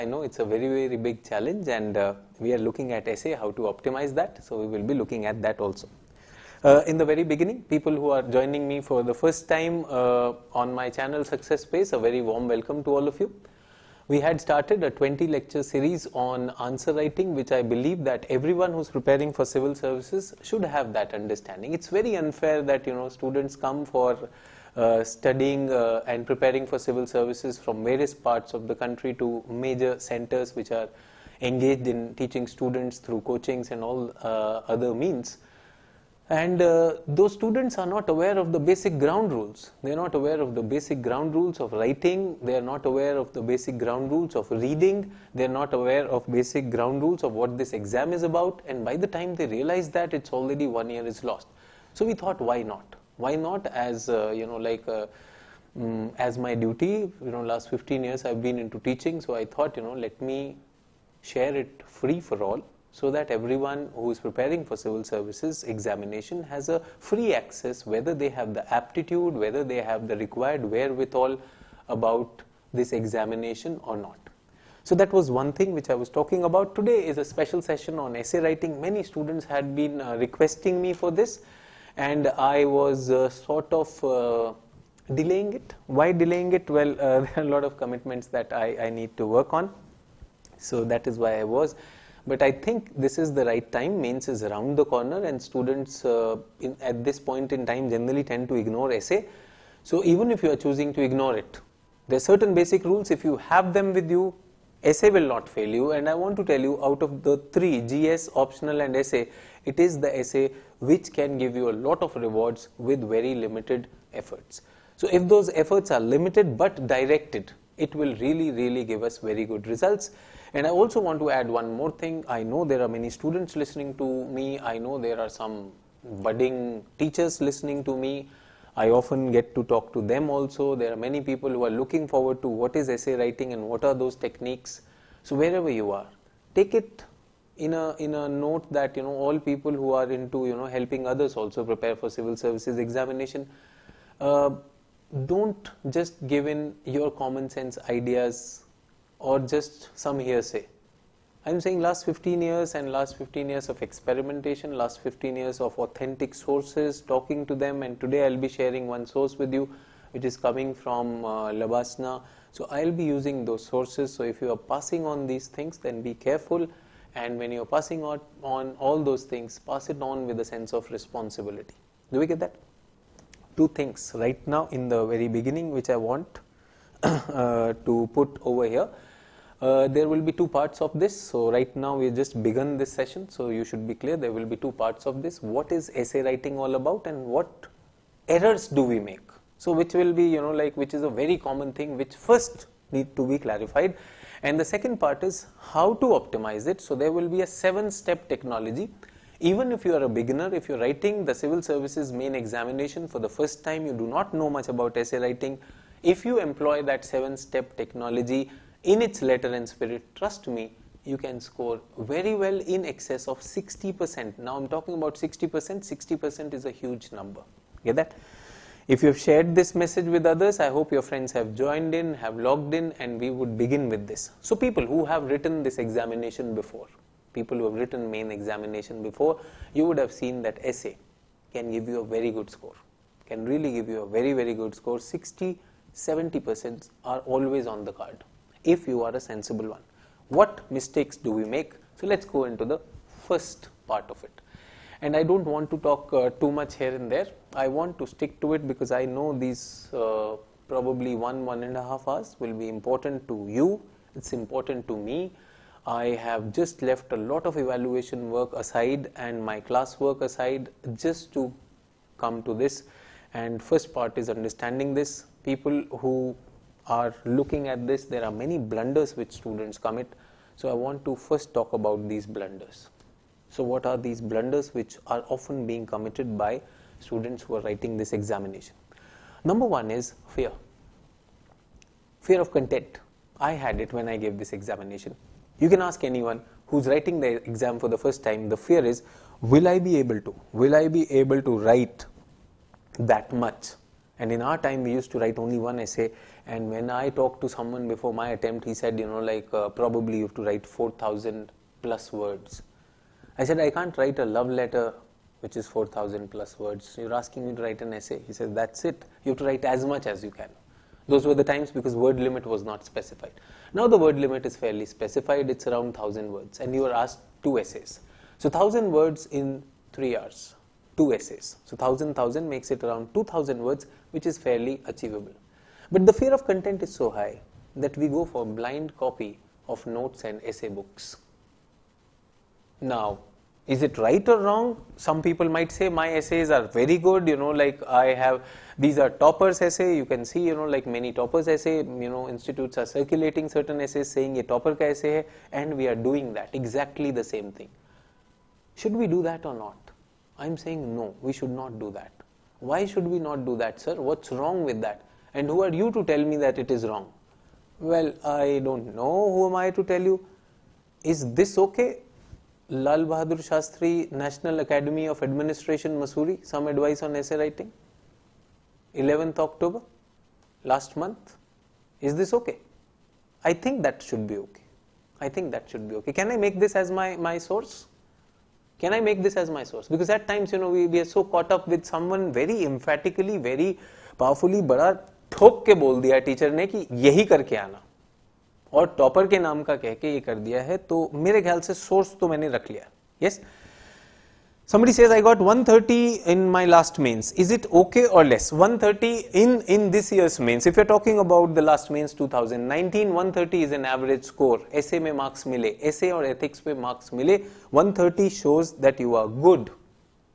I know it's a very big challenge, and we are looking at essay, how to optimize that. So we will be looking at that also. In the very beginning, people who are joining me for the first time on my channel Success Space, a very warm welcome to all of you. We had started a 20 lecture series on answer writing, which I believe that everyone who's preparing for civil services should have that understanding. It's very unfair that students come for studying and preparing for civil services from various parts of the country to major centers which are engaged in teaching students through coachings and all other means. And those students are not aware of the basic ground rules. They are not aware of the basic ground rules of writing. They are not aware of the basic ground rules of reading. They are not aware of basic ground rules of what this exam is about. And by the time they realize that, it's already 1 year is lost. So we thought, why not? Why not as, as my duty, last 15 years I've been into teaching. So I thought, let me share it free for all, so that everyone who is preparing for civil services examination has a free access, whether they have the aptitude, whether they have the required wherewithal about this examination or not. So that was one thing which I was talking about. Today is a special session on essay writing. Many students had been requesting me for this, and I was sort of delaying it. Why delaying it? Well, there are a lot of commitments that I need to work on. So that is why I was. But I think this is the right time. Mains is around the corner, and students at this point in time generally tend to ignore essay. So even if you are choosing to ignore it, there are certain basic rules. If you have them with you, essay will not fail you. And I want to tell you, out of the three, GS, optional and essay, it is the essay which can give you a lot of rewards with very limited efforts. So if those efforts are limited but directed, it will really give us very good results. And I also want to add one more thing. I know there are many students listening to me. I know there are some budding teachers listening to me. I often get to talk to them also. There are many people who are looking forward to what is essay writing and what are those techniques. So wherever you are, take it in a note that all people who are into helping others also prepare for civil services examination, don't just give in your common sense ideas or just some hearsay. I'm saying last 15 years and last 15 years of experimentation, last 15 years of authentic sources, talking to them, and today I'll be sharing one source with you which is coming from Labasna. So I'll be using those sources. So if you are passing on these things, then be careful, and when you're passing on all those things, pass it on with a sense of responsibility. Do we get that? Two things right now in the very beginning which I want to put over here. There will be two parts of this. So right now we just begun this session, so you should be clear there will be two parts of this. What is essay writing all about, and what errors do we make? So which will be which is a very common thing which first need to be clarified, and the second part is how to optimize it. So there will be a 7-step technology. Even if you are a beginner, if you're writing the civil services main examination for the first time, you do not know much about essay writing, if you employ that 7-step technology in its letter and spirit, trust me, you can score very well in excess of 60%. Now I'm talking about 60%. 60% is a huge number. Get that? If you have shared this message with others, I hope your friends have joined in, have logged in, and we would begin with this. So people who have written this examination before, people who have written main examination before, you would have seen that essay can give you a very good score, can really give you a very good score. 60-70% are always on the card if you are a sensible one. What mistakes do we make? So let's go into the first part of it. And I don't want to talk too much here and there. I want to stick to it because I know these probably 1.5 hours will be important to you. It's important to me. I have just left a lot of evaluation work aside and my class work aside just to come to this. And first part is understanding this. People who are looking at this, there are many blunders which students commit. So I want to first talk about these blunders. So what are these blunders which are often being committed by students who are writing this examination? Number one is fear. Fear of content. I had it when I gave this examination. You can ask anyone who's writing the exam for the first time. The fear is, will I be able to? Will I be able to write that much? And in our time, we used to write only one essay, And when I talked to someone before my attempt, he said, probably you have to write 4,000 plus words. I said, I can't write a love letter which is 4,000 plus words. You're asking me to write an essay. He said, that's it. You have to write as much as you can. Those were the times because word limit was not specified. Now the word limit is fairly specified. It's around 1,000 words. And you are asked 2 essays. So 1,000 words in 3 hours. 2 essays. So 1,000 makes it around 2,000 words, which is fairly achievable. But the fear of content is so high that we go for blind copy of notes and essay books. Now, is it right or wrong? Some people might say my essays are very good, these are toppers essay. You can see, many toppers essay, institutes are circulating certain essays saying ye topper ka essay hai, and we are doing that, exactly the same thing. Should we do that or not? I'm saying no, we should not do that. Why should we not do that, sir? What's wrong with that? And who are you to tell me that it is wrong? Well, I don't know. Who am I to tell you? Is this okay? Lal Bahadur Shastri, National Academy of Administration, Mussoorie, some advice on essay writing. 11th October, last month. Is this okay? I think that should be okay. I think that should be okay. Can I make this as my source? Can I make this as my source? Because at times, we are so caught up with someone very emphatically, very powerfully, बड़ा ठोक के बोल दिया teacher ने कि यही करके आना, और टॉपर के नाम का कह के ये कर दिया है, तो मेरे ख्याल से सोर्स तो मैंने रख लिया. Yes. Somebody says I got 130 in my last mains. Is it okay or less? 130 in this year's mains. If you're talking about the last mains 2019, 130 is an average score. Essay में marks मिले, essay और ethics पे marks मिले. 130 shows that you are good.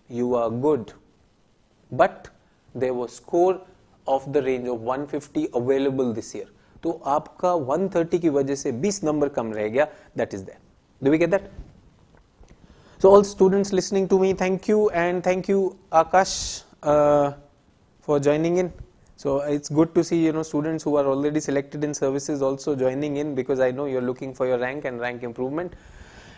You are good. But there was score of the range of 150 available this year. तो आपका 130 की वजह से 20 नंबर कम रह गया. That is there. Do we get that? So all students listening to me, thank you, and thank you Akash for joining in. So it's good to see students who are already selected in services also joining in, because I know you're looking for your rank and rank improvement.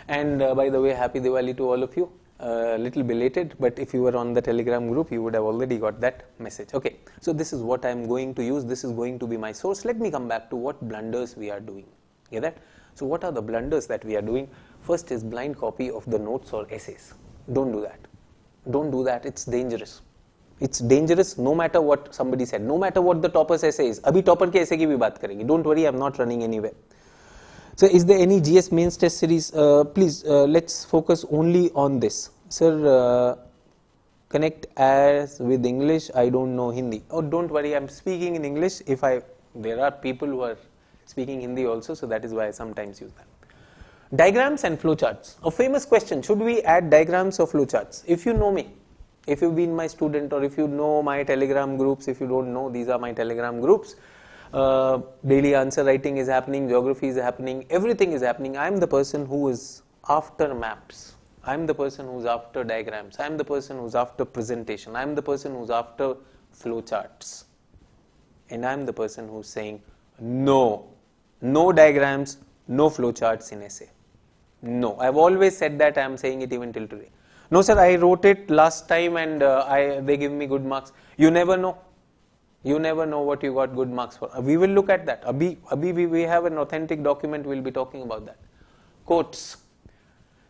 And by the way, happy Diwali to all of you. Little belated, but if you were on the Telegram group, you would have already got that message. Okay, so this is what I'm going to use. This is going to be my source. Let me come back to what blunders we are doing. Get that? So what are the blunders that we are doing? First is blind copy of the notes or essays. Don't do that. Don't do that. It's dangerous. It's dangerous no matter what somebody said, no matter what the topper's essay is. Abhi topper ke essay ki bhi baat karenge. Don't worry, I'm not running anywhere. So is there any GS mains test series? Please, let's focus only on this. Sir, connect as with English. I don't know Hindi. Oh, don't worry, I'm speaking in English. There are people who are speaking Hindi also, so that is why I sometimes use that. Diagrams and flowcharts. A famous question, should we add diagrams or flowcharts? If you know me, if you've been my student, or if you know my Telegram groups, if you don't know, these are my Telegram groups. Daily answer writing is happening, geography is happening, everything is happening. I am the person who is after maps. I am the person who's after diagrams. I am the person who's after presentation. I am the person who's after flowcharts. And I am the person who's saying, no diagrams, no flowcharts in essay. No, I've always said that. I am saying it even till today. No sir, I wrote it last time and they give me good marks. You never know. You never know what you got good marks for. We will look at that. We have an authentic document. We'll be talking about that. Quotes.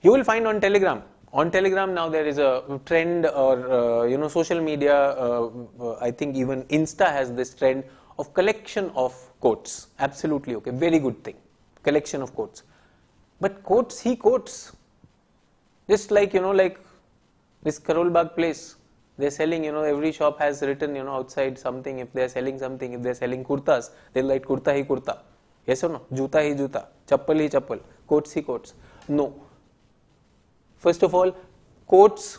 You will find on Telegram. On Telegram now there is a trend, or social media. I think even Insta has this trend of collection of quotes. Absolutely okay. Very good thing. Collection of quotes. But quotes, he quotes. Just like like this Karol Bagh place. They're selling, every shop has written, outside something. If they're selling something, if they're selling kurtas, they'll write kurta hi kurta. Yes or no? Juta hi juta. Chappal hi chappal. Quotes hi quotes. No. First of all, quotes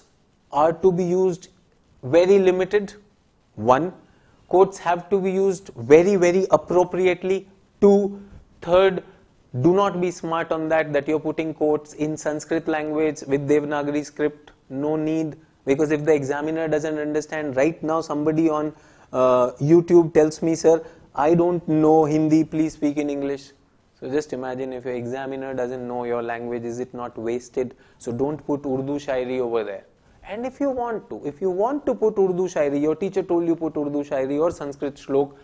are to be used very limited. 1. Quotes have to be used very, very appropriately. 2. Third, do not be smart on that you're putting quotes in Sanskrit language with Devanagari script. No need. Because if the examiner doesn't understand, right now somebody on YouTube tells me, sir, I don't know Hindi, please speak in English. So just imagine if your examiner doesn't know your language, is it not wasted? So don't put Urdu Shairi over there. And if you want to put Urdu Shairi, your teacher told you put Urdu Shairi or Sanskrit Shlok,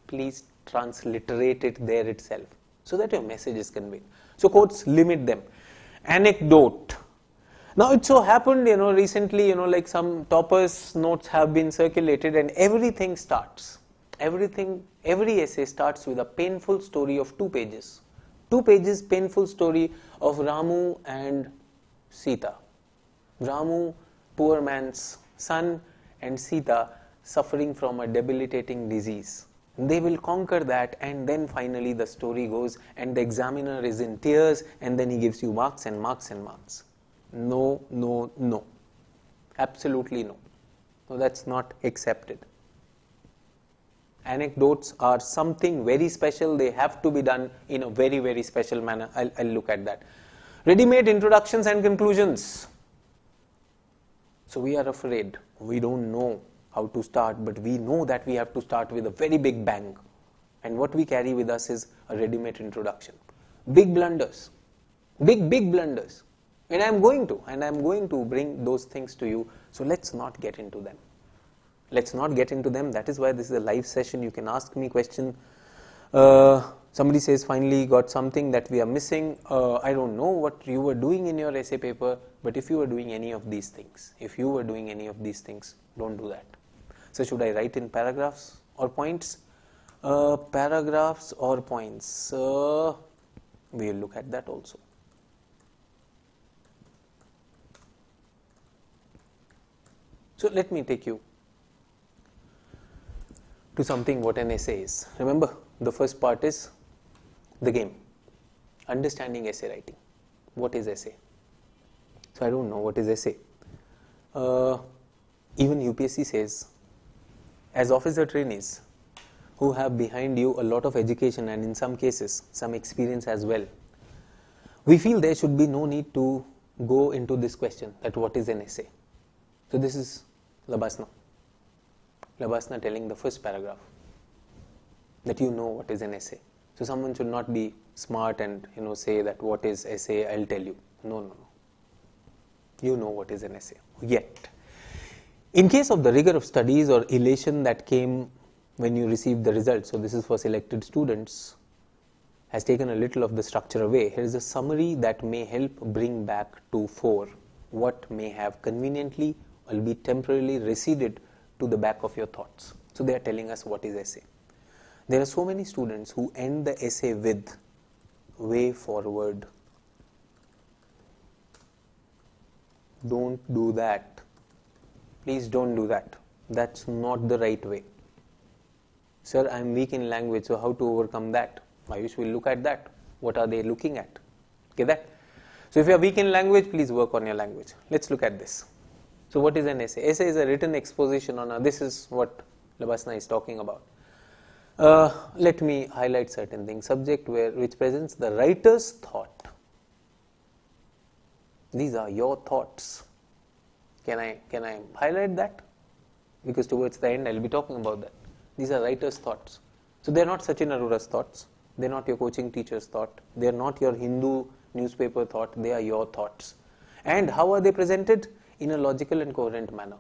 please transliterate it there itself so that your message is conveyed. So quotes, limit them. Anecdote. Now it so happened, recently, like some toppers notes have been circulated and everything starts. Every essay starts with a painful story of 2 pages. 2 pages painful story of Ramu and Sita. Ramu, poor man's son, and Sita suffering from a debilitating disease. They will conquer that, and then finally the story goes and the examiner is in tears and then he gives you marks and marks and marks. No, no, no. Absolutely no. No, that's not accepted. Anecdotes are something very special. They have to be done in a very, very special manner. I'll look at that. Ready-made introductions and conclusions. So we are afraid. We don't know how to start, but we know that we have to start with a very big bang. And what we carry with us is a ready-made introduction. Big blunders. Big blunders. And I'm going to bring those things to you. So let's not get into them. Let's not get into them. That is why this is a live session. You can ask me question. Somebody says, finally got something that we are missing. I don't know what you were doing in your essay paper, but if you were doing any of these things, don't do that. So should I write in paragraphs or points? Paragraphs or points? We'll look at that also. So let me take you to something what an essay is. Remember, the first part is the game. Understanding essay writing. What is essay? So I don't know what is essay. Even UPSC says, as officer trainees who have behind you a lot of education and in some cases some experience as well, we feel there should be no need to go into this question that what is an essay. So this is Labasna telling the first paragraph that you know what is an essay. So someone should not be smart and say that what is essay, I'll tell you. No. You know what is an essay. Yet, in case of the rigor of studies or elation that came when you received the results, so this is for selected students, has taken a little of the structure away. Here is a summary that may help bring back to fore what may have conveniently, albeit temporarily, receded to the back of your thoughts. So they are telling us what is essay. There are so many students who end the essay with way forward. Don't do that. Please don't do that. That's not the right way. Sir, I am weak in language, so how to overcome that? Ayush will look at that. What are they looking at? Okay, that. So if you are weak in language, please work on your language. Let's look at this. So what is an essay? Essay is a written exposition on this is what Labasna is talking about. Let me highlight certain things. Subject which presents the writer's thought. These are your thoughts. Can I highlight that? Because towards the end I'll be talking about that. These are writer's thoughts. So they are not Sachin Arora's thoughts. They are not your coaching teacher's thought. They are not your Hindu newspaper thought. They are your thoughts. And how are they presented? In a logical and coherent manner.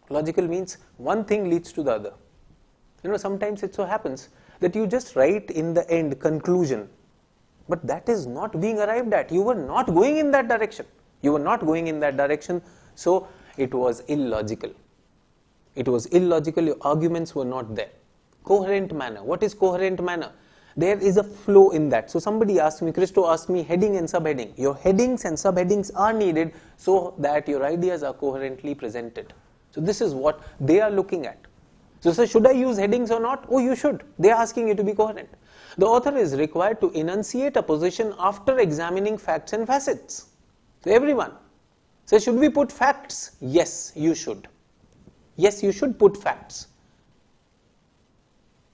Logical means one thing leads to the other. Sometimes it so happens that you just write in the end conclusion, but that is not being arrived at. You were not going in that direction. So it was illogical. Your arguments were not there. Coherent manner. What is coherent manner? There is a flow in that. So somebody asked me, Christo asked me, heading and subheading. Your headings and subheadings are needed so that your ideas are coherently presented. So this is what they are looking at. So sir, should I use headings or not? Oh, you should. They are asking you to be coherent. The author is required to enunciate a position after examining facts and facets. So everyone. So should we put facts? Yes, you should. Yes, you should put facts.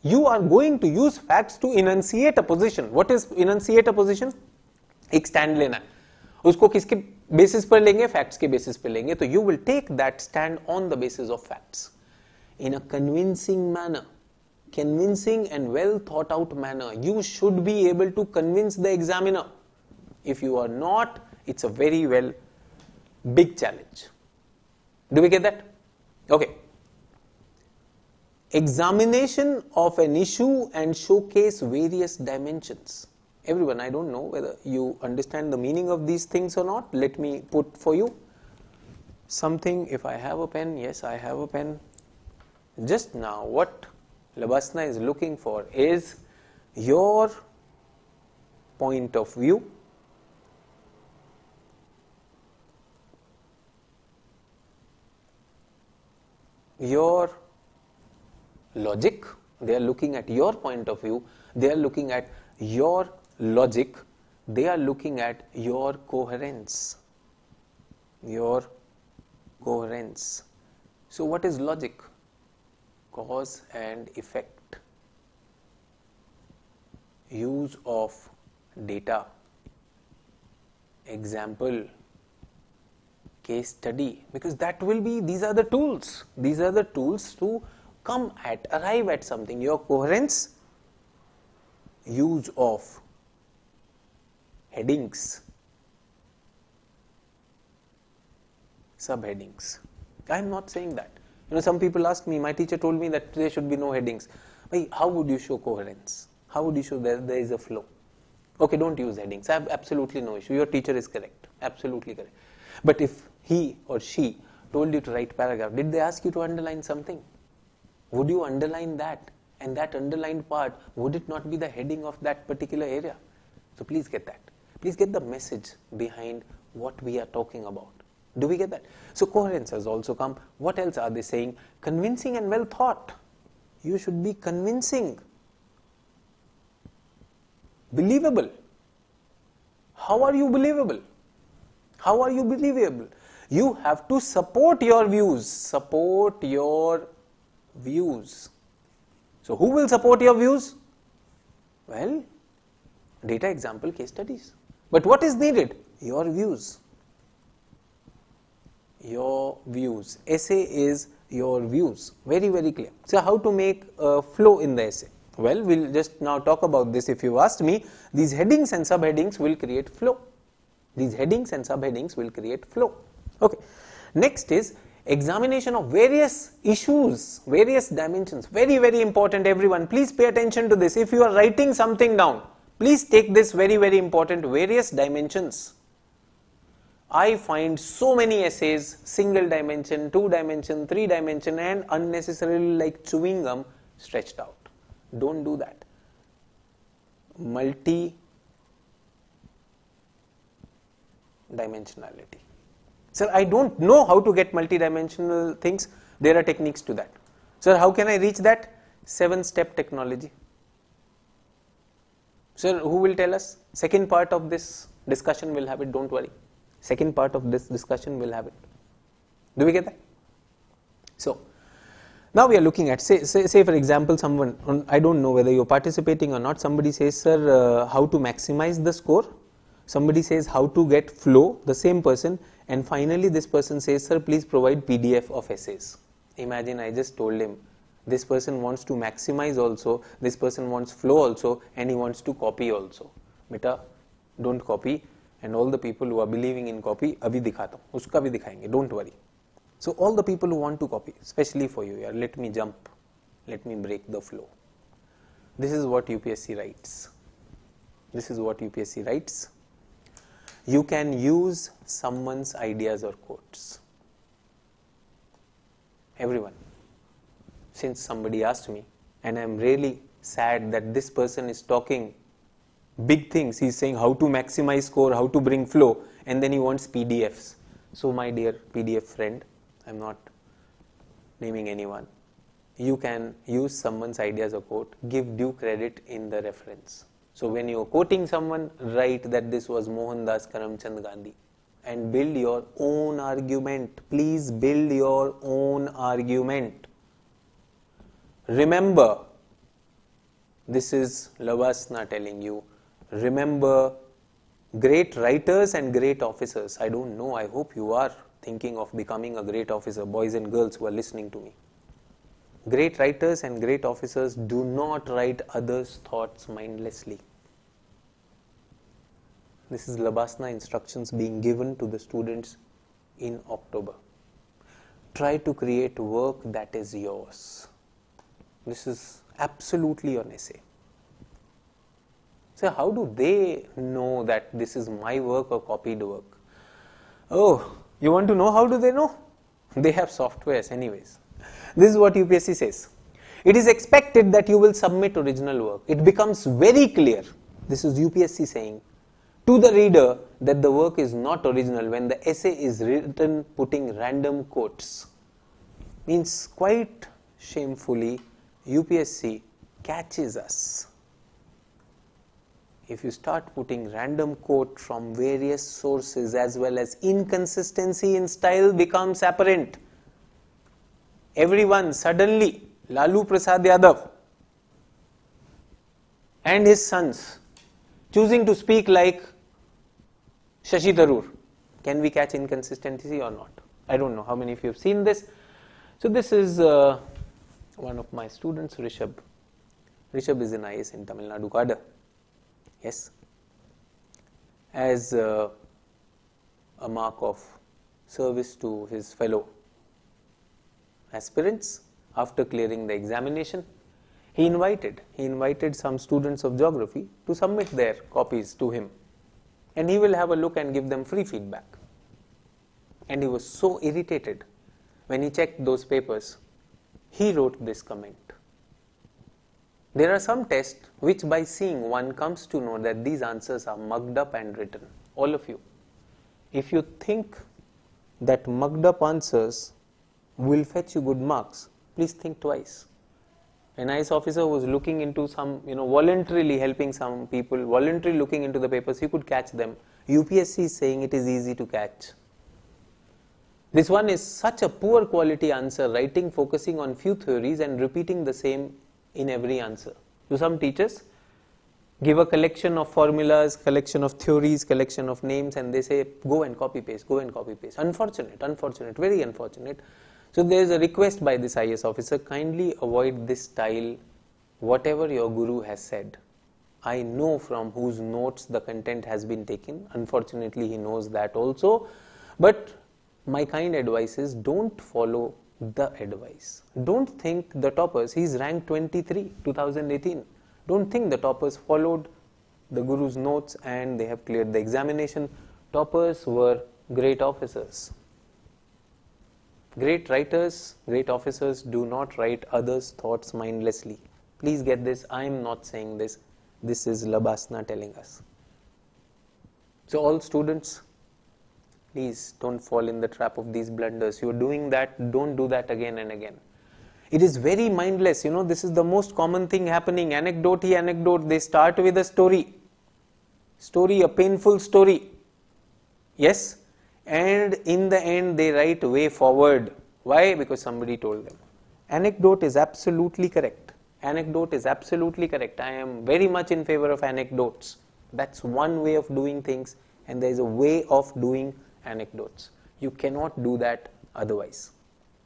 You are going to use facts to enunciate a position. What is enunciate a position? एक stand लेना है. उसको किसके basis पर लेंगे? Facts के basis पर लेंगे. तो you will take that stand on the basis of facts in a convincing manner, convincing and well thought out manner. You should be able to convince the examiner. If you are not, it's a very big challenge. Do we get that? Okay. examination of an issue and showcase various dimensions. Everyone, I don't know whether you understand the meaning of these things or not. Let me put for you something. If I have a pen, yes, I have a pen. Just now, what Labasna is looking for is your point of view, your logic. They are looking at your point of view, they are looking at your logic, they are looking at your coherence. Your coherence. So what is logic? Cause and effect, use of data, example, case study, because that will be, these are the tools to arrive at something. Your coherence, use of headings, subheadings. I am not saying that. Some people ask me, my teacher told me that there should be no headings. How would you show coherence? How would you show that there is a flow? Okay, don't use headings. I have absolutely no issue. Your teacher is correct. Absolutely correct. But if he or she told you to write paragraph, did they ask you to underline something? Would you underline that? And that underlined part, would it not be the heading of that particular area? So please get that. Please get the message behind what we are talking about. Do we get that? So coherence has also come. What else are they saying? Convincing and well thought. You should be convincing. Believable. How are you believable? How are you believable? You have to support your views. Support your views. So who will support your views? Well, data, example, case studies. But what is needed? Your views. Your views. Essay is your views. Very, very clear. So how to make a flow in the essay? Well, we'll just now talk about this. If you asked me, these headings and subheadings will create flow. These headings and subheadings will create flow. Okay. Next is examination of various issues, various dimensions. Very, very important, everyone. Please pay attention to this. If you are writing something down, please take this very, very important. Various dimensions. I find so many essays, single dimension, 2 dimension, 3 dimension, and unnecessarily like chewing gum stretched out. Don't do that. Multi-dimensionality. Sir, I don't know how to get multi-dimensional things. There are techniques to that. Sir, how can I reach that? 7-step technology. Sir, who will tell us? Second part of this discussion will have it, don't worry. Second part of this discussion will have it. Do we get that? So, now we are looking at, say for example, someone, I don't know whether you are participating or not, somebody says, sir, how to maximize the score. Somebody says how to get flow, the same person, and finally this person says, sir, please provide PDF of essays. Imagine I just told him, this person wants to maximize also, this person wants flow also, and he wants to copy also. Beta, don't copy, and all the people who are believing in copy, abhi dikhata hu, uska bhi dikhayenge, don't worry. So all the people who want to copy, especially for you, yeah, let me jump, let me break the flow. This is what UPSC writes. This is what UPSC writes. You can use someone's ideas or quotes. Everyone. Since somebody asked me, and I am really sad that this person is talking big things. He is saying how to maximize score, how to bring flow, and then he wants PDFs. So my dear PDF friend, I am not naming anyone. You can use someone's ideas or quote, give due credit in the reference. So when you are quoting someone, write that this was Mohandas Karamchand Gandhi and build your own argument. Please build your own argument. Remember, this is Lavasna telling you, remember great writers and great officers. I don't know, I hope you are thinking of becoming a great officer, boys and girls who are listening to me. Great writers and great officers do not write others' thoughts mindlessly. This is Labasna instructions being given to the students in October. Try to create work that is yours. This is absolutely an essay. So how do they know that this is my work or copied work? Oh, you want to know how do they know? They have softwares anyways. This is what UPSC says. It is expected that you will submit original work. It becomes very clear, this is UPSC saying, to the reader that the work is not original when the essay is written putting random quotes. Means quite shamefully, UPSC catches us. If you start putting random quote from various sources as well as inconsistency in style becomes apparent. Everyone suddenly, Lalu Prasad Yadav and his sons choosing to speak like Shashi Tharoor. Can we catch inconsistency or not? I don't know how many of you have seen this. So this is one of my students, Rishabh. Rishabh is in IS in Tamil Nadu cadre. Yes. As a mark of service to his fellow aspirants, after clearing the examination, he invited some students of geography to submit their copies to him, and he will have a look and give them free feedback. And he was so irritated when he checked those papers, he wrote this comment. There are some tests which by seeing one comes to know that these answers are mugged up and written. All of you, if you think that mugged up answers will fetch you good marks, please think twice. An IS officer was looking into some, voluntarily helping some people, voluntarily looking into the papers, he could catch them. UPSC is saying it is easy to catch. This one is such a poor quality answer, writing focusing on few theories and repeating the same in every answer. So some teachers give a collection of formulas, collection of theories, collection of names, and they say go and copy paste, go and copy paste. Unfortunate, very unfortunate. So there is a request by this IS officer, kindly avoid this style. Whatever your guru has said, I know from whose notes the content has been taken. Unfortunately, he knows that also. But my kind advice is don't follow the advice. Don't think the toppers, he is ranked 23, 2018. Don't think the toppers followed the guru's notes and they have cleared the examination. Toppers were great officers. Great writers, great officers do not write others' thoughts mindlessly. Please get this, I am not saying this. This is Labasna telling us. So all students, please don't fall in the trap of these blunders. You are doing that, don't do that again and again. It is very mindless, this is the most common thing happening. Anecdote, they start with a story, a painful story. Yes, and in the end they write way forward. Why? Because somebody told them. Anecdote is absolutely correct. I am very much in favor of anecdotes. That's one way of doing things, and there is a way of doing anecdotes. You cannot do that otherwise.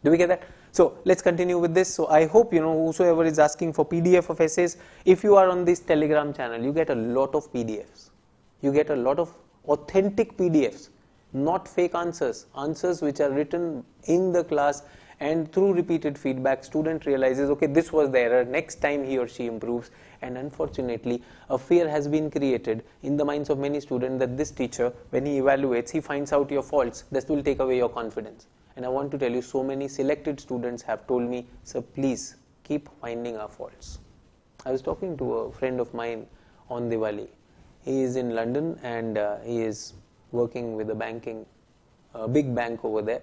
Do we get that? So let's continue with this. So I hope whosoever is asking for PDF of essays, if you are on this Telegram channel, you get a lot of PDFs. You get a lot of authentic PDFs, not fake answers which are written in the class, and through repeated feedback, student realizes, okay, this was the error, next time he or she improves. And unfortunately, a fear has been created in the minds of many students that this teacher, when he evaluates, he finds out your faults. This will take away your confidence. And I want to tell you, so many selected students have told me, sir, please keep finding our faults. I was talking to a friend of mine on Diwali. He is in London and he is working with a big bank over there.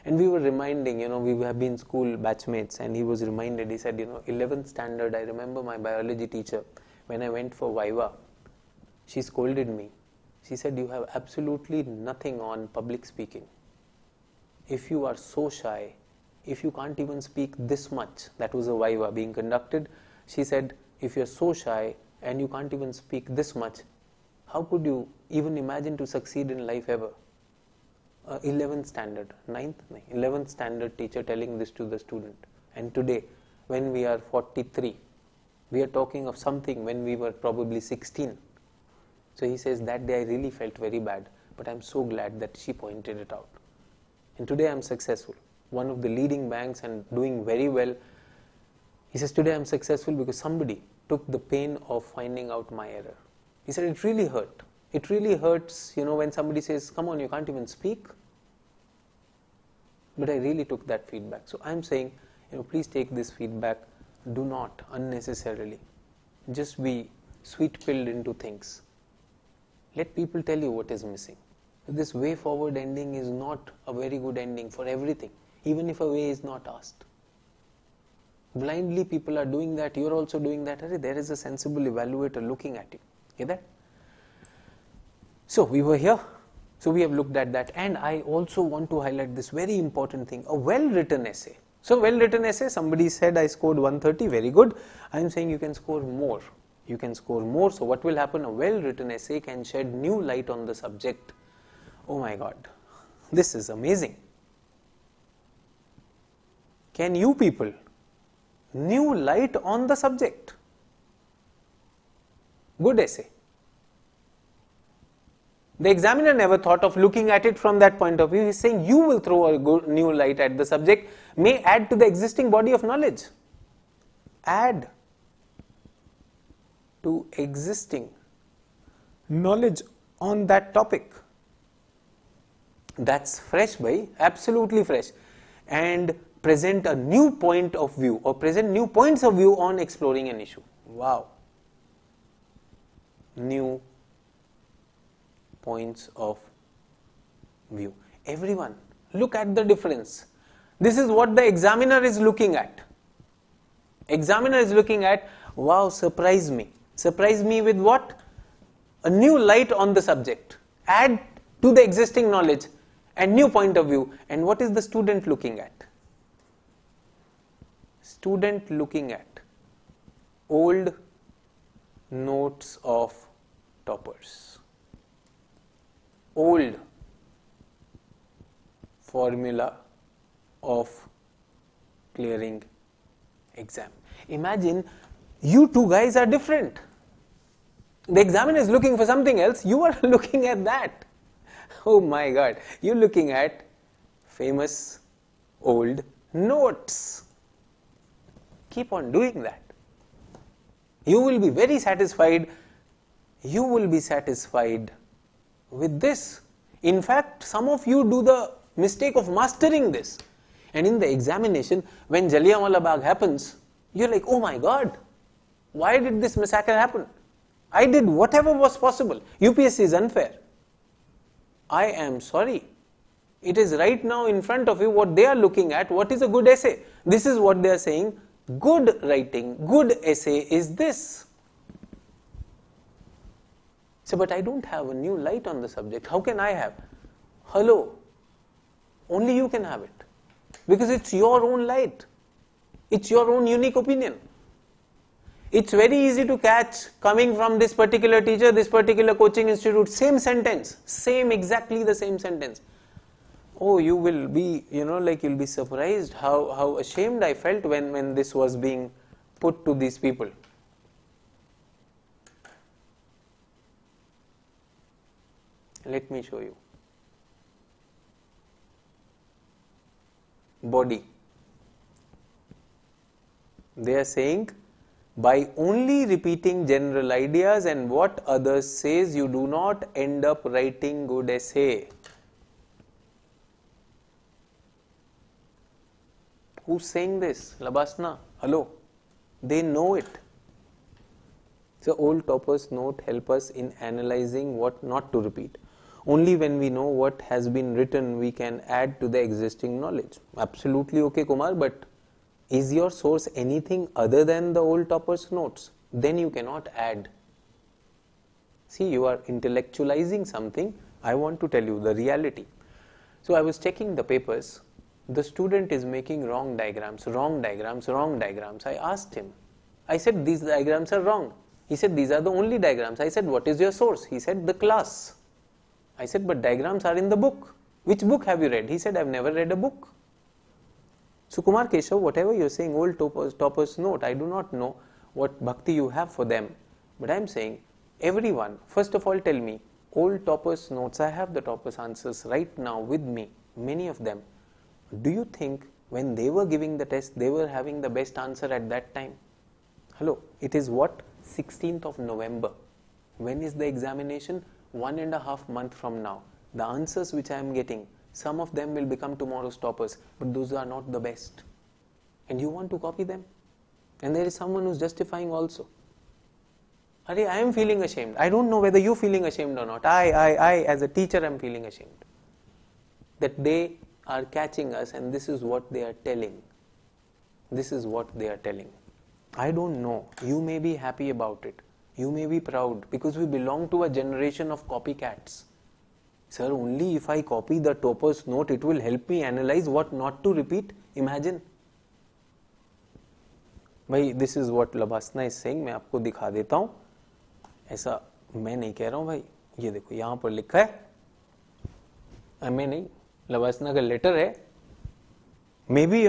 And we were reminding, we have been school batchmates, and he was reminded, he said, 11th standard, I remember my biology teacher, when I went for Viva, she scolded me. She said, you have absolutely nothing on public speaking. If you are so shy, if you can't even speak this much, that was a Viva being conducted, she said, if you're so shy and you can't even speak this much, how could you even imagine to succeed in life ever? 11th standard, 11th standard teacher telling this to the student. And today, when we are 43, we are talking of something when we were probably 16. So he says, that day I really felt very bad, but I'm so glad that she pointed it out. And today I'm successful, one of the leading banks and doing very well. He says, today I'm successful because somebody took the pain of finding out my error. He said, it really hurt. It really hurts, when somebody says, come on, you can't even speak. But I really took that feedback. So I'm saying, please take this feedback. Do not unnecessarily just be sweet-pilled into things. Let people tell you what is missing. This way forward ending is not a very good ending for everything, even if a way is not asked. Blindly people are doing that, you're also doing that. There is a sensible evaluator looking at you. Get that? So we were here. So we have looked at that, and I also want to highlight this very important thing, a well-written essay. So well-written essay, somebody said I scored 130, very good. I am saying you can score more. You can score more. So what will happen? A well-written essay can shed new light on the subject. Oh my God, this is amazing. Can you people? New light on the subject. Good essay. The examiner never thought of looking at it from that point of view. He is saying you will throw a good new light at the subject, may add to the existing body of knowledge. Add to existing knowledge on that topic. That's fresh, bhai, absolutely fresh. And present a new point of view, or present new points of view on exploring an issue. Wow. New points of view. Everyone, look at the difference. This is what the examiner is looking at. Examiner is looking at, wow, surprise me. Surprise me with what? A new light on the subject. Add to the existing knowledge and new point of view. And what is the student looking at? Student looking at old notes of toppers. Old formula of clearing exam. Imagine you two guys are different. The examiner is looking for something else, you are looking at that. Oh my God, you're looking at famous old notes. Keep on doing that. You will be very satisfied. You will be satisfied with this. In fact, some of you do the mistake of mastering this. And in the examination, when Jallianwala Bagh happens, you're like, oh my God, why did this massacre happen? I did whatever was possible. UPSC is unfair. I am sorry. It is right now in front of you what they are looking at. What is a good essay? This is what they are saying. Good writing, good essay is this. So, but I don't have a new light on the subject. How can I have? Hello. Only you can have it. Because it's your own light. It's your own unique opinion. It's very easy to catch coming from this particular teacher, this particular coaching institute, same sentence, exactly the same sentence. Oh, you will be, you'll be surprised how ashamed I felt when this was being put to these people. Let me show you. Body. They are saying, by only repeating general ideas and what others says, you do not end up writing good essay. Who's saying this? Labasna. Hello. They know it. So old toppers note help us in analyzing what not to repeat. Only when we know what has been written, we can add to the existing knowledge. Absolutely okay, Kumar, but is your source anything other than the old toppers notes? Then you cannot add. See, you are intellectualizing something. I want to tell you the reality. So I was checking the papers. The student is making wrong diagrams. I asked him. I said, these diagrams are wrong. He said, these are the only diagrams. I said, what is your source? He said, the class. I said, but diagrams are in the book. Which book have you read? He said, I've never read a book. So Kumar Keshav, whatever you're saying, old toppers note, I do not know what bhakti you have for them. But I'm saying, everyone, first of all tell me, old toppers notes, I have the toppers answers right now with me, many of them. Do you think When they were giving the test, they were having the best answer at that time. Hello, it is what? 16th of November. When is the examination? 1.5 months from now. The answers which I am getting, some of them will become tomorrow's toppers, but those are not the best. And you want to copy them? And there is someone who's justifying also. I am feeling ashamed. I don't know whether you're feeling ashamed or not. I as a teacher am feeling ashamed. That they are catching us and this is what they are telling. This is what they are telling. I don't know. You may be happy about it. You may be proud because we belong to a generation of copycats. Sir, only if I copy the topper's note, it will help me analyze what not to repeat. Imagine. भाई, this is what Labasna is saying. मैं आपको दिखा देता हूँ. ऐसा मैं नहीं कह रहा हूँ भाई. ये देखो यहाँ पर लिखा है. मैं नहीं. Labasna का लेटर है. Maybe,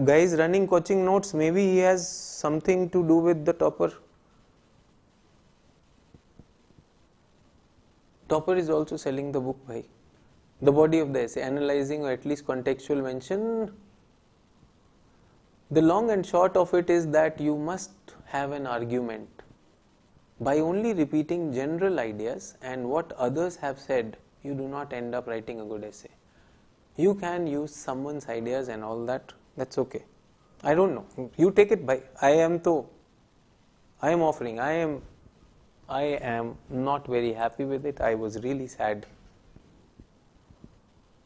guys running coaching notes, maybe he has something to do with the topper. Topper is also selling the book, bhai. The body of the essay, analyzing or at least contextual mention. The long and short of it is that you must have an argument. By only repeating general ideas and what others have said, you do not end up writing a good essay. You can use someone's ideas and all that. That's okay. I don't know. You take it by. I am offering. I am not very happy with it. I was really sad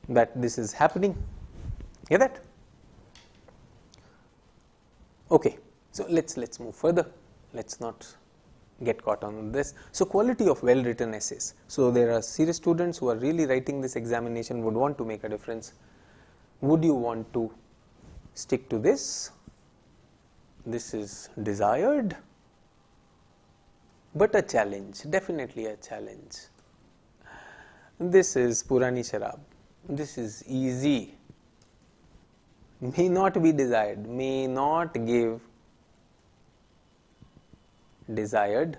that this is happening. Hear that? Okay. So let's move further. Let's not get caught on this. So quality of well written essays. So there are serious students who are really writing this examination, would want to make a difference. Would you want to stick to this? This is desired, but a challenge, definitely a challenge. This is Purani Sharab. This is easy. May not be desired, may not give desired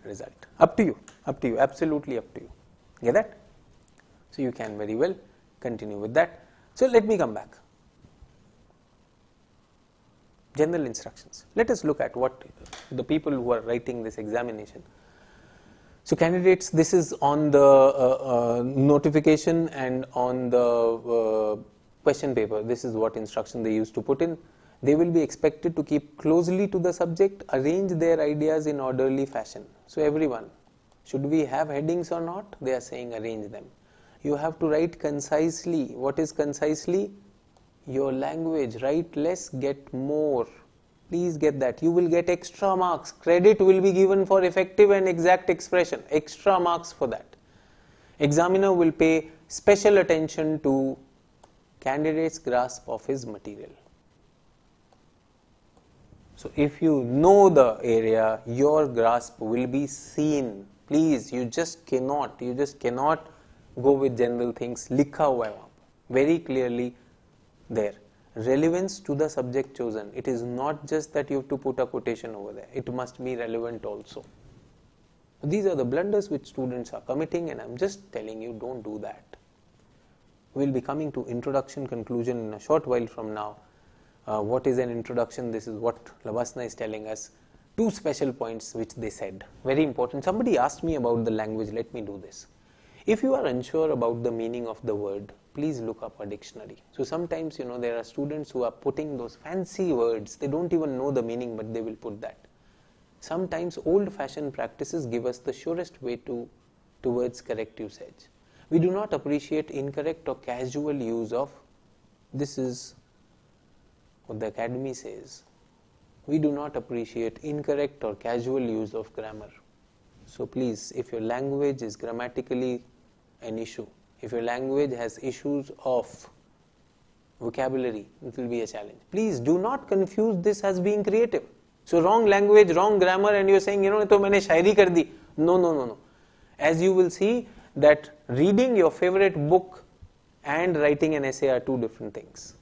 result. Up to you, absolutely up to you. Get that? So you can very well continue with that. So let me come back. General instructions. Let us look at what the people who are writing this examination. So candidates, this is on the notification and on the question paper. This is what instruction they used to put in. They will be expected to keep closely to the subject, arrange their ideas in orderly fashion. So everyone, should we have headings or not? They are saying arrange them. You have to write concisely. What is concisely? Your language. Write less, get more. Please get that. You will get extra marks. Credit will be given for effective and exact expression. Extra marks for that. Examiner will pay special attention to candidate's grasp of his material. So if you know the area, your grasp will be seen. Please, you just cannot go with general things. Likha hua hai wahan par, very clearly there. Relevance to the subject chosen. It is not just that you have to put a quotation over there. It must be relevant also. These are the blunders which students are committing, and I'm just telling you, don't do that. We'll be coming to introduction, conclusion in a short while from now. What is an introduction? This is what Labasna is telling us. 2 special points which they said. Very important. Somebody asked me about the language. Let me do this. If you are unsure about the meaning of the word, please look up a dictionary. So sometimes, there are students who are putting those fancy words. They don't even know the meaning, but they will put that. Sometimes old-fashioned practices give us the surest way towards correct usage. We do not appreciate incorrect or casual use of, this is what the academy says. We do not appreciate incorrect or casual use of grammar. So please, if your language is grammatically an issue, if your language has issues of vocabulary, it will be a challenge. Please do not confuse this as being creative. So wrong language, wrong grammar, and you're saying, to maine shairi kar di. No. As you will see that reading your favorite book and writing an essay are 2 different things.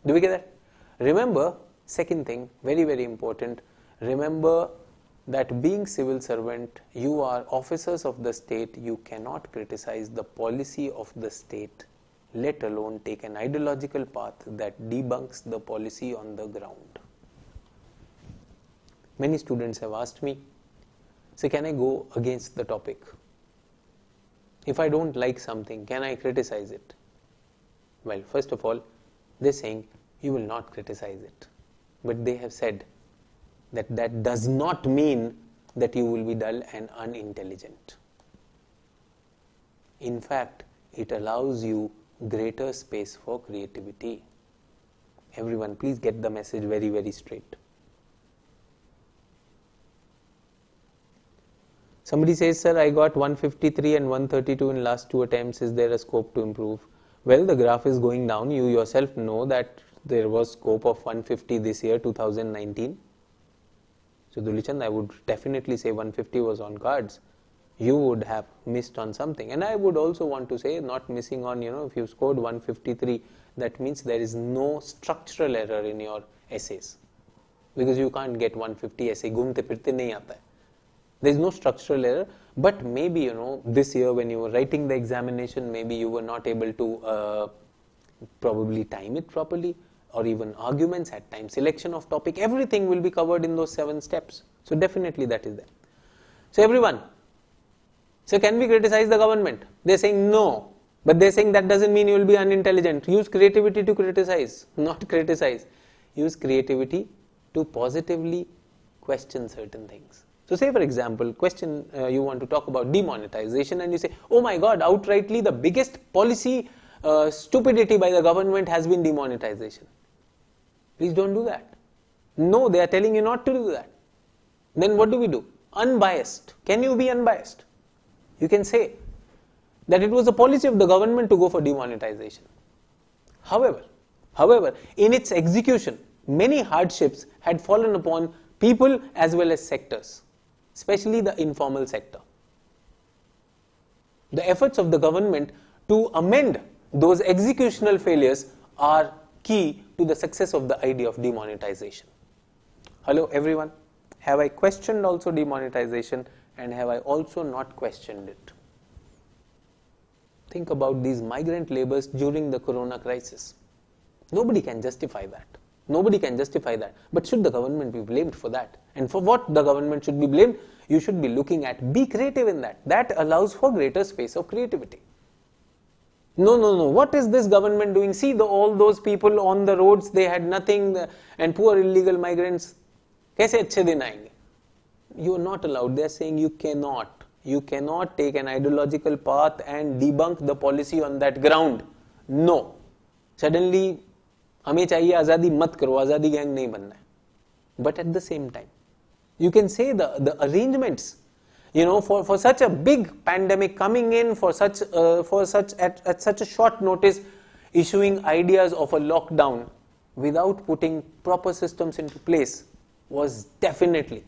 Do we get that? Remember, second thing, very, very important, remember that being civil servant, you are officers of the state, you cannot criticize the policy of the state let alone take an ideological path that debunks the policy on the ground. Many students have asked me, so can I go against the topic? If I don't like something, can I criticize it? Well, first of all, they're saying you will not criticize it. But they have said that that does not mean that you will be dull and unintelligent. In fact, it allows you greater space for creativity. Everyone, please get the message very, very straight. Somebody says, sir, I got 153 and 132 in last 2 attempts. Is there a scope to improve? Well, the graph is going down. You yourself know that there was scope of 150 this year, 2019. So, Dulichand, I would definitely say 150 was on cards. You would have missed on something. And I would also want to say, not missing on, if you scored 153, that means there is no structural error in your essays. Because you can't get 150 essay, ghumte phirte nahi aata hai. There is no structural error, but maybe, this year when you were writing the examination, maybe you were not able to probably time it properly, or even arguments at time, selection of topic, everything will be covered in those 7 steps. So definitely that is there. So everyone, so can we criticize the government? They are saying no, but they are saying that doesn't mean you will be unintelligent. Use creativity to criticize, not criticize. Use creativity to positively question certain things. So say for example, question you want to talk about demonetization and you say, oh my God, outrightly the biggest policy stupidity by the government has been demonetization. Please don't do that. No, they are telling you not to do that. Then what do we do? Unbiased. Can you be unbiased? You can say that it was a policy of the government to go for demonetization. However, in its execution, many hardships had fallen upon people as well as sectors, especially the informal sector. The efforts of the government to amend those executional failures are key to the success of the idea of demonetization. Hello everyone, have I questioned also demonetization and have I also not questioned it? Think about these migrant laborers during the corona crisis. Nobody can justify that. Nobody can justify that. But should the government be blamed for that? And for what the government should be blamed? You should be looking at, be creative in that. That allows for greater space of creativity. No. What is this government doing? See all those people on the roads, they had nothing, and poor illegal migrants. Kaise achhe din aayenge? You are not allowed. They are saying you cannot. You cannot take an ideological path and debunk the policy on that ground. No. Suddenly, हमें चाहिए आज़ादी मत करो, आज़ादी gang नहीं बनना है. But at the same time, you can say the arrangements, for such a big pandemic coming in, at such a short notice, issuing ideas of a lockdown without putting proper systems into place was definitely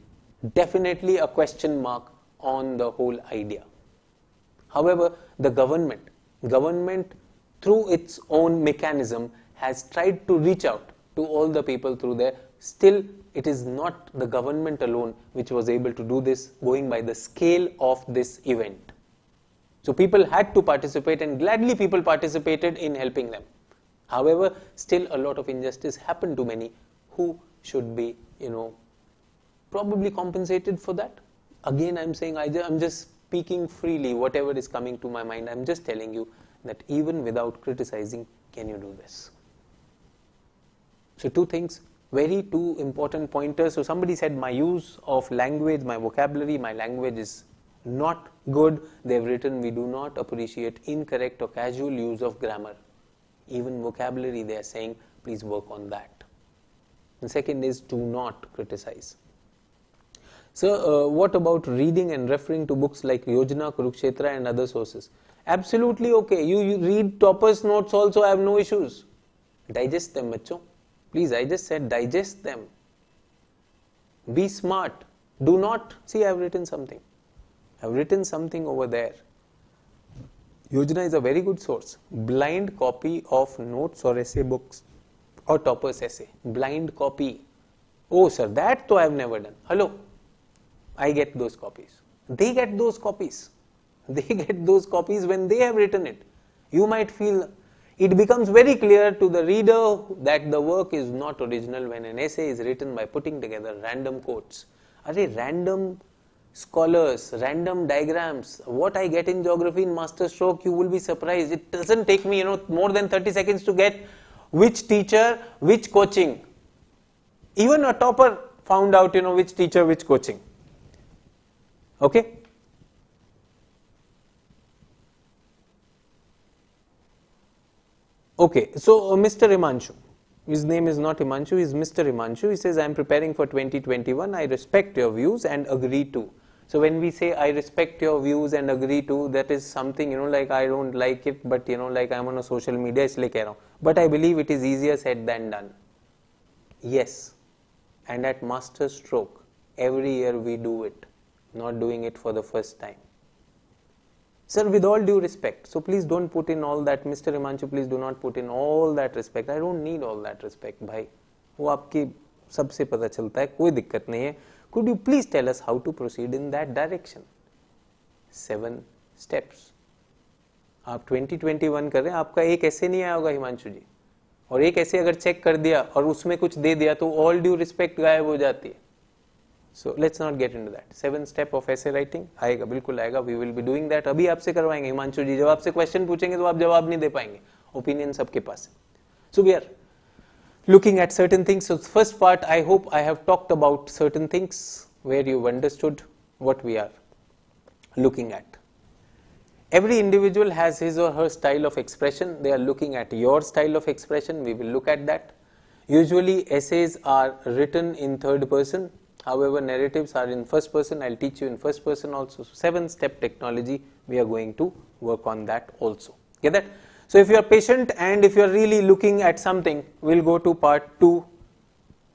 a question mark on the whole idea. However, the government through its own mechanism has tried to reach out to all the people through there. Still, it is not the government alone which was able to do this, going by the scale of this event. So people had to participate, and gladly people participated in helping them. However, still a lot of injustice happened to many who should be, probably compensated for that. Again, I'm saying, I'm just speaking freely, whatever is coming to my mind. I'm just telling you that even without criticizing, can you do this? So 2 things, two important pointers. So somebody said my use of language, my vocabulary, my language is not good. They've written, we do not appreciate incorrect or casual use of grammar. Even vocabulary, they are saying, please work on that. And second is, do not criticize. So what about reading and referring to books like Yojana, Kurukshetra and other sources? Absolutely okay. You read toppers notes also, I have no issues. Digest them, bachcho. Please, I just said digest them. Be smart. Do not, see I have written something. I have written something over there. Yojana is a very good source. Blind copy of notes or essay books or toppers essay. Blind copy. Oh sir, that though I have never done. Hello. I get those copies. They get those copies. They get those copies when they have written it. You might feel it becomes very clear to the reader that the work is not original when an essay is written by putting together random quotes. Random scholars, random diagrams. What I get in geography in MasterStroke, you will be surprised. It doesn't take me, more than 30 seconds to get which teacher, which coaching. Even a topper found out, which teacher, which coaching. Okay? Okay, so Mr. Imanshu, his name is not Imanshu, he is Mr. Imanshu. He says, I am preparing for 2021. I respect your views and agree to. So when we say I respect your views and agree to, that is something, like I don't like it, but like I'm on a social media, isliye keh raha hu. But I believe it is easier said than done. Yes. And at MasterStroke, every year we do it, not doing it for the first time. Sir, with all due respect, so please don't put in all that, Mr. Imanshu, please do not put in all that respect. I don't need all that respect, bhai. वो आपकी सबसे पता चलता है, कोई दिक्कत नहीं है. Could you please tell us how to proceed in that direction? 7 steps. आप 2021 कर रहे हैं, आपका एक ऐसे नहीं आया होगा हिमांशु जी, और एक ऐसे अगर चेक कर दिया और उसमें कुछ दे दिया तो ऑल ड्यू रिस्पेक्ट गायब हो जाती है. So let's not get into that. 7 step of essay writing आएगा, बिल्कुल आएगा. We will be doing that. अभी आपसे करवाएंगे हिमांशु जी. जब आपसे क्वेश्चन पूछेंगे तो आप जवाब नहीं दे पाएंगे. ओपिनियन सबके पास है. So we are looking at certain things. So first part, I hope I have talked about certain things where you've understood what we are looking at. Every individual has his or her style of expression. They are looking at your style of expression. We will look at that. Usually essays are written in third person. However, narratives are in first person. I'll teach you in first person also. So 7-step technology, we are going to work on that also. Get that? So if you are patient and if you are really looking at something, we'll go to part 2.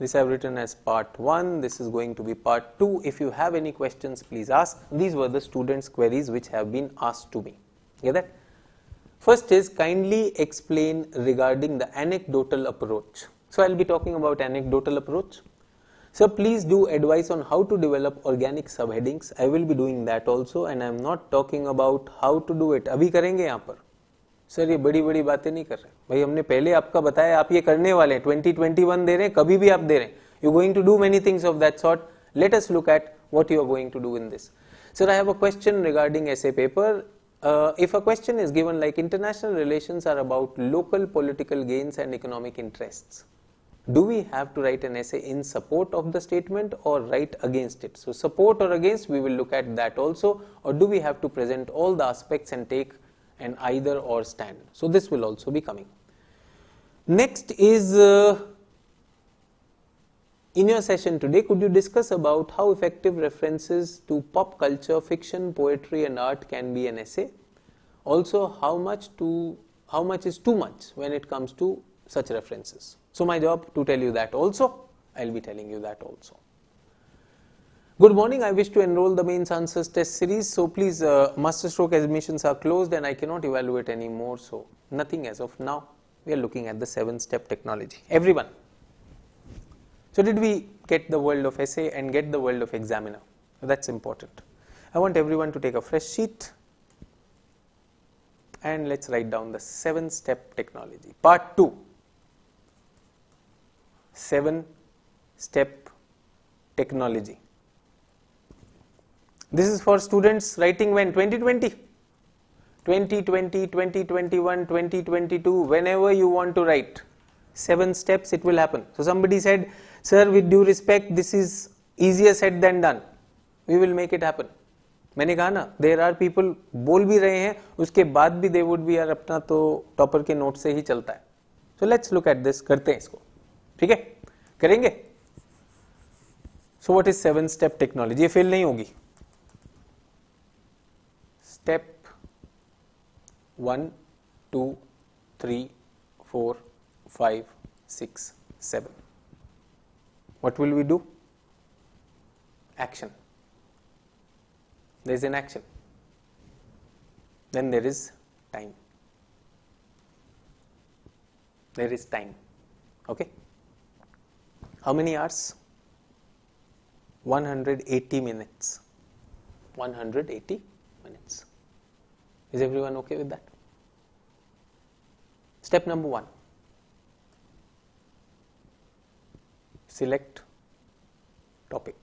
This I have written as part 1. This is going to be part 2. If you have any questions, please ask. These were the students' queries which have been asked to me. Get that? First is kindly explain regarding the anecdotal approach. So I'll be talking about anecdotal approach. So please do advise on how to develop organic subheadings. I will be doing that also, and I am not talking about how to do it. अभी करेंगे यहाँ पर. Sir ये बड़ी बड़ी बातें नहीं कर रहे भाई, हमने पहले आपका बताया, आप ये करने वाले हैं. 2021 दे रहे हैं, कभी भी आप दे रहे हैं. You're going to do many things of that sort. Let us look at what you are going to do in this. Sir, I have a question regarding essay paper. If a question is given like international relations are about local political gains and economic interests, do we have to write an essay in support of the statement or write against it? So support or against, we will look at that also. Or do we have to present all the aspects and take an either or stand? So this will also be coming. Next is, in your session today, could you discuss about how effective references to pop culture, fiction, poetry and art can be an essay? Also, how much is too much when it comes to such references? So my job to tell you that also. I'll be telling you that also. Good morning. I wish to enroll the mains answers test series. So please, MasterStroke admissions are closed and I cannot evaluate anymore. So nothing as of now. We are looking at the 7-step technology. Everyone. So did we get the world of essay and get the world of examiner? That's important. I want everyone to take a fresh sheet and let's write down the 7-step technology. Part 2. 7-step technology. This is for students writing when? 2020, 2020, 2021, 2022, whenever you want to write. 7 steps it will happen. So somebody said, sir, with due respect, this is easier said than done. We will make it happen. मैंने कहा ना, there are people बोल भी रहे हैं, उसके बाद भी they would be यार अपना तो टॉपर के नोट से ही चलता है. So let's look at this. करते हैं इसको. ठीक है? करेंगे? So what is 7-step technology? ये फेल नहीं होगी. Step 1, 2, 3, 4, 5, 6, 7. What will we do? Action. There is an action. Then there is time. There is time. Okay? How many hours? 180 minutes. 180 minutes. Is everyone okay with that? Step number 1. Select topic.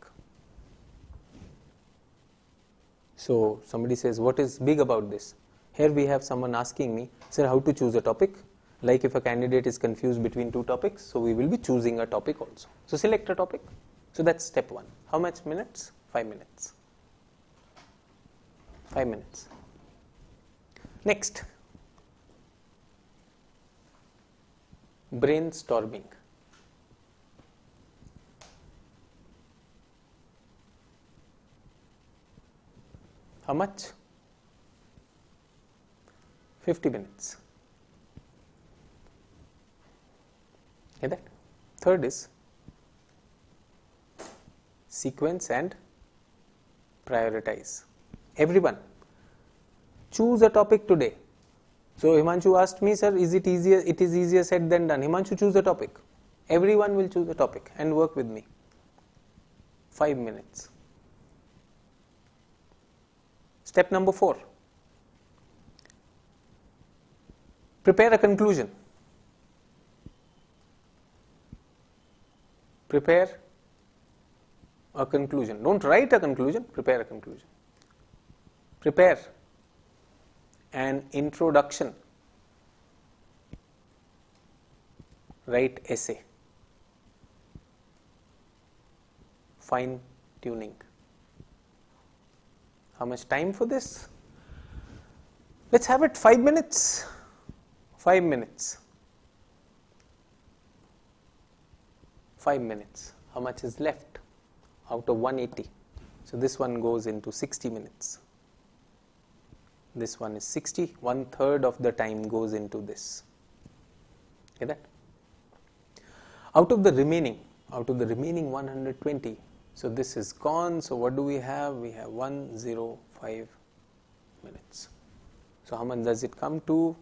So somebody says, what is big about this? Here we have someone asking me, sir, how to choose a topic? Like if a candidate is confused between two topics, so we will be choosing a topic also. So select a topic. So that's step 1. How much minutes? 5 minutes. 5 minutes. Next, brainstorming. How much? 50 minutes. Hear that? Third is sequence and prioritize. Everyone, choose a topic today. So Himanshu asked me, sir, is it easier? It is easier said than done. Himanshu, choose a topic. Everyone will choose a topic and work with me. 5 minutes. Step number 4. Prepare a conclusion. Prepare a conclusion. Don't write a conclusion, prepare a conclusion. Prepare an introduction. Write essay. Fine tuning. How much time for this? Let's have it 5 minutes. 5 minutes. 5 minutes. How much is left out of 180? So this one goes into 60 minutes. This one is 60. 1/3 of the time goes into this. Hear that? Out of the remaining 120, so this is gone. So what do we have? We have 105 minutes. So how much does it come to?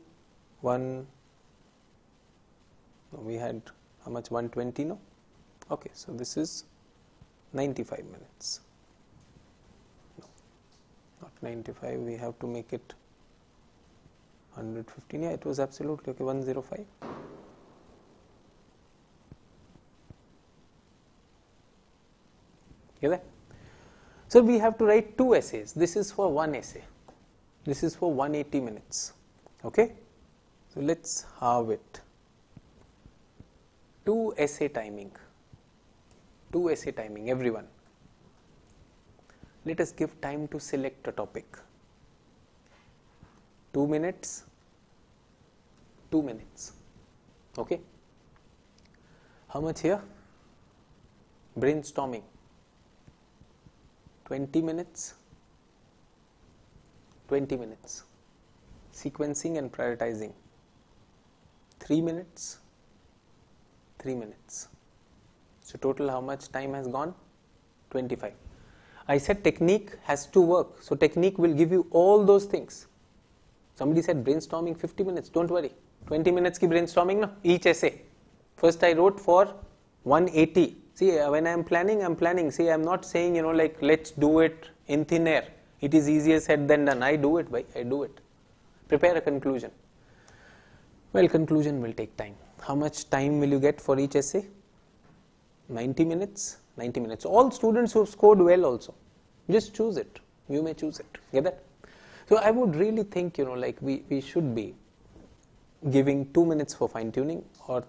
We had how much? 120, no? Okay, so this is 95 minutes. No, not 95. We have to make it 115. Yeah, it was absolutely okay. 105. Hear that? So we have to write 2 essays. This is for 1 essay. This is for 180 minutes. Okay? So let's have it. 2 essay timing. 2 essay timing, everyone. Let us give time to select a topic. 2 minutes. 2 minutes. Okay? How much here? Brainstorming. 20 minutes. 20 minutes. Sequencing and prioritizing. 3 minutes. 3 minutes. So total how much time has gone? 25. I said technique has to work. So technique will give you all those things. Somebody said brainstorming 50 minutes. Don't worry. 20 minutes ki brainstorming, no? Each essay. First I wrote for 180. See, when I am planning. See, I am not saying, like, let's do it in thin air. It is easier said than done. I do it, I do it. Prepare a conclusion. Well, conclusion will take time. How much time will you get for each essay? 90 minutes. 90 minutes. All students who have scored well also. Just choose it. You may choose it. Get that? So I would really think, like we should be giving 2 minutes for fine tuning, or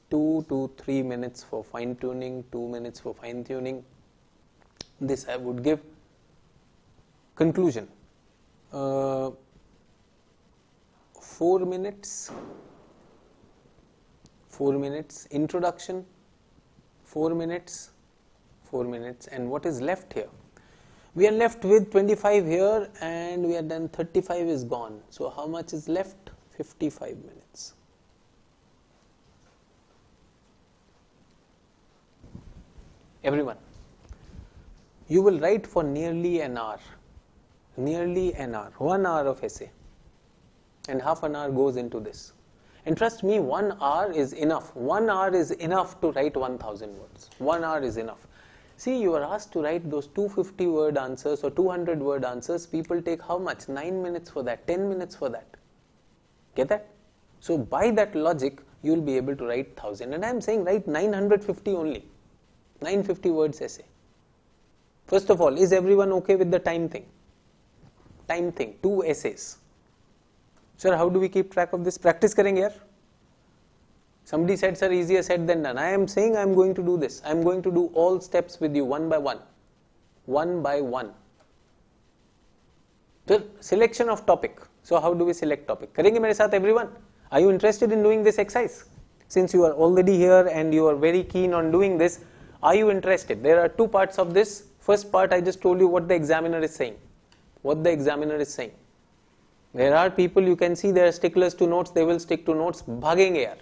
2 to 3 minutes for fine tuning, 2 minutes for fine tuning. This I would give. Conclusion. 4 minutes. 4 minutes. Introduction. 4 minutes. 4 minutes. And what is left here? We are left with 25 here, and we are done. 35 is gone. So how much is left? 55 minutes. Everyone, you will write for nearly an hour. Nearly an hour. 1 hour of essay. And half an hour goes into this. And trust me, 1 hour is enough. 1 hour is enough to write 1000 words. 1 hour is enough. See, you are asked to write those 250 word answers or 200 word answers. People take how much? 9 minutes for that, 10 minutes for that. Get that? So by that logic, you will be able to write 1000. And I am saying write 950 only. 950 words essay. First of all, is everyone okay with the time thing? Time thing, 2 essays. Sir, how do we keep track of this? Practice karenge yaar. Somebody said, sir, easier said than done. I am saying I am going to do this. I am going to do all steps with you one by one. One by one. So, selection of topic. So, how do we select topic? Karenge mere saath everyone? Are you interested in doing this exercise? Since you are already here and you are very keen on doing this, are you interested? There are 2 parts of this. First part, I just told you what the examiner is saying. What the examiner is saying. There are people, you can see, they are sticklers to notes, they will stick to notes. भागेंगे यार,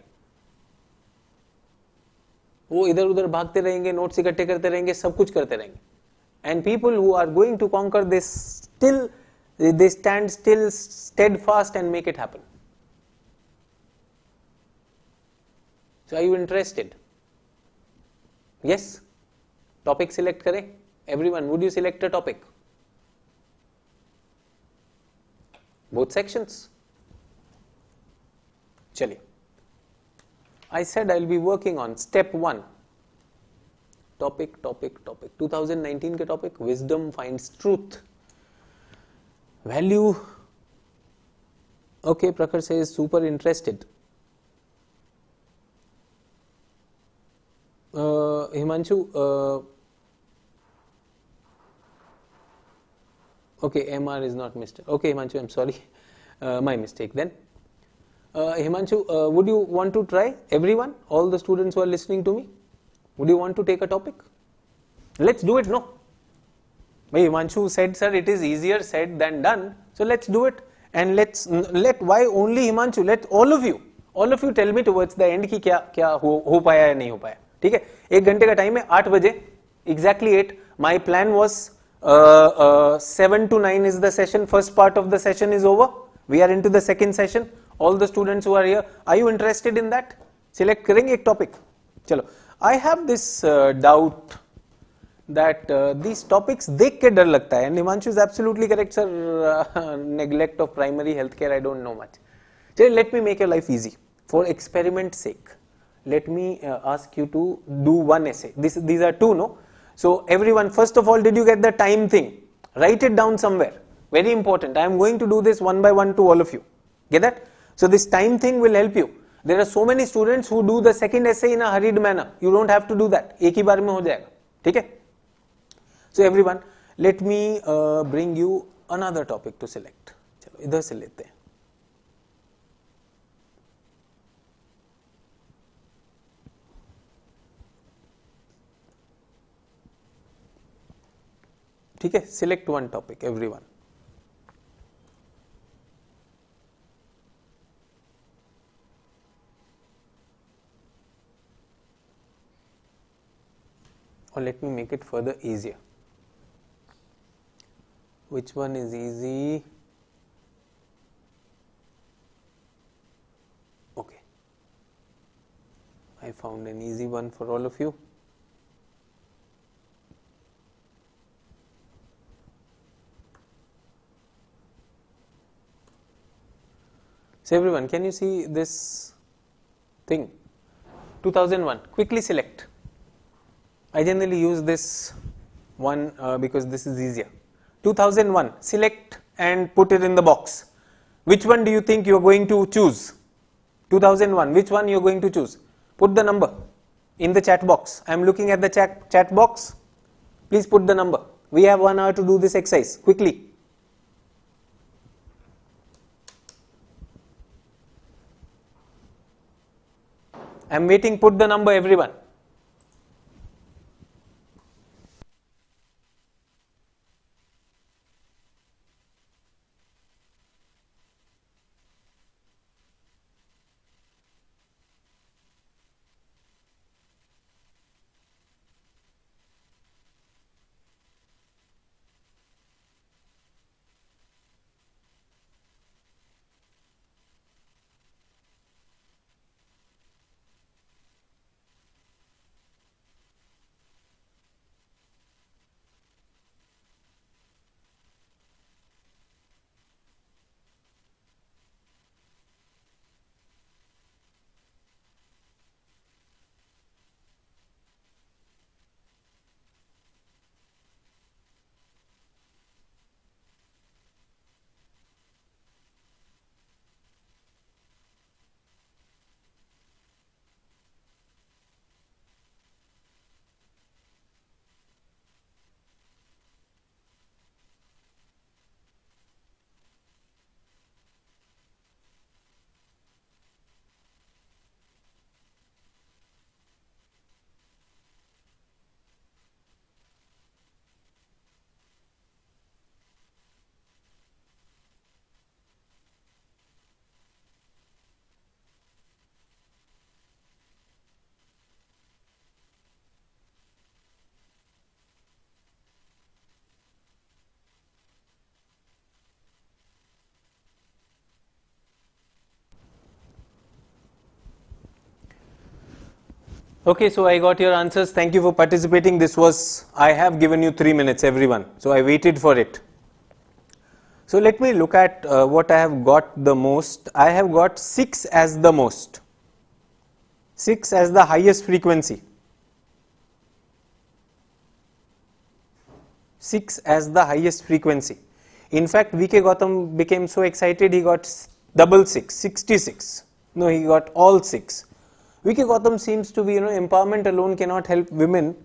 वो इधर उधर भागते रहेंगे, notes इकट्ठे करते रहेंगे, सब कुछ करते रहेंगे. And people who are going to conquer this, still they stand still, steadfast and make it happen. So are you interested? Yes? Topic select करें? Everyone, would you select a topic? Both sections. चलिए. I said I'll be working on step 1. Topic. 2019 के topic, wisdom finds truth. Value. Okay, Prakhar says super interested. Himanshu, okay, MR is not Mr. Okay, Himanshu, I'm sorry. My mistake then. Himanshu, would you want to try? Everyone, all the students who are listening to me, would you want to take a topic? Let's do it, no? Himanshu said, sir, it is easier said than done. So let's do it. And let why only Himanshu? Let all of you tell me towards the end कि क्या हो पाया या नहीं हो पाया. ठीक है, 1 घंटे का टाइम है, 8 बजे, exactly 8. My plan was 7 to 9 is the session. First part of the session is over. We are into the second session. All the students who are here, are you interested in that? Select करेंगे एक topic. चलो, I have this doubt that these topics देख के डर लगता है. And Himanshu is absolutely correct, sir. Neglect of primary healthcare, I don't know much. So let me make your life easy. For experiment sake, let me ask you to do 1 essay. These are 2, no? So everyone, first of all, did you get the time thing? Write it down somewhere. Very important. I am going to do this one by one to all of you. Get that? So this time thing will help you. There are so many students who do the second essay in a hurried manner. You don't have to do that. एक ही बार में हो जाएगा. ठीक है? So everyone, let me bring you another topic to select. चलो इधर से लेते हैं. ठीक है, select one topic, everyone. Or let me make it further easier. Which one is easy? Okay, I found an easy one for all of you. So everyone, can you see this thing? 2001, quickly select. I generally use this one because this is easier. 2001, select and put it in the box. Which one do you think you are going to choose? 2001, which one you are going to choose? Put the number in the chat box. I am looking at the chat box. Please put the number. We have 1 hour to do this exercise. Quickly. I am waiting. Put the number, everyone. Okay, so I got your answers. Thank you for participating. I have given you 3 minutes, everyone. So I waited for it. So let me look at what I have got the most. I have got 6 as the most. 6 as the highest frequency. 6 as the highest frequency. In fact, VK Gautam became so excited, he got double 6, 66. No, he got all 6. VK Gautam seems to be, empowerment alone cannot help women.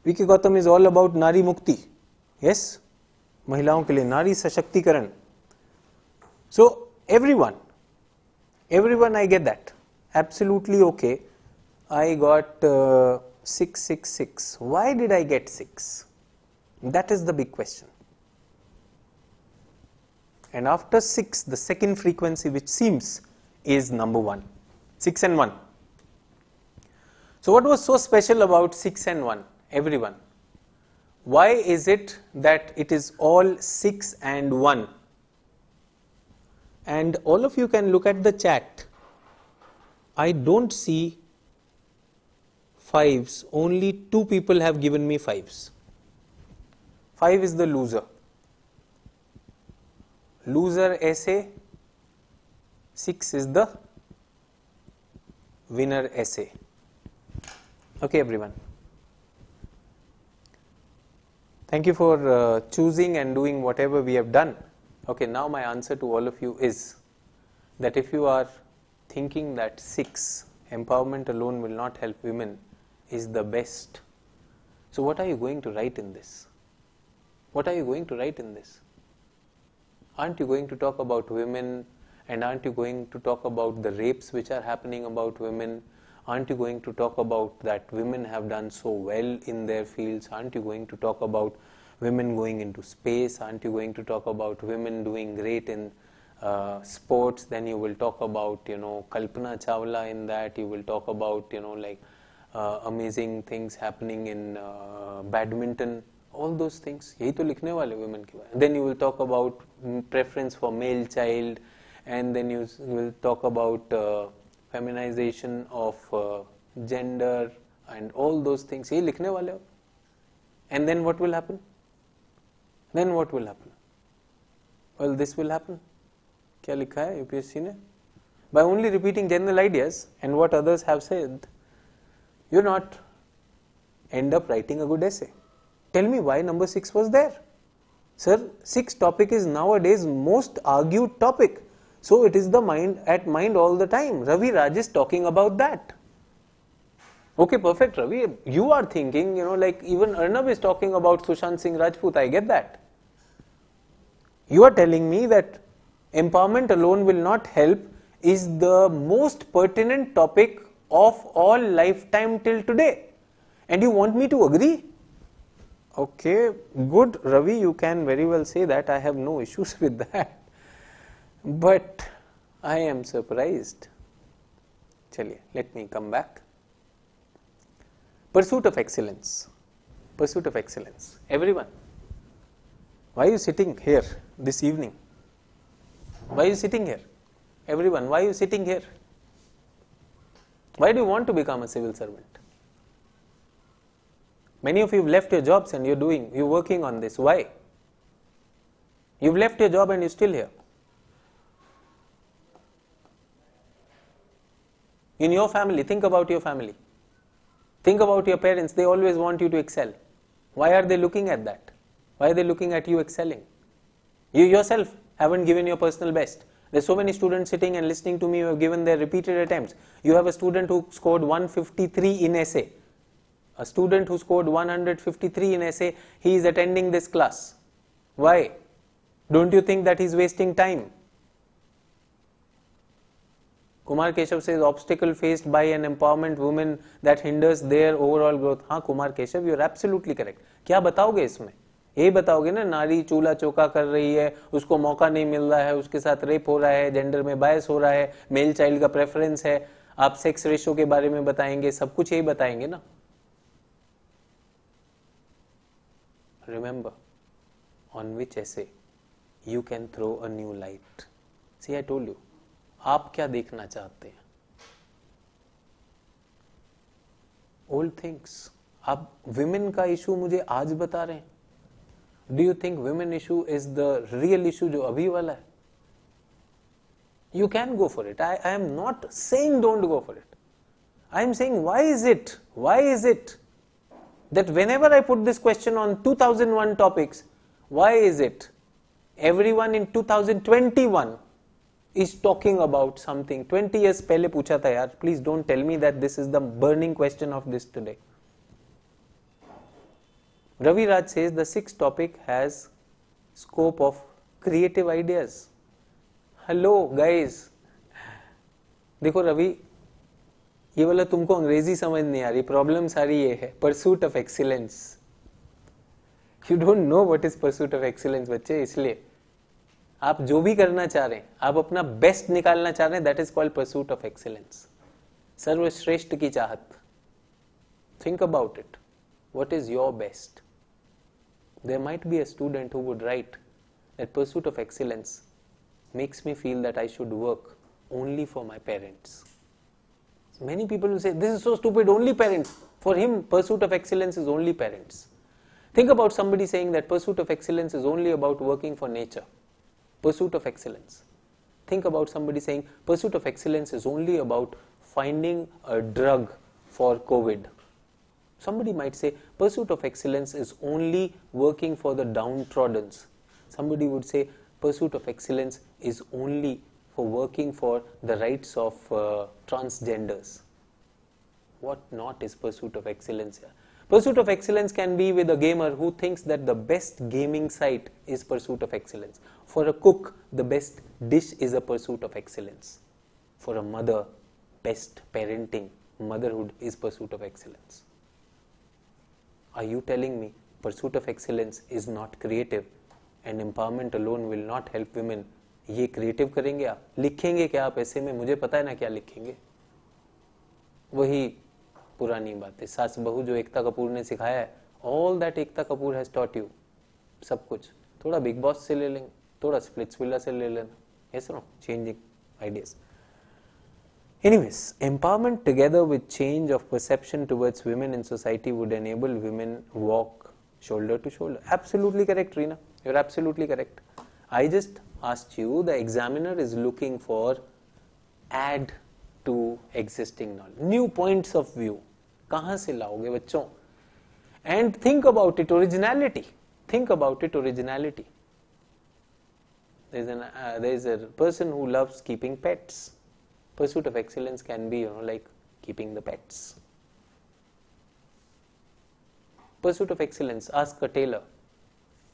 VK Gautam is all about Nari Mukti. Yes? महिलाओं के लिए नारी सशक्तिकरण. So everyone I get that. Absolutely okay. I got 666. Why did I get 6? That is the big question. And after 6, the second frequency which seems is number 1. 6 and 1. So what was so special about 6 and 1? Everyone. Why is it that it is all 6 and 1? And all of you can look at the chat. I don't see 5s. Only 2 people have given me 5s. 5 is the loser. Loser essay. 6 is the winner essay. Okay, everyone. Thank you for choosing and doing whatever we have done. Okay, now my answer to all of you is that if you are thinking that 6, empowerment alone will not help women, is the best. So what are you going to write in this? What are you going to write in this? Aren't you going to talk about women, and aren't you going to talk about the rapes which are happening about women? Aren't you going to talk about that women have done so well in their fields? Aren't you going to talk about women going into space? Aren't you going to talk about women doing great in sports? Then you will talk about, Kalpana Chawla in that. You will talk about, amazing things happening in badminton. All those things. यही तो लिखने वाले women के बारे में. Then you will talk about preference for male child, and then you will talk about feminization of gender and all those things. यही लिखने वाले हो. And then what will happen? Then what will happen? Well, this will happen. क्या लिखा है UPSC ने? By only repeating general ideas and what others have said, you not end up writing a good essay. Tell me why number 6 was there. Sir, 6 topic is nowadays most argued topic. So it is the mind all the time. Ravi Raj is talking about that. Okay, perfect, Ravi. You are thinking, even Arnab is talking about Sushant Singh Rajput. I get that. You are telling me that empowerment alone will not help is the most pertinent topic of all lifetime till today. And you want me to agree? Okay, good, Ravi, you can very well say that. I have no issues with that. But I am surprised. Chaliye, let me come back. Pursuit of excellence. Pursuit of excellence. Everyone, why are you sitting here this evening? Why are you sitting here? Everyone, why are you sitting here? Why do you want to become a civil servant? Many of you have left your jobs and you're working on this. Why? You've left your job and you're still here. In your family, think about your family. Think about your parents. They always want you to excel. Why are they looking at that? Why are they looking at you excelling? You yourself haven't given your personal best. There's so many students sitting and listening to me who have given their repeated attempts. You have a student who scored 153 in essay. A student who scored 153 in essay, he is attending this class. Why? Don't you think that he's wasting time? Kumar Keshav says, obstacle faced by an empowerment woman that hinders their overall growth. हाँ Kumar Keshav, you're absolutely correct. क्या बताओगे इसमें? यही बताओगे ना, नारी चूल्हा चौका कर रही है, उसको मौका नहीं मिल रहा है, उसके साथ रेप हो रहा है, जेंडर में बायस हो रहा है, मेल चाइल्ड का प्रेफरेंस है, आप सेक्स रेशो के बारे में बताएंगे, सब कुछ यही बताएंगे ना. Remember, on which essay you can throw a new light. See, I told you. आप क्या देखना चाहते हैं? Old things. आप विमेन का इशू मुझे आज बता रहे हैं. Do you think women issue is the real issue जो अभी वाला है? You can go for it. I am not saying don't go for it. I am saying why is it that whenever I put this question on 2001 topics, why is it everyone in 2021 is talking about something 20 years पहले पूछा था यार. Please don't tell me that this is the burning question of this today. Ravi Raj says the sixth topic has scope of creative ideas. Hello guys, देखो रवि, ये वाला तुमको अंग्रेजी समझ नहीं आ रही, प्रॉब्लम सारी ये है, pursuit of excellence. You don't know what is pursuit of excellence बच्चे. इसलिए आप जो भी करना चाह रहे हैं, आप अपना बेस्ट निकालना चाह रहे हैं, that is called pursuit of excellence. सर्वश्रेष्ठ की चाहत. Think about it. What is your best? There might be a student who would write that pursuit of excellence makes me feel that I should work only for my parents. Many people will say, this is so stupid, only parents. For him, pursuit of excellence is only parents. Think about somebody saying that pursuit of excellence is only about working for nature. Pursuit of excellence. Think about somebody saying pursuit of excellence is only about finding a drug for COVID. Somebody might say pursuit of excellence is only working for the downtrodden. Somebody would say pursuit of excellence is only for working for the rights of transgenders. What not is pursuit of excellence here? Pursuit of excellence can be with a gamer who thinks that the best gaming site is pursuit of excellence. For a cook, the best dish is a pursuit of excellence. For a mother, best parenting, motherhood is pursuit of excellence. Are you telling me pursuit of excellence is not creative? And empowerment alone will not help women. ये creative करेंगे आप? लिखेंगे क्या आप ऐसे में? मुझे पता है ना क्या लिखेंगे. वही पुरानी बात है, सास बहू जो एकता कपूर ने सिखाया है. All that Ekta Kapoor has taught you, सब कुछ. थोड़ा बिग बॉस से ले लेंगे, थोड़ा स्प्लिट्सविला से ले लेना. Yes no, changing ideas. Anyways, empowerment together with change of perception towards women in society would enable women walk shoulder to shoulder. Absolutely correct, Reena. You're absolutely correct. I just asked you, the examiner is looking for add to existing knowledge, new points of view. कहाँ से लाओगे बच्चों? And think about it, originality. Think about it, originality. There is a person who loves keeping pets. Pursuit of excellence can be, like keeping the pets. Pursuit of excellence, ask a tailor.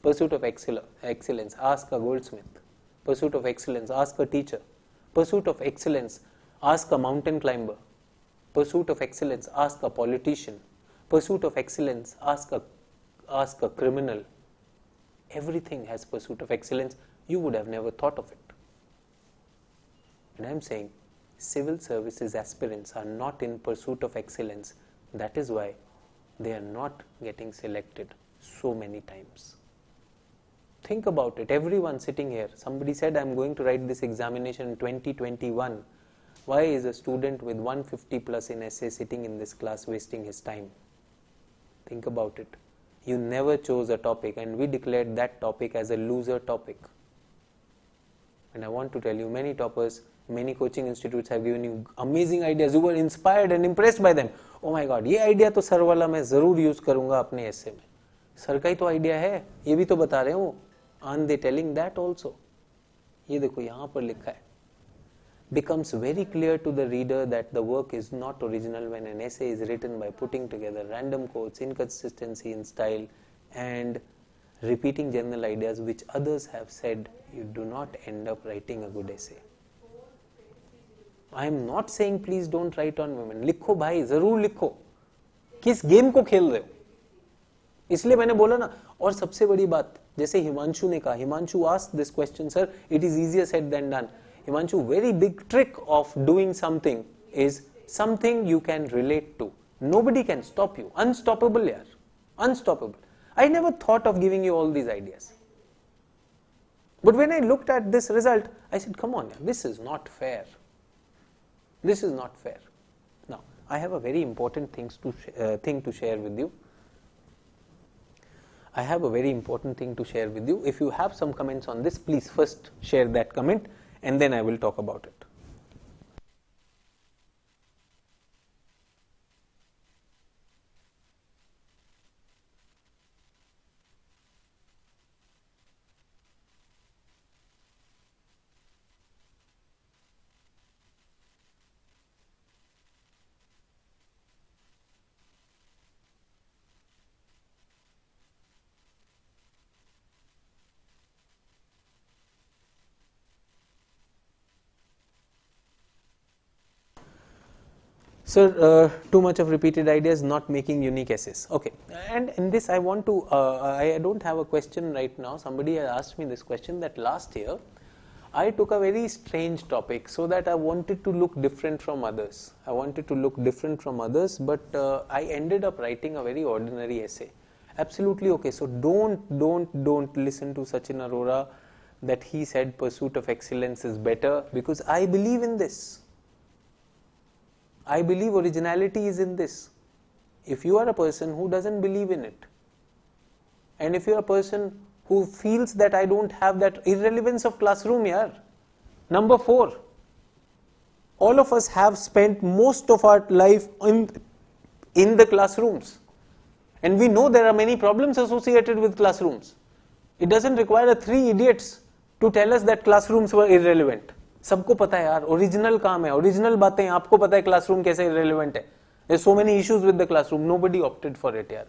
Pursuit of excellence, ask a goldsmith. Pursuit of excellence, ask a teacher. Pursuit of excellence, ask a mountain climber. Pursuit of excellence, ask a politician. Pursuit of excellence, ask a criminal. Everything has pursuit of excellence. You would have never thought of it. And I am saying civil services aspirants are not in pursuit of excellence. That is why they are not getting selected so many times. Think about it. Everyone sitting here, somebody said I am going to write this examination in 2021. Why is a student with 150 plus in essay sitting in this class wasting his time? Think about it. You never chose a topic and we declared that topic as a loser topic. And I want to tell you, many toppers, many coaching institutes have given you amazing ideas. You were inspired and impressed by them. Oh my God, ये idea तो sir वाला मैं जरूर use करूंगा अपने ऐसे में. Sir का ही तो आइडिया है, ये भी तो बता रहे हो. Aren't they telling that also? ये देखो यहाँ पर लिखा है. Becomes very clear to the reader that the work is not original when an essay is written by putting together random quotes, inconsistency in style, and repeating general ideas which others have said. You do not end up writing a good essay. I am not saying please don't write on women. लिखो भाई, जरूर लिखो. किस game को खेल रहे हो? इसलिए मैंने बोला ना. और सबसे बड़ी बात, जैसे हिमांशु ने कहा, Himanshu asked this question, sir, it is easier said than done. Himanshu, very big trick of doing something is something you can relate to. Nobody can stop you. Unstoppable, yaar. Unstoppable. I never thought of giving you all these ideas. But when I looked at this result, I said, come on, yaar, this is not fair. This is not fair. Now, I have a very important thing to share with you. I have a very important thing to share with you. If you have some comments on this, please first share that comment and then I will talk about it. Sir, too much of repeated ideas, not making unique essays. Okay, and in this I want to, I don't have a question right now. Somebody had asked me this question that last year I took a very strange topic so that I wanted to look different from others. I wanted to look different from others, but I ended up writing a very ordinary essay. Absolutely okay. So don't listen to Sachin Arora that he said pursuit of excellence is better, because I believe in this. I believe originality is in this. If you are a person who doesn't believe in it, and if you are a person who feels that I don't have that irrelevance of classroom here. Number 4, all of us have spent most of our life in the classrooms, and we know there are many problems associated with classrooms. It doesn't require 3 idiots to tell us that classrooms were irrelevant. सबको पता है यार, original काम है, original बातें, आपको पता है क्लासरूम कैसे इररिलेवेंट है. There's so many issues with the classroom, nobody opted for it यार.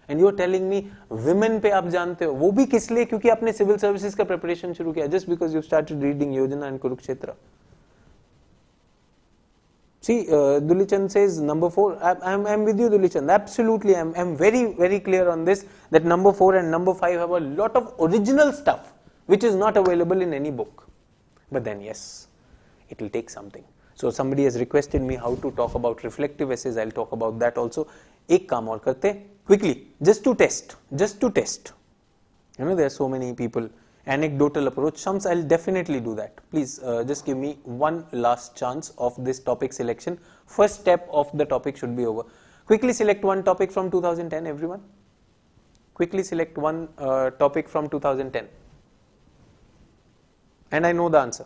And you're telling me women पे आप जानते हो, वो भी किस लिए? क्योंकि आपने सिविल सर्विसेज का प्रिपरेशन शुरू किया, just because you started reading योजना and Kurukshetra. See, Dulichand says number 4. I'm with you, Dulichand. Absolutely, I'm very clear on this. That number 4 and number 5 have a lot of original stuff which is not available in any book. But then yes, it will take something. So somebody has requested me how to talk about reflective essays. I'll talk about that also. एक काम और करते quickly, just to test. You know, there are so many people. Anecdotal approach. Shams, I'll definitely do that. Please just give me one last chance of this topic selection. First step of the topic should be over. Quickly select one topic from 2010, everyone. Quickly select one topic from 2010. And I know the answer.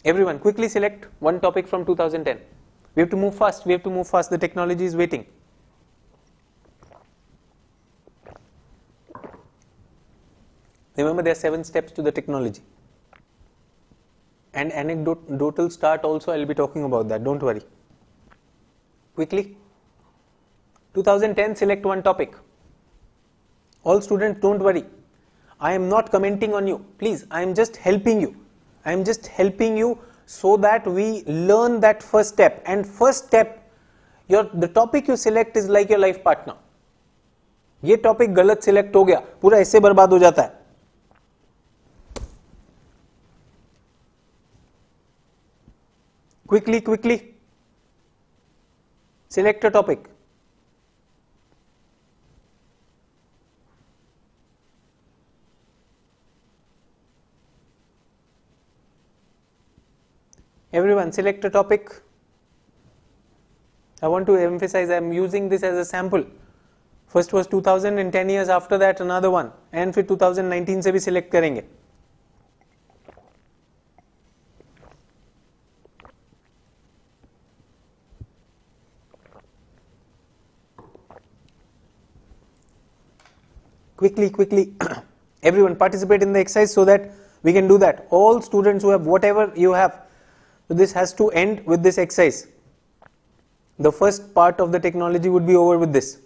Everyone, quickly select one topic from 2010. We have to move fast. The technology is waiting. Remember, there are 7 steps to the technology. And anecdotal start also, I'll be talking about that. Don't worry. Quickly. 2010, select one topic. All students, don't worry. I am not commenting on you. Please, I am just helping you. I am just helping you so that we learn that first step. And first step, the topic you select is like your life partner. ये topic गलत select हो गया, पूरा ऐसे बर्बाद हो जाता है. Quickly. Select a topic. Everyone, select a topic. I want to emphasize, I am using this as a sample. First was 2000 and 10 years after that another one. And फिर 2019 से भी select करेंगे. Quickly. Everyone participate in the exercise so that we can do that. All students who have whatever you have. So this has to end with this exercise. The first part of the technology would be over with this.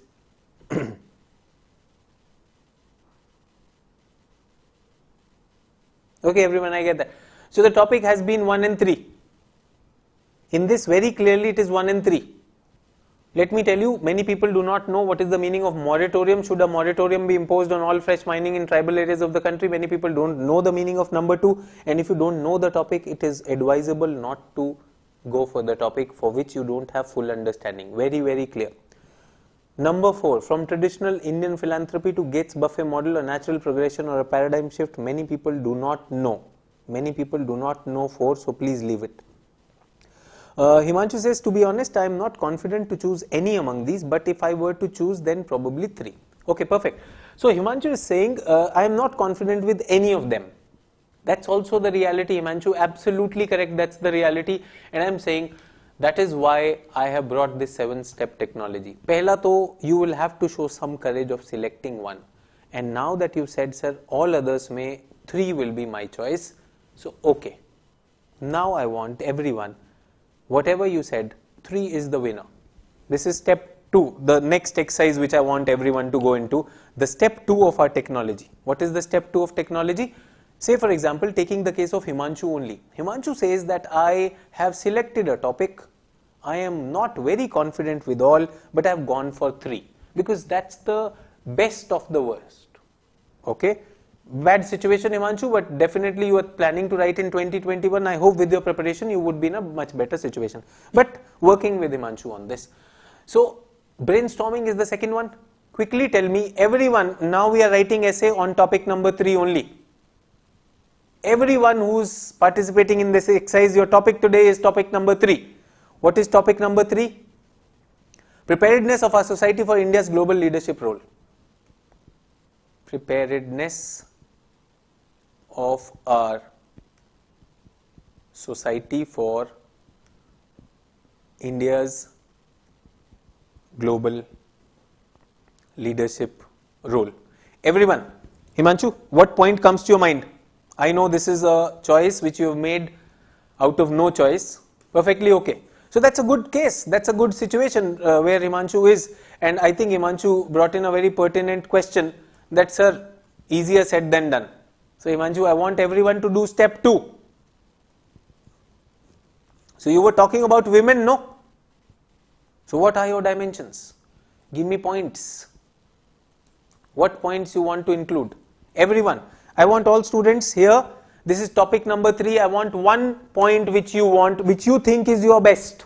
Okay, everyone, I get that. So the topic has been 1 and 3. In this, very clearly it is 1 and 3. Let me tell you, many people do not know what is the meaning of moratorium. Should a moratorium be imposed on all fresh mining in tribal areas of the country? Many people don't know the meaning of number 2. And if you don't know the topic, it is advisable not to go for the topic for which you don't have full understanding. Very clear. Number 4, from traditional Indian philanthropy to Gates buffet model, a natural progression or a paradigm shift, many people do not know. Many people do not know 4, so please leave it. Himanshu says, to be honest, I am not confident to choose any among these, but if I were to choose, then probably 3. Okay, perfect. So Himanshu is saying, I am not confident with any of them. That's also the reality, Himanshu. Absolutely correct. That's the reality. And I am saying, that is why I have brought this 7-step technology. Pehla to, you will have to show some courage of selecting one. And now that you said, sir, all others may, 3 will be my choice. So, okay. Now I want everyone, whatever you said, 3 is the winner. This is step 2, the next exercise which I want everyone to go into, the step 2 of our technology. What is the step 2 of technology? Say for example, taking the case of Himanshu only. Himanshu says that I have selected a topic, I am not very confident with all, but I have gone for 3 because that's the best of the worst. Okay? Bad situation, Himanshu, but definitely you are planning to write in 2021. I hope with your preparation you would be in a much better situation. But working with Himanshu on this. So, brainstorming is the second one. Quickly tell me, everyone, now we are writing essay on topic number 3 only. Everyone who's participating in this exercise, your topic today is topic number 3. What is topic number 3? Preparedness of our society for India's global leadership role. Preparedness of our society for India's global leadership role. Everyone, Himanshu, what point comes to your mind? I know this is a choice which you have made out of no choice. Perfectly okay. So that's a good case. That's a good situation where Himanshu is. And I think Himanshu brought in a very pertinent question that, sir, easier said than done. So Himanshu, I want everyone to do step 2. So you were talking about women, no? So what are your dimensions? Give me points. What points you want to include? Everyone. I want all students here. This is topic number 3. I want one point which you want, which you think is your best.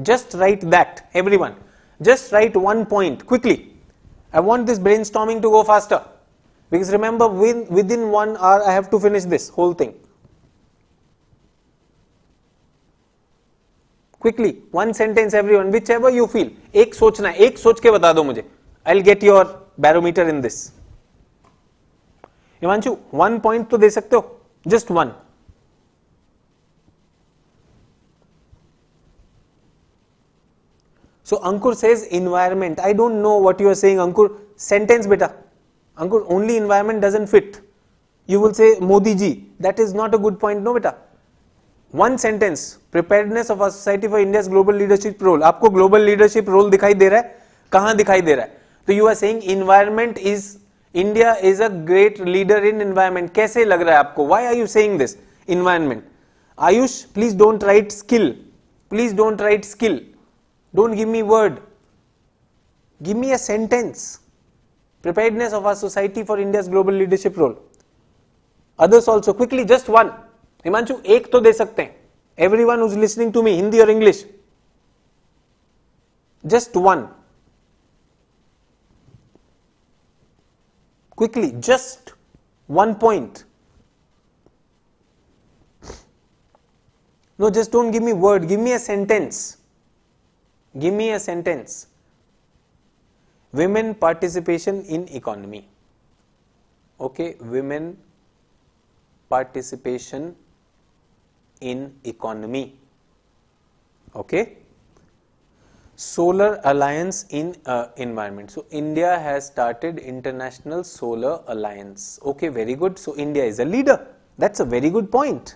Just write that, everyone. Just write one point quickly. I want this brainstorming to go faster. Because remember, within 1 hour, I have to finish this whole thing. Quickly, one sentence, everyone, whichever you feel. एक सोचना है, एक सोच के बता दो मुझे. I'll get your barometer in this. Himanshu, 1 point तो दे सकते हो? Just 1. So Ankur says environment. I don't know what you are saying, Ankur. Sentence beta. Ankur, only environment doesn't fit. You will say Modi ji. That is not a good point, no beta. One sentence. Preparedness of our society for India's global leadership role. आपको global leadership role दिखाई दे रहा है? कहाँ दिखाई दे रहा है? तो you are saying environment is, India is a great leader in environment. कैसे लग रहा है आपको? Why are you saying this? Environment. Ayush, please don't write skill. Please don't write skill. Don't give me word. Give me a sentence. Preparedness of our society for India's global leadership role. Others also, quickly, just one. Himanshu, एक तो दे सकते हैं. Everyone who's listening to me, Hindi or English. Just one. Quickly, just 1 point. No, just don't give me word. Give me a sentence. Give me a sentence. Women participation in economy. Okay, women participation in economy. Okay. Solar Alliance in environment. So India has started International Solar Alliance. Okay, very good. So India is a leader. That's a very good point.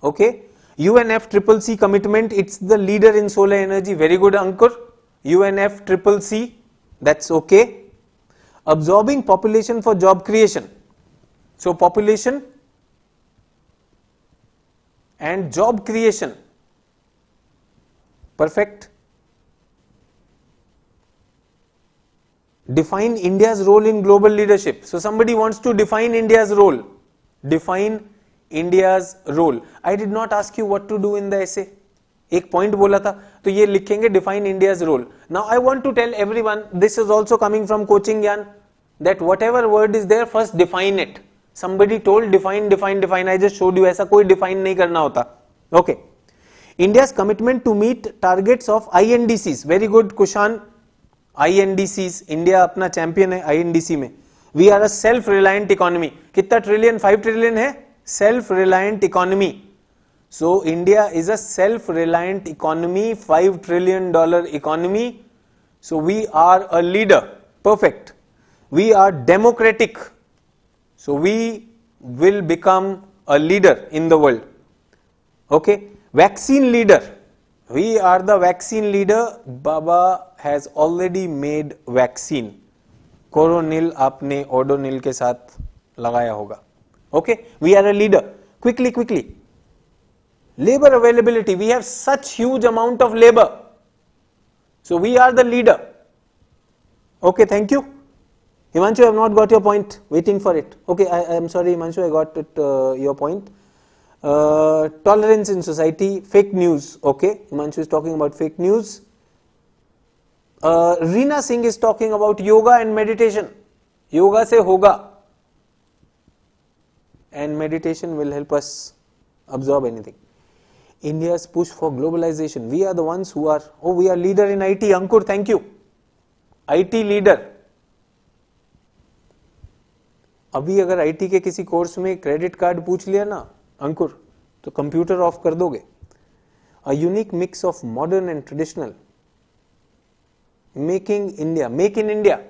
Okay. UNFCCC commitment, it's the leader in solar energy. Very good, Ankur. UNFCCC, that's okay. Absorbing population for job creation. So population and job creation. Perfect. Define India's role in global leadership. So somebody wants to define India's role. Define India's role. I did not ask you what to do in the essay. एक point बोला था, तो ये लिखेंगे define India's role. Now I want to tell everyone, this is also coming from coaching Gyan, that whatever word is there, first define it. Somebody told define, define, define. I just showed you. ऐसा कोई define नहीं करना होता. Okay. India's commitment to meet targets of INDCs. Very good, Kushan. INDCs. India अपना champion है INDC में. We are a self-reliant economy. कितना trillion? 5 trillion है. Self-reliant economy. So India is a self-reliant economy, $5 trillion economy. So we are a leader. Perfect. We are democratic. So we will become a leader in the world. Okay. Vaccine leader. We are the vaccine leader. Baba has already made vaccine. Coronil आपने Odonil के साथ लगाया होगा. Okay. We are a leader. Quickly, quickly. Labor availability. We have such huge amount of labor. So we are the leader. Okay, thank you. Himanshu, I have not got your point. Waiting for it. Okay, I am sorry, Himanshu, I got it, your point. Tolerance in society, fake news. Okay, Himanshu is talking about fake news. Reena Singh is talking about yoga and meditation. Yoga se hoga. And meditation will help us absorb anything. India's push for globalization. We are the ones who are, oh, we are leader in IT. Ankur, thank you. IT leader. अभी अगर IT के किसी course में credit card पूछ लिया ना अंकुर तो computer of कर दोगे. A unique mix of modern and traditional. Making India. Make in India.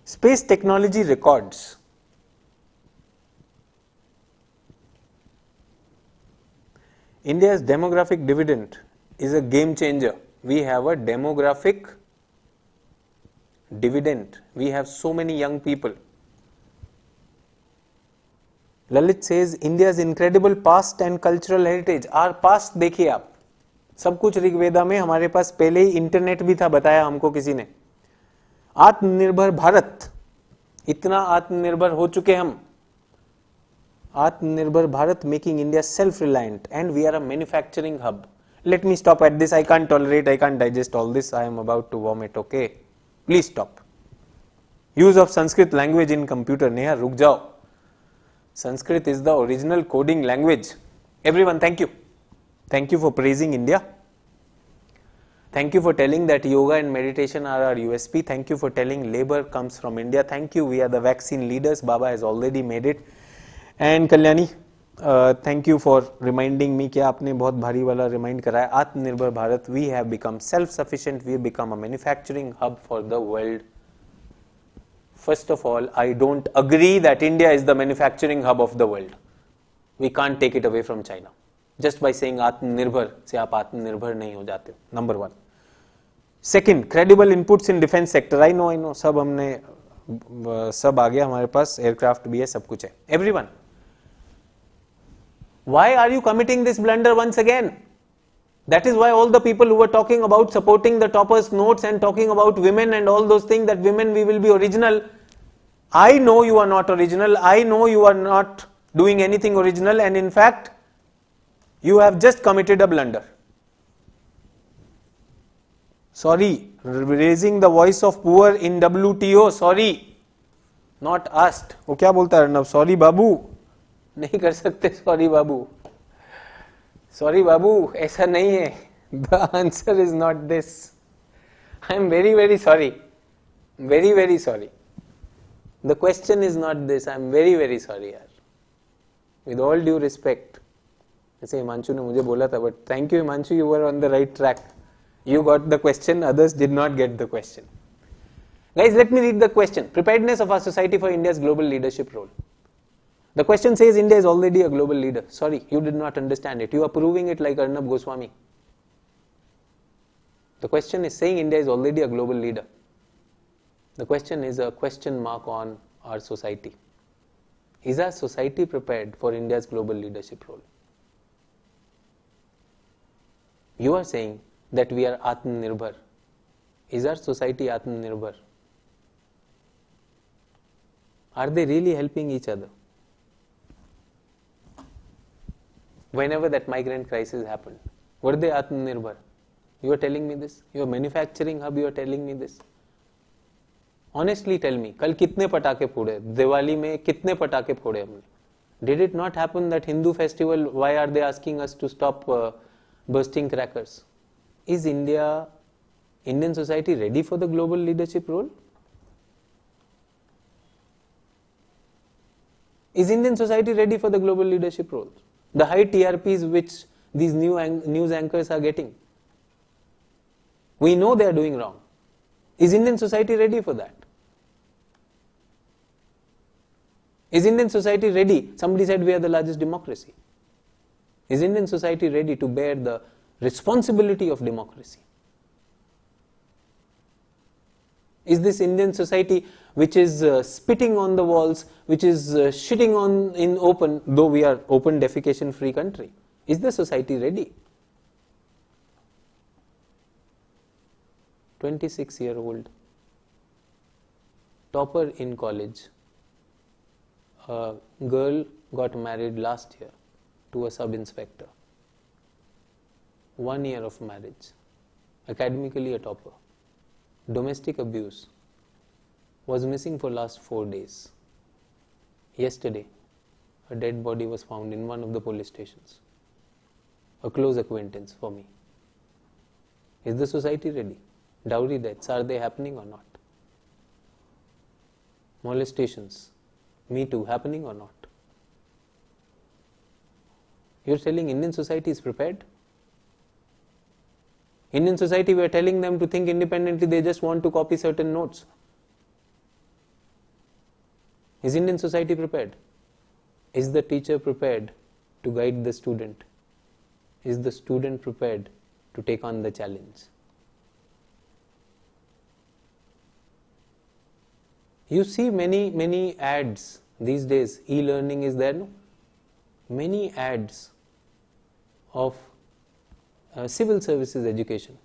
Space technology records. India's demographic dividend is a game changer. We have a demographic dividend. We have so many young people. Lalit says India's incredible past and cultural heritage. Our past देखिए आप, सब कुछ ऋग्वेदा में हमारे पास पहले ही internet भी था, बताया हमको किसी ने. आत्मनिर्भर भारत, इतना आत्मनिर्भर हो चुके हम. Atmanirbhar Bharat, making India self-reliant, and we are a manufacturing hub. Let me stop at this. I can't tolerate, I can't digest all this. I am about to vomit, okay? Please stop. Use of Sanskrit language in computer. Neha, ruk jao. Sanskrit is the original coding language. Everyone, thank you. Thank you for praising India. Thank you for telling that yoga and meditation are our USP. Thank you for telling labor comes from India. Thank you. We are the vaccine leaders. Baba has already made it. And Kalyani, thank you for reminding me कि आपने बहुत भारी वाला remind कराया. आत्मनिर्भर Bharat, we have become self sufficient, we have become a manufacturing hub for the world. First of all, I don't agree that India is the manufacturing hub of the world. We can't take it away from China. Just by saying आत्मनिर्भर से आप आत्मनिर्भर नहीं हो जाते हो. Number one. Second, credible inputs in defence sector. I know सब हमने सब आ गया हमारे पास, एयरक्राफ्ट भी है, सब कुछ है. Everyone, why are you committing this blunder once again? That is why all the people who were talking about supporting the toppers notes and talking about women and all those things, that women we will be original. I know you are not original. I know you are not doing anything original, and in fact you have just committed a blunder. Sorry, raising the voice of poor in WTO. Sorry, not asked. वो क्या बोलता है Arnab? Sorry बाबू, नहीं कर सकते. Sorry बाबू, sorry बाबू, ऐसा नहीं है. The answer is not this. I am very very sorry, very very sorry. The question is not this. I am very very sorry यार, विद ऑल ड्यू रिस्पेक्ट. ऐसे हिमांशु ने मुझे बोला था, but thank you Himanshu, you were on the right track. You got the question, others did not get the question. Guys, let me read the question. Preparedness of our society for India's global leadership role. The question says India is already a global leader. Sorry, you did not understand it. You are proving it like Arnab Goswami. The question is saying India is already a global leader. The question is a question mark on our society. Is our society prepared for India's global leadership role? You are saying that we are Atmanirbhar. Is our society Atmanirbhar? Are they really helping each other? Whenever that migrant crisis happened, were they Atmanirbhar? You are telling me this? Your manufacturing hub, you are telling me this? Honestly tell me, कल कितने पटाखे फोड़े? दिवाली में कितने पटाखे फोड़े हमने? Did it not happen that Hindu festival, why are they asking us to stop bursting crackers? Is Indian society ready for the global leadership role? Is Indian society ready for the global leadership role? The high TRPs which these news anchors are getting, we know they are doing wrong. Is Indian society ready for that? Is Indian society ready? Somebody said we are the largest democracy. Is Indian society ready to bear the responsibility of democracy? Is this Indian society which is spitting on the walls, which is shitting on in open, though we are open defecation free country, is the society ready? 26-year-old topper in college, a girl got married last year to a sub-inspector. 1 year of marriage, academically a topper. Domestic abuse, was missing for last 4 days. Yesterday, a dead body was found in one of the police stations. A close acquaintance for me. Is the society ready? Dowry deaths, are they happening or not? Molestations, Me Too, happening or not? You're telling Indian society is prepared? Indian society, we are telling them to think independently, they just want to copy certain notes. Is Indian society prepared? Is the teacher prepared to guide the student? Is the student prepared to take on the challenge? You see many ads these days, e-learning is there, no? Many ads of civil services education.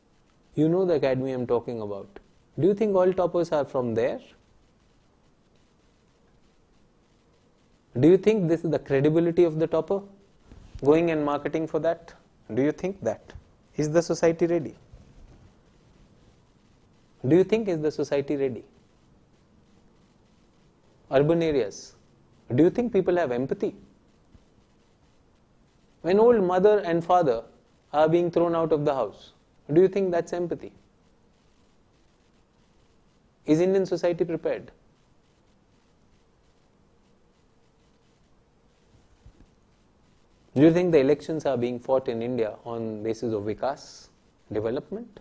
You know the academy I'm talking about. Do you think all toppers are from there? Do you think this is the credibility of the topper? Going and marketing for that? Do you think that? Is the society ready? Do you think is the society ready? Urban areas, do you think people have empathy? When old mother and father are being thrown out of the house, do you think that's empathy? Is Indian society prepared? Do you think the elections are being fought in India on basis of vikas, development?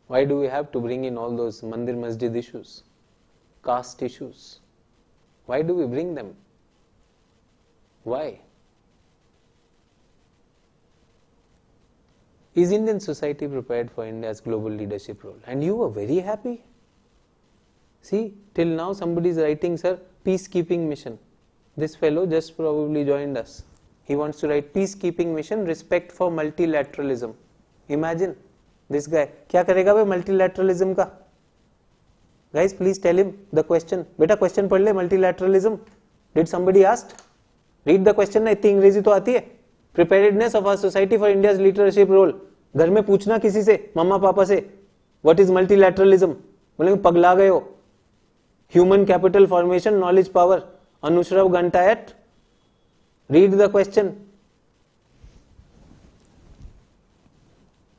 Why do we have to bring in all those mandir masjid issues, caste issues? Why do we bring them? Why? Is Indian society prepared for India's global leadership role? And you were very happy. See, till now somebody is writing, sir, peacekeeping mission. This fellow just probably joined us. He wants to write peacekeeping mission, respect for multilateralism. Imagine. This guy, क्या करेगा भाई multilateralism का? Guys, please tell him the question. बेटा question पढ़ ले multilateralism. Did somebody ask? Read the question ना, इतनी अंग्रेजी तो आती है. Preparedness of our society for India's leadership role. घर में पूछना किसी से, मम्मा पापा से, what is multilateralism? बोलेंगे पगला गए हो. Human capital formation, knowledge power. अनुश्रव घंटायत. Read the question.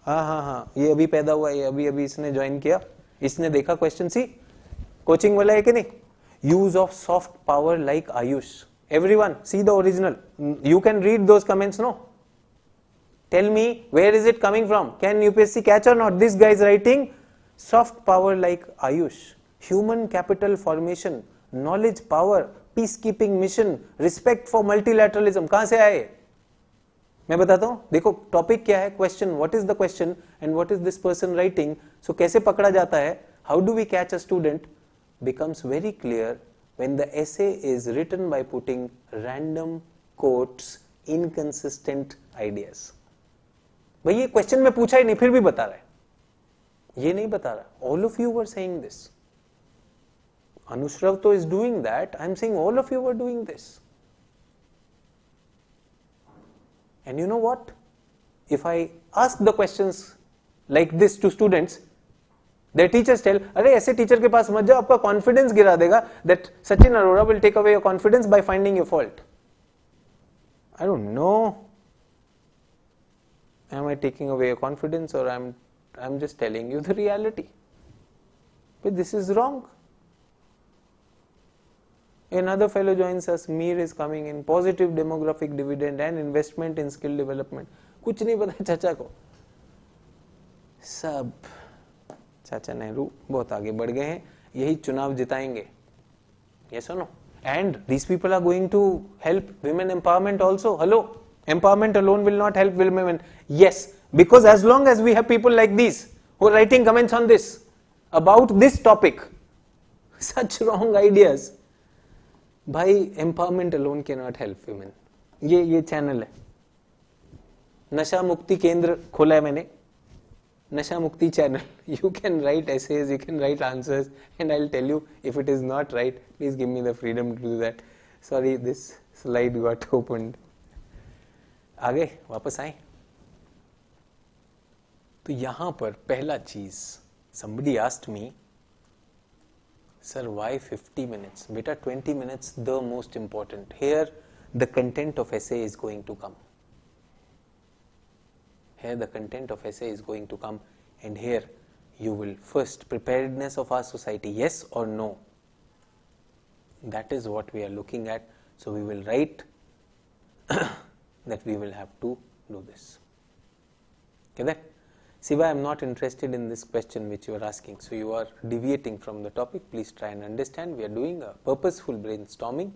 हाँ, ये अभी पैदा हुआ, ये अभी इसने ज्वाइन किया, इसने देखा क्वेश्चन. सी कोचिंग वाला है कि नहीं? Use of soft power like AYUSH. Everyone see the original. You can read those comments, no? Tell me where is it coming from? Can UPSC catch or not? This guys writing soft power like AYUSH, human capital formation, knowledge power, peace keeping mission, respect for multilateralism. कहां से आए? मैं बताता हूं. देखो topic क्या है, question, what is the question and what is this person writing. So कैसे पकड़ा जाता है? How do we catch a student? Becomes very clear when the essay is written by putting random quotes, inconsistent ideas. भाई ये question में पूछा ही नहीं, फिर भी बता रहा है. ये नहीं बता रहा. All of you were saying this. Anushrav तो is doing that. I am saying all of you were doing this. And you know what? If I ask the questions like this to students, Their teachers tell, अरे ऐसे teacher के पास मत जाओ, आपका confidence गिरा देगा. That Sachin Arora will take away your confidence by finding your fault. I don't know. Am I taking away your confidence, or I'm just telling you the reality? But this is wrong. Another fellow joins us. Mir is coming in. Positive demographic dividend and investment in skill development. कुछ नहीं पता चाचा को. सब चाचा नेहरू बहुत आगे बढ़ गए हैं, यही चुनाव जिताएंगे. Yes or no? And these people are going to help women empowerment also. Hello, empowerment alone will not help women. Yes, because as long as we have people like these who are writing comments on this about this topic, such wrong ideas. भाई empowerment alone cannot help women. ये channel है, नशा मुक्ति केंद्र खोला है मैंने, नशा मुक्ति channel. You can write essays, you can write answers, and I'll tell you if it is not right. Please give me the freedom to do that. Sorry, this slide got opened. आगे वापस आए. तो यहां पर पहला चीज, somebody asked me, sir, why 50 minutes? Beta, 20 minutes the most important. Here the content of essay is going to come. Here the content of essay is going to come, and here you will first preparedness of our society, yes or no. That is what we are looking at. So we will write that we will have to do this. Okay, that. Siva, I am not interested in this question which you are asking. So you are deviating from the topic. Please try and understand. We are doing a purposeful brainstorming.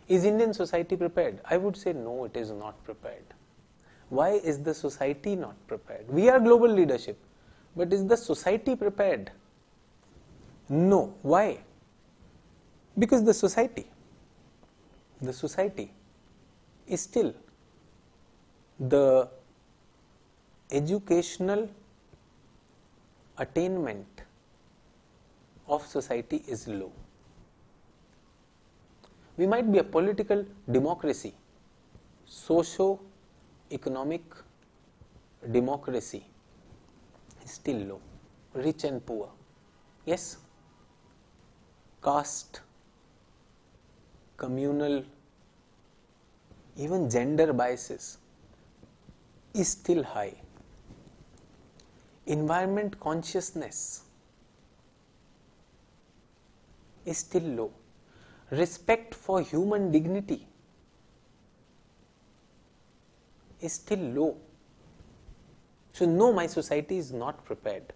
Is Indian society prepared? I would say no, it is not prepared. Why is the society not prepared? We are global leadership, but is the society prepared? No. Why? Because the society is still, the educational attainment of society is low. We might be a political democracy, socio-economic democracy is still low, rich and poor. Yes, caste, communal, even gender biases is still high. Environment consciousness is still low. Respect for human dignity is still low. So no, my society is not prepared.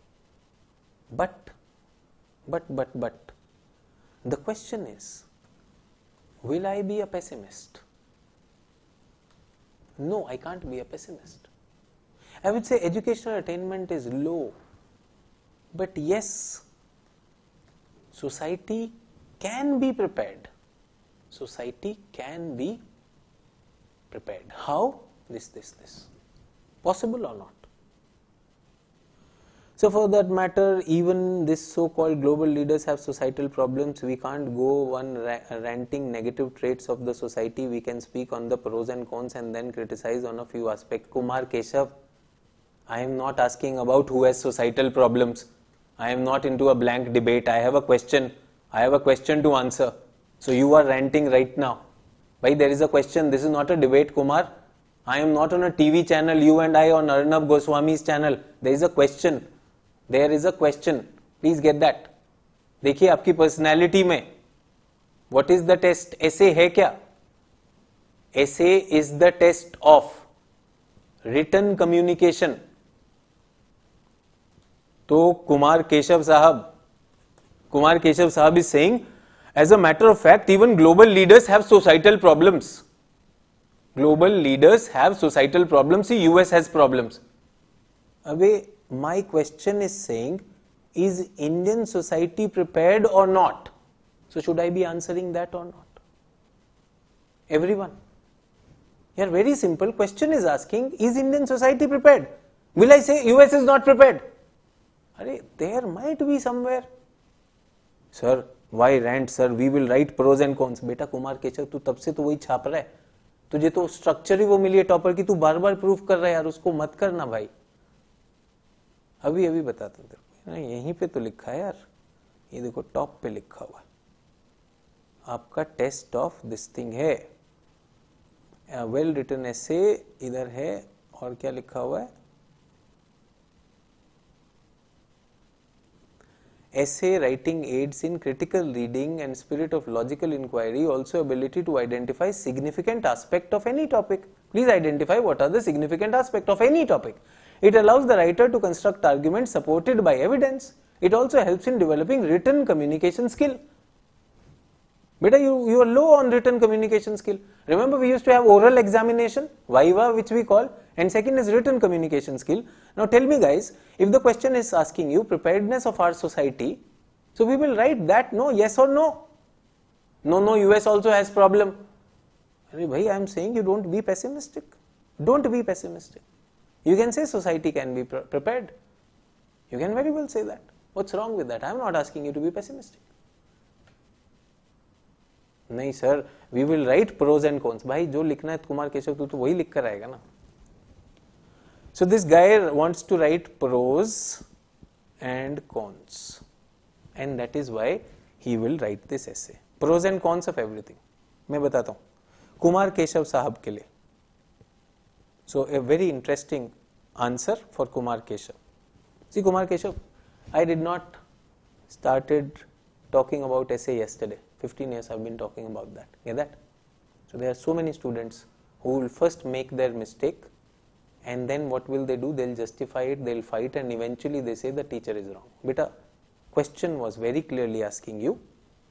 But the question is, will I be a pessimist? No, I can't be a pessimist. I would say educational attainment is low, but yes, society can be prepared. Society can be prepared. How? This. Possible or not? So for that matter, even this so-called global leaders have societal problems. We can't go on ranting negative traits of the society. We can speak on the pros and cons and then criticize on a few aspects. Kumar Keshav, I am not asking about who has societal problems. I am not into a blank debate. I have a question. I have a question to answer. So you are ranting right now. Why, there is a question. This is not a debate, Kumar. I am not on a TV channel. You and I on Arnab Goswami's channel. There is a question. There is a question. Please get that. देखिए आपकी personality में what is the test? Essay है क्या? Essay is the test of written communication. तो कुमार केशव साहब is saying, as a matter of fact, even global leaders have societal problems. Global leaders have societal problems. See, US has problems. Abhi, my question is saying, is Indian society prepared or not? So should I be answering that or not? Everyone. Here, very simple question is asking, is Indian society prepared? Will I say US is not prepared? Arey, there might be somewhere. Sir, why rant, sir? We will write pros and cons. बेटा कुमार केशव, तू तब से तो वही छाप रहा है. तुझे तो स्ट्रक्चर ही वो मिली है टॉपर की, तू बार बार प्रूफ कर रहा है यार, उसको मत करना भाई. अभी अभी बताता हूँ तेरे को, यहीं पे तो लिखा है यार, ये देखो टॉप पे लिखा हुआ है, आपका टेस्ट ऑफ दिस थिंग है, वेल रिटन एसे इधर है, और क्या लिखा हुआ है, essay writing aids in critical reading and spirit of logical inquiry, also ability to identify significant aspect of any topic. Please identify what are the significant aspect of any topic. It allows the writer to construct arguments supported by evidence. It also helps in developing written communication skill. Beta, you are low on written communication skill. Remember, we used to have oral examination, viva, which we call, and second is written communication skill. Now tell me guys, if the question is asking you preparedness of our society, so we will write that, no, yes or no. No, US also has problem. Bhai, I am saying you don't be pessimistic. Don't be pessimistic. You can say society can be prepared. You can very well say that. What's wrong with that? I am not asking you to be pessimistic. नहीं sir, we will write pros and cons. भाई जो लिखना है कुमार केशव तू तो वही लिख कर आएगा ना. So this guy wants to write pros and cons, and that is why he will write this essay, pros and cons of everything. मैं बताता हूं कुमार केशव साहब के लिए. So a very interesting answer for Kumar Keshav. See Kumar Keshav, I did not started talking about essay yesterday. 15 years I've been talking about that. Get that? So there are so many students who will first make their mistake, and then what will they do? They'll justify it, they'll fight, and eventually they say the teacher is wrong. Beta, question was very clearly asking you,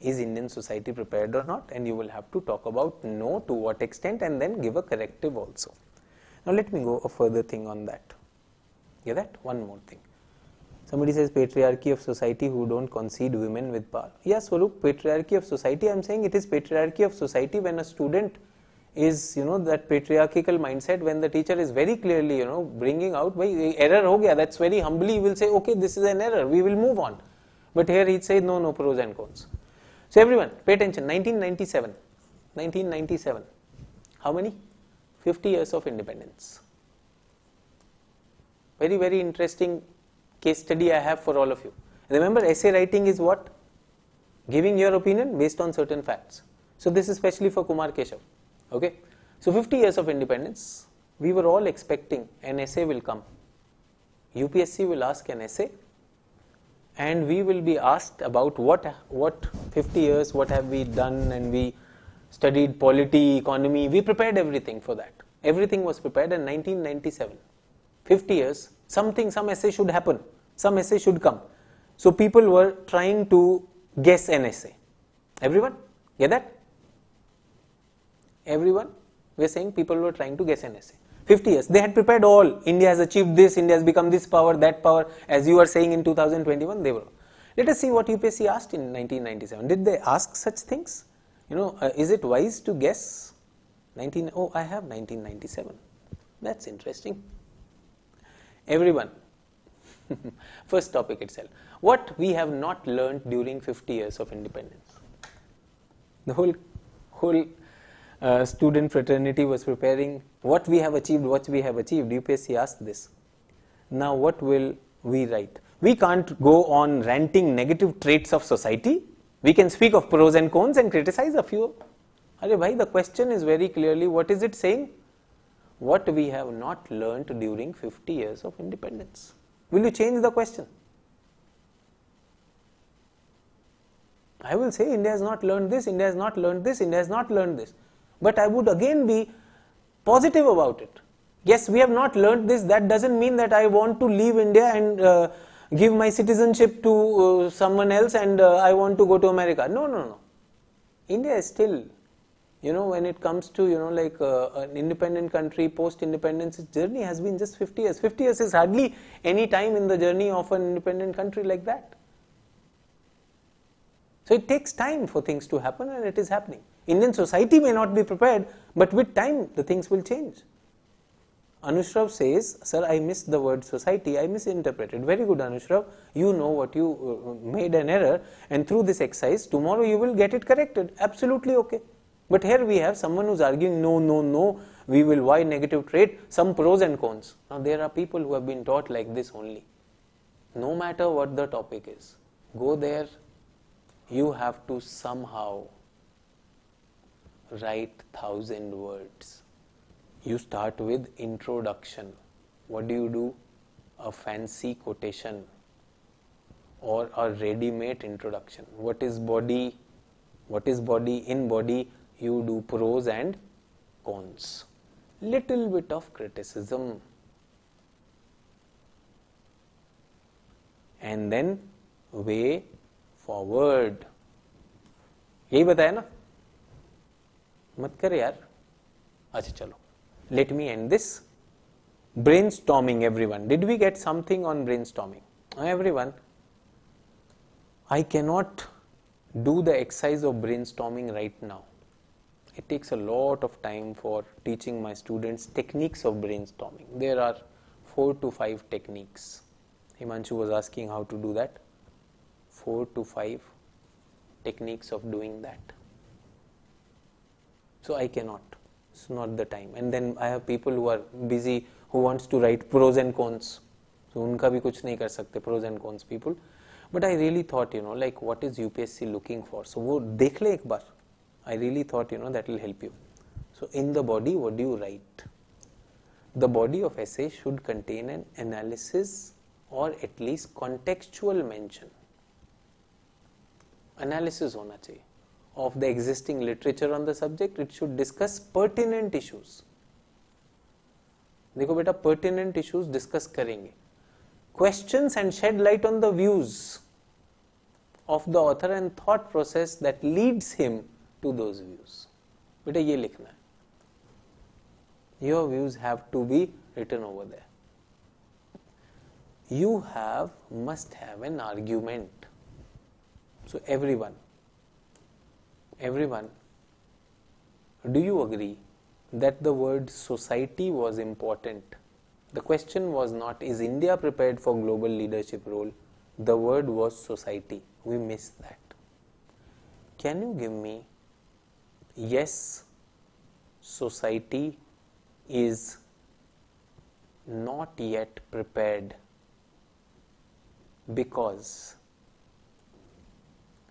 is Indian society prepared or not? And you will have to talk about no, to what extent, and then give a corrective also. Now let me go a further thing on that. Get that? One more thing. Somebody says patriarchy of society who don't concede women with power. Yes, Swaroop, patriarchy of society, I am saying it is patriarchy of society when a student is, that patriarchal mindset, when the teacher is very clearly, bringing out, error ho gaya, that's very humbly, he will say, okay, this is an error, we will move on. But here he says, no, pros and cons. So everyone, pay attention, 1997, how many? 50 years of independence. Very, very interesting case study I have for all of you. Remember, essay writing is what? Giving your opinion based on certain facts. So this is especially for Kumar Keshav. Okay. So 50 years of independence, we were all expecting an essay will come. UPSC will ask an essay, and we will be asked about what 50 years, what have we done, and we studied polity, economy, we prepared everything for that. Everything was prepared in 1997. 50 years, some essay should happen, some essay should come. So people were trying to guess an essay. Everyone? Get that? Everyone? We are saying people were trying to guess an essay. 50 years, they had prepared all. India has achieved this, India has become this power, that power, as you are saying in 2021, they were. Let us see what UPSC asked in 1997. Did they ask such things? Is it wise to guess? I have 1997. That's interesting. Everyone, first topic itself. What we have not learned during 50 years of independence. The whole student fraternity was preparing what we have achieved, UPSC asked this. Now what will we write? We can't go on ranting negative traits of society. We can speak of pros and cons and criticize a few. Arey bhai, the question is very clearly, what is it saying? What we have not learnt during 50 years of independence. Will you change the question? I will say India has not learned this, India has not learned this, India has not learned this. But I would again be positive about it. Yes, we have not learnt this. That doesn't mean that I want to leave India and give my citizenship to someone else and I want to go to America. No. India is still, when it comes to, an independent country, post-independence, its journey has been just 50 years. 50 years is hardly any time in the journey of an independent country like that. So it takes time for things to happen, and it is happening. Indian society may not be prepared, but with time the things will change. Anushrav says, sir, I missed the word society, I misinterpreted. Very good, Anushrav. You know what you made an error, and through this exercise, tomorrow you will get it corrected. Absolutely okay. But here we have someone who is arguing, no, we will why negative trait, some pros and cons. Now there are people who have been taught like this only. no matter what the topic is, go there, you have to somehow write 1,000 words. You start with introduction. What do? A fancy quotation or a ready-made introduction. What is body? What is body? In body, you do pros and cons. Little bit of criticism. And then way forward. यही बताया ना? मत कर यार. अच्छा चलो. Let me end this. Brainstorming, everyone. Did we get something on brainstorming? Everyone. I cannot do the exercise of brainstorming right now. It takes a lot of time for teaching my students techniques of brainstorming. There are 4 to 5 techniques. Himanshu was asking how to do that. 4 to 5 techniques of doing that. So I cannot. It's not the time. And then I have people who are busy, who wants to write pros and cons. So उनका भी कुछ नहीं कर सकते, pros and cons people. But I really thought, like what is UPSC looking for? So वो देख ले एक बार. I really thought, that will help you. So in the body, what do you write? The body of essay should contain an analysis or at least contextual mention. Analysis होना चाहिए of the existing literature on the subject. It should discuss pertinent issues. देखो बेटा, pertinent issues discuss करेंगे. Questions and shed light on the views of the author and thought process that leads him to those views. बेटा ये लिखना है. Your views have to be written over there. You must have an argument. So everyone, do you agree that the word society was important? The question was not, is India prepared for global leadership role? The word was society. We missed that. Can you give me, yes, society is not yet prepared because.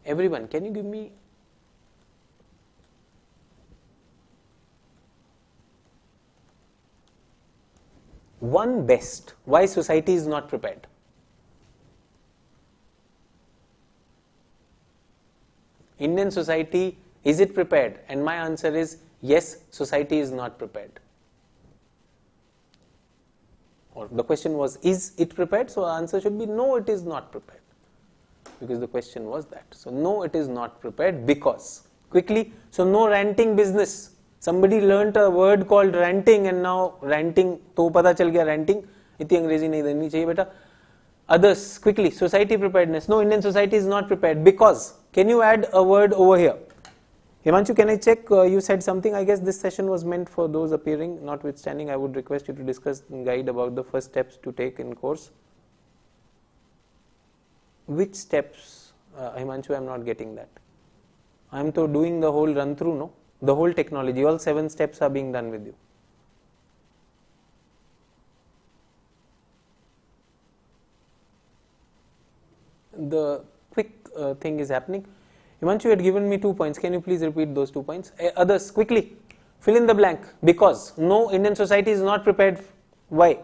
Everyone, can you give me one best why society is not prepared? Indian society, is it prepared? And my answer is yes, society is not prepared. Or the question was, is it prepared? So the answer should be no, it is not prepared. Because the question was that. So no, it is not prepared because. Quickly, so no ranting business. Somebody learnt a word called ranting and now ranting, तो पता चल गया ranting, इतनी अंग्रेजी नहीं देनी चाहिए बेटा. Others, quickly, society preparedness. No, Indian society is not prepared because. Can you add a word over here? Himanshu, can I check? You said something. I guess this session was meant for those appearing. Notwithstanding, I would request you to discuss and guide about the first steps to take in course. Which steps? Himanshu, I am not getting that. I am doing the whole run through, no? The whole technology, all 7 steps are being done with you. The quick thing is happening. Himanshu, you had given me 2 points. Can you please repeat those 2 points? Others, quickly, fill in the blank. Because. No, Indian society is not prepared. Why?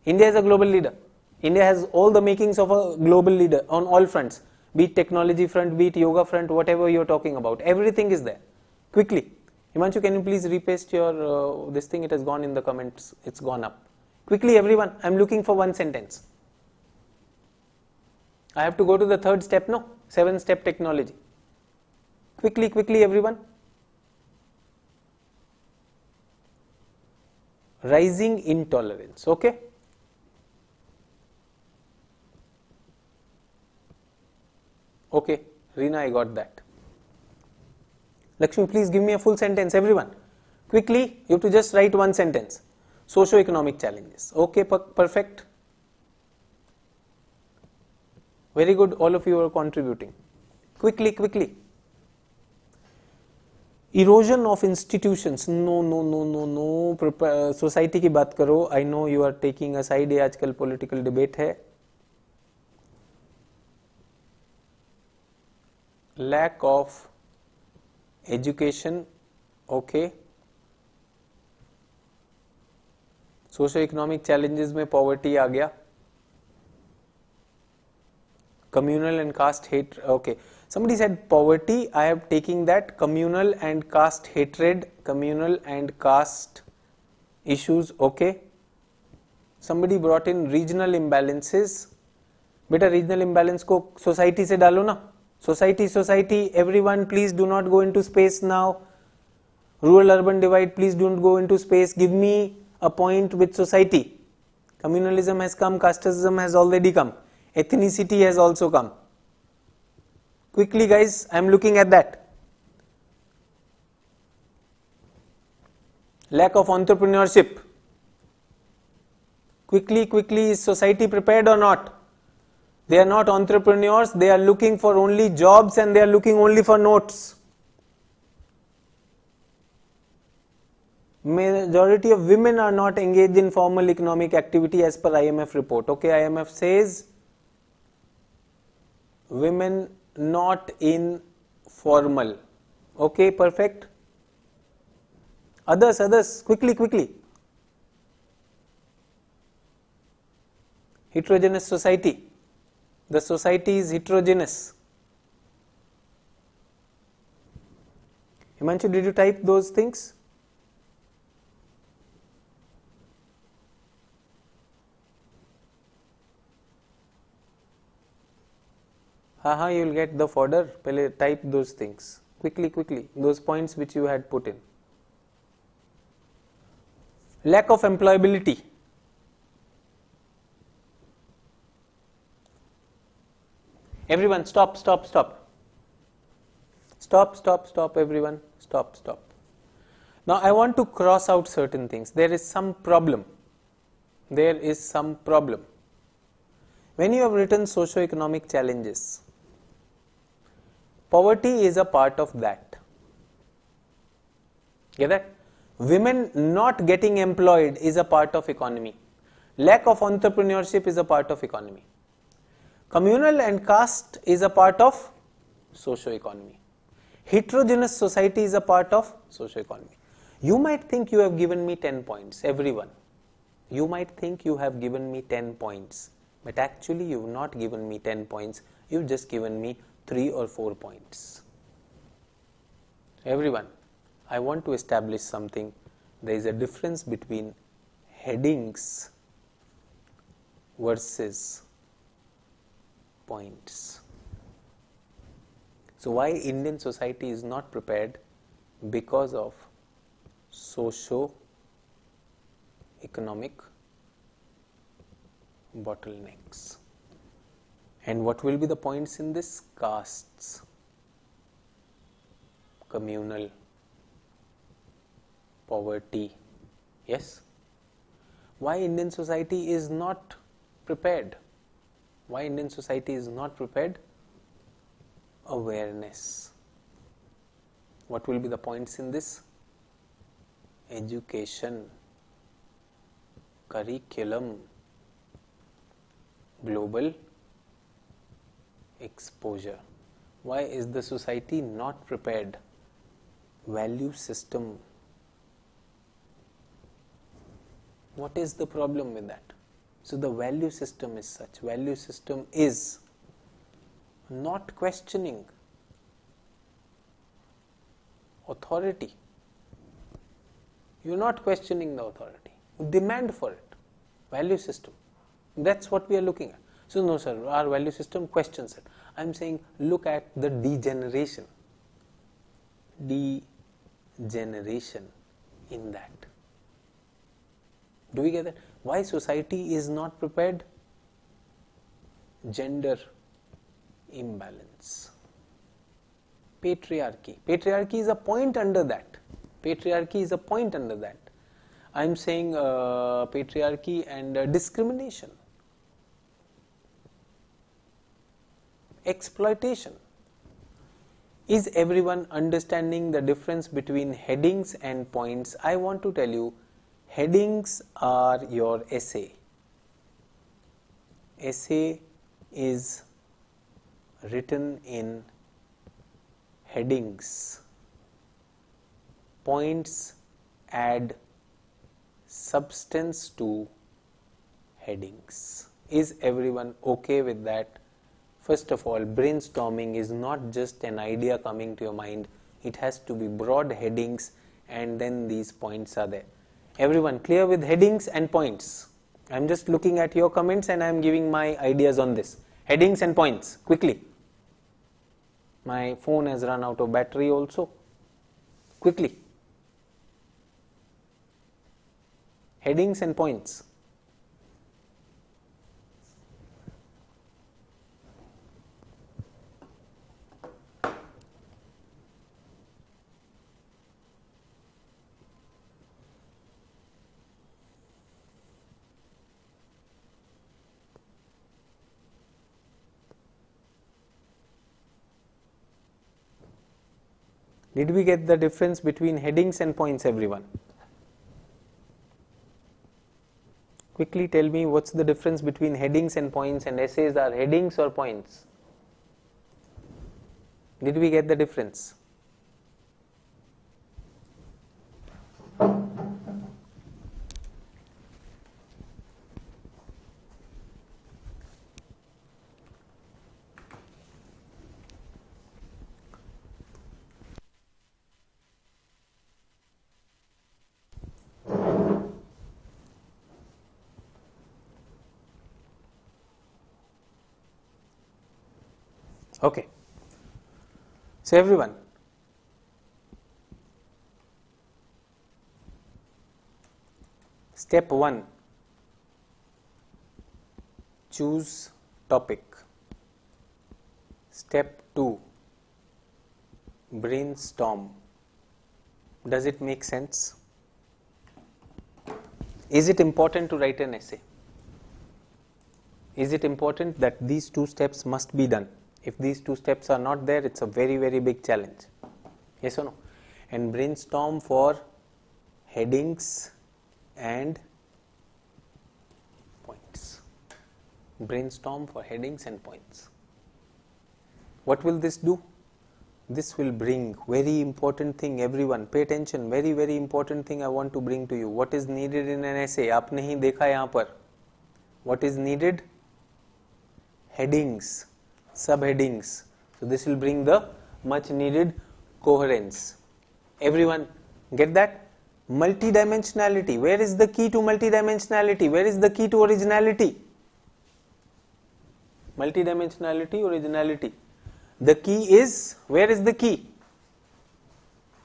India is a global leader. India has all the makings of a global leader on all fronts. Be it technology front, be it yoga front, whatever you are talking about. Everything is there. Quickly. Himanshu, can you please repaste your this thing? It has gone in the comments. It's gone up. Quickly, everyone. I am looking for one sentence. I have to go to the 3rd step, no? 7-step technology. Quickly, everyone. Rising intolerance. Okay? Okay, Reena, I got that. Lakshmi, please give me a full sentence, everyone. Quickly, you have to just write one sentence. Socio-economic challenges. Okay, perfect. Very good, all of you are contributing. Quickly. Erosion of institutions. No. Society की बात करो. I know you are taking a side. आजकल political debate है. lack of education, okay. Socio economic challenges में poverty आ गया, communal and caste hate, okay. Somebody said poverty, I am taking that. Communal and caste hatred, communal and caste issues, okay. Somebody brought in regional imbalances. बेटा regional imbalance को society से डालो ना, society society, everyone please do not go into space now, rural urban divide please don't go into space, give me a point with society. Communalism has come, casteism has already come, ethnicity has also come. Quickly guys, I am looking at that. Lack of entrepreneurship. Quickly, is society prepared or not? They are not entrepreneurs, they are looking for only jobs and they are looking only for notes. Majority of women are not engaged in formal economic activity as per IMF report. Okay, IMF says women not in formal. Okay, perfect. Others, quickly. Heterogeneous society. The society is heterogeneous. Himanshu, did you type those things? You will get the fodder. Pehle type those things. Quickly. Those points which you had put in. Lack of employability. Everyone stop everyone, stop. Now I want to cross out certain things. There is some problem. When you have written socio-economic challenges, poverty is a part of that. Get that? Women not getting employed is a part of economy. Lack of entrepreneurship is a part of economy. Communal and caste is a part of socio-economy. Heterogeneous society is a part of socio-economy. You might think you have given me 10 points, everyone. You might think you have given me 10 points, but actually you have not given me 10 points, you have just given me 3 or 4 points. Everyone, I want to establish something. There is a difference between headings versus points. So why Indian society is not prepared? Because of socio-economic bottlenecks. And what will be the points in this? Castes, communal, poverty. Yes? Why Indian society is not prepared? Why Indian society is not prepared? Awareness. What will be the points in this? Education, curriculum, global exposure. Why is the society not prepared? Value system. What is the problem with that? So the value system is such. Value system is not questioning authority. You are not questioning the authority. You demand for it. Value system. That's what we are looking at. So no sir, our value system questions it. I am saying look at the degeneration. Degeneration in that. Do we get that? Why society is not prepared? Gender imbalance. Patriarchy. Patriarchy is a point under that. I am saying patriarchy and discrimination. Exploitation. Is everyone understanding the difference between headings and points? I want to tell you, headings are your essay. Essay is written in headings. Points add substance to headings. Is everyone okay with that? First of all, brainstorming is not just an idea coming to your mind. It has to be broad headings and then these points are there. Everyone clear with headings and points? I am just looking at your comments and I am giving my ideas on this. Headings and points, quickly. My phone has run out of battery also. Quickly. Headings and points. Did we get the difference between headings and points, everyone? Quickly tell me what's the difference between headings and points, and essays are headings or points? Did we get the difference? Okay. So everyone, step 1, choose topic. Step 2, brainstorm. Does it make sense? Is it important to write an essay? Is it important that these 2 steps must be done? If these 2 steps are not there, it's a very, very big challenge. Yes or no? And brainstorm for headings and points. Brainstorm for headings and points. What will this do? This will bring very important thing, everyone. Pay attention, very, very important thing I want to bring to you. What is needed in an essay? आपने ही देखा यहाँ पर. What is needed? Headings. Subheadings. So this will bring the much needed coherence. Everyone get that? Multidimensionality. Where is the key to multidimensionality? Where is the key to originality? Multidimensionality, originality. The key is, where is the key?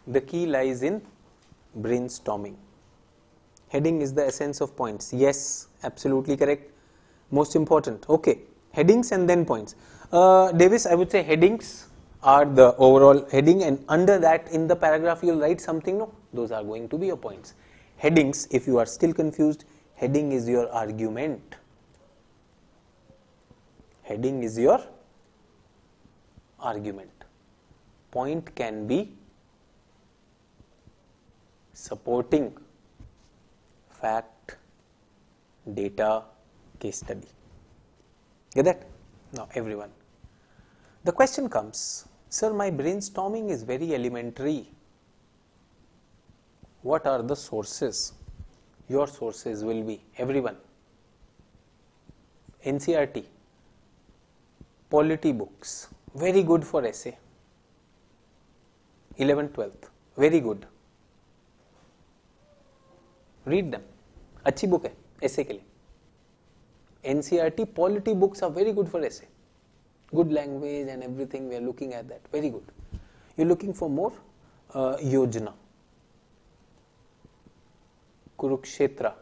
The key lies in brainstorming. Heading is the essence of points. Yes, absolutely correct. Most important. Okay. Headings and then points. Davis, I would say headings are the overall heading, and under that in the paragraph you will write something. No, those are going to be your points. Headings, if you are still confused, heading is your argument. Heading is your argument. Point can be supporting fact, data, case study. Get that? Now everyone, the question comes, sir, my brainstorming is very elementary. What are the sources? Your sources will be, everyone, NCERT, polity books, very good for essay. 11th, 12th, very good. Read them. अच्छी book है essay के लिए. NCERT polity books are very good for essay. Good language and everything, we are looking at that. Very good. You're looking for more? Yojana, Kurukshetra.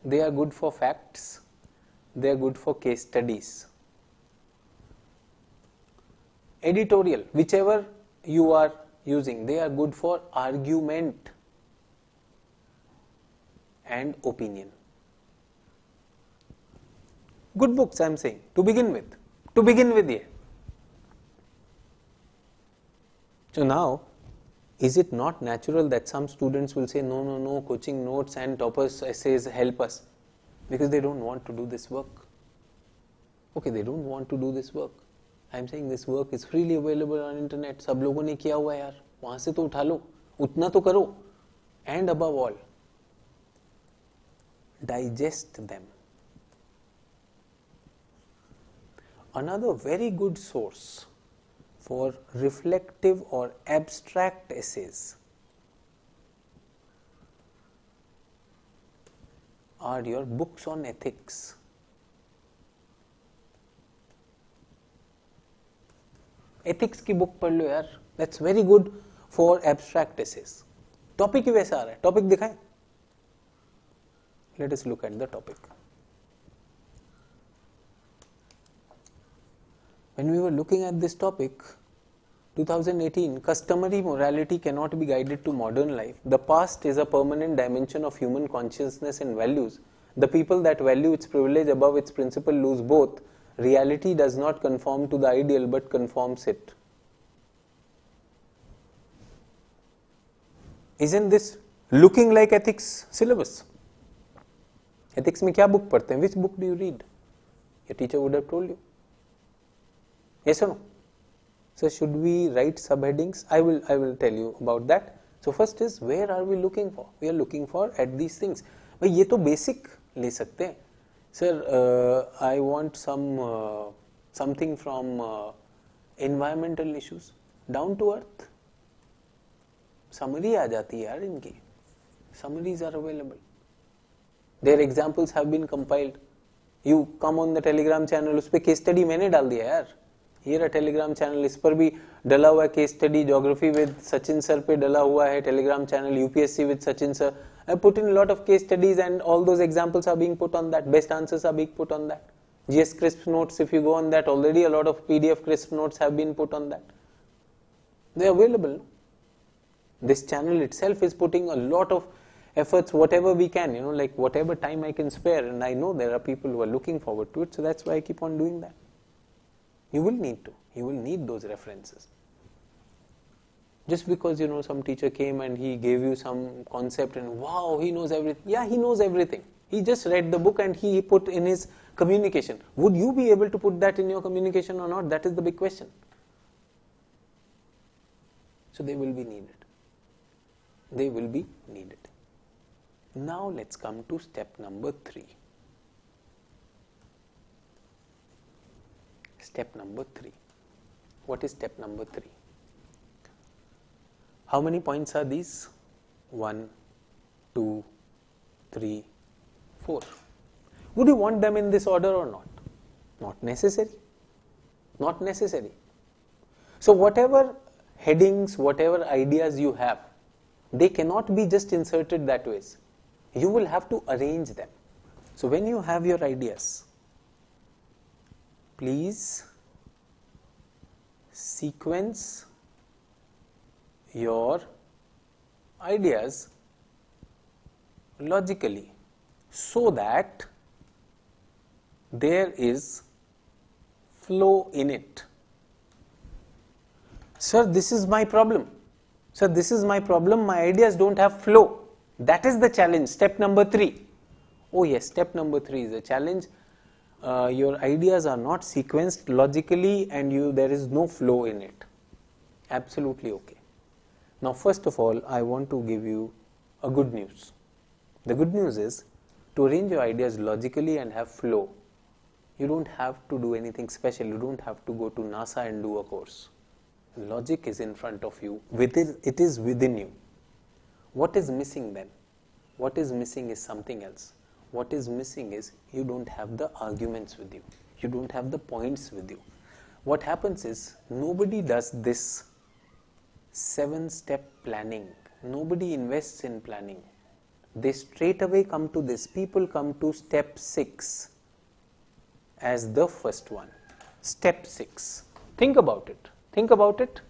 They are good for facts. They are good for case studies. Editorial, whichever you are using, they are good for argument and opinion. Good books, I am saying, to begin with. Yeah. So now, is it not natural that some students will say, no, coaching notes and toppers essays help us, because they don't want to do this work. Okay, they don't want to do this work. I am saying this work is freely available on internet. सब लोगों ने किया हुआ है यार, वहां से तो उठा लो, उतना तो करो. And above all, digest them. Another very good source for reflective or abstract essays are your books on ethics. Ethics की बुक पढ़ लो यार, that's very good for abstract essays. Topic ही वैसा आ रहा है, टॉपिक दिखाएं. Let us look at the topic. When we were looking at this topic, 2018, customary morality cannot be guided to modern life. The past is a permanent dimension of human consciousness and values. The people that value its privilege above its principle lose both. Reality does not conform to the ideal but conforms it. Isn't this looking like ethics syllabus? Ethics में क्या book पढ़ते हैं? Which book do you read? Your teacher would have told you. Yes or no? So should we write subheadings? I will tell you about that. So first is, where are we looking for? We are looking for at these things. भाई ये तो basic ले सकते हैं. Sir, I want something from environmental issues. Down to earth. Summary आ जाती है यार इनकी. Summaries are available. Their examples have been compiled. You come on the Telegram channel, उस पे case study मैंने डाल दिया यार. Here a Telegram channel, इस पर भी डला हुआ है case study. Geography with Sachin Sir पे डला हुआ है Telegram channel. UPSC with Sachin Sir. I put in a lot of case studies and all those examples are being put on that. Best answers are being put on that. GS crisp notes, if you go on that, already a lot of PDF crisp notes have been put on that. They are available. This channel itself is putting a lot of efforts, whatever we can, like whatever time I can spare, and I know there are people who are looking forward to it, so that's why I keep on doing that. You will need those references. Just because some teacher came and he gave you some concept and wow, he knows everything. Yeah, he knows everything. He just read the book and he put in his communication. Would you be able to put that in your communication or not? That is the big question. So they will be needed. They will be needed. Now let's come to step number 3. Step number 3. What is step number 3? How many points are these? 1, 2, 3, 4. Would you want them in this order or not? Not necessary. Not necessary. So whatever headings, whatever ideas you have, they cannot be just inserted that way. You will have to arrange them. So when you have your ideas, please sequence your ideas logically so that there is flow in it. Sir, this is my problem. Sir, this is my problem. My ideas don't have flow. That is the challenge. Step number 3. Oh yes, step number 3 is a challenge. Your ideas are not sequenced logically and there is no flow in it. Absolutely okay. Now first of all, I want to give you a good news. The good news is, to arrange your ideas logically and have flow, you don't have to do anything special. You don't have to go to NASA and do a course. Logic is in front of you. It is within you. What is missing then? What is missing is something else. What is missing is you don't have the arguments with you. You don't have the points with you. What happens is, nobody does this 7-step planning. Nobody invests in planning. They straight away come to this. People come to step 6 as the first one. Step 6. Think about it. Think about it.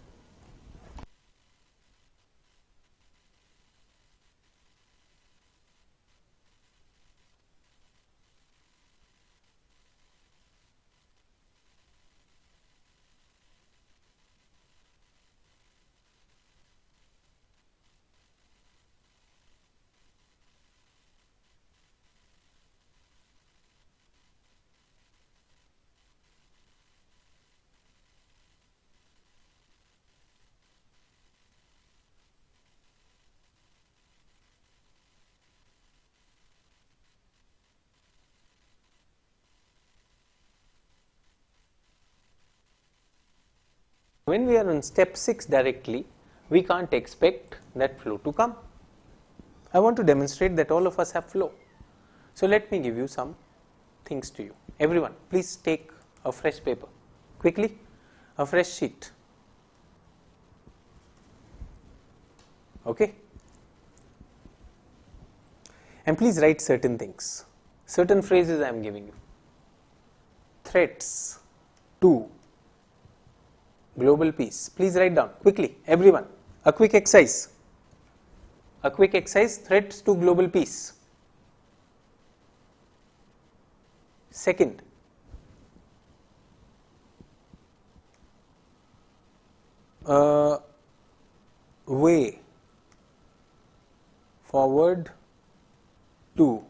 When we are on step 6 directly, we can't expect that flow to come. I want to demonstrate that all of us have flow. So let me give you some things to you. Everyone, please take a fresh paper. Quickly, a fresh sheet. Okay? And please write certain things. Certain phrases I am giving you. Threats to global peace. Please write down quickly, everyone. A quick exercise. A quick exercise, threats to global peace. Second, a way forward to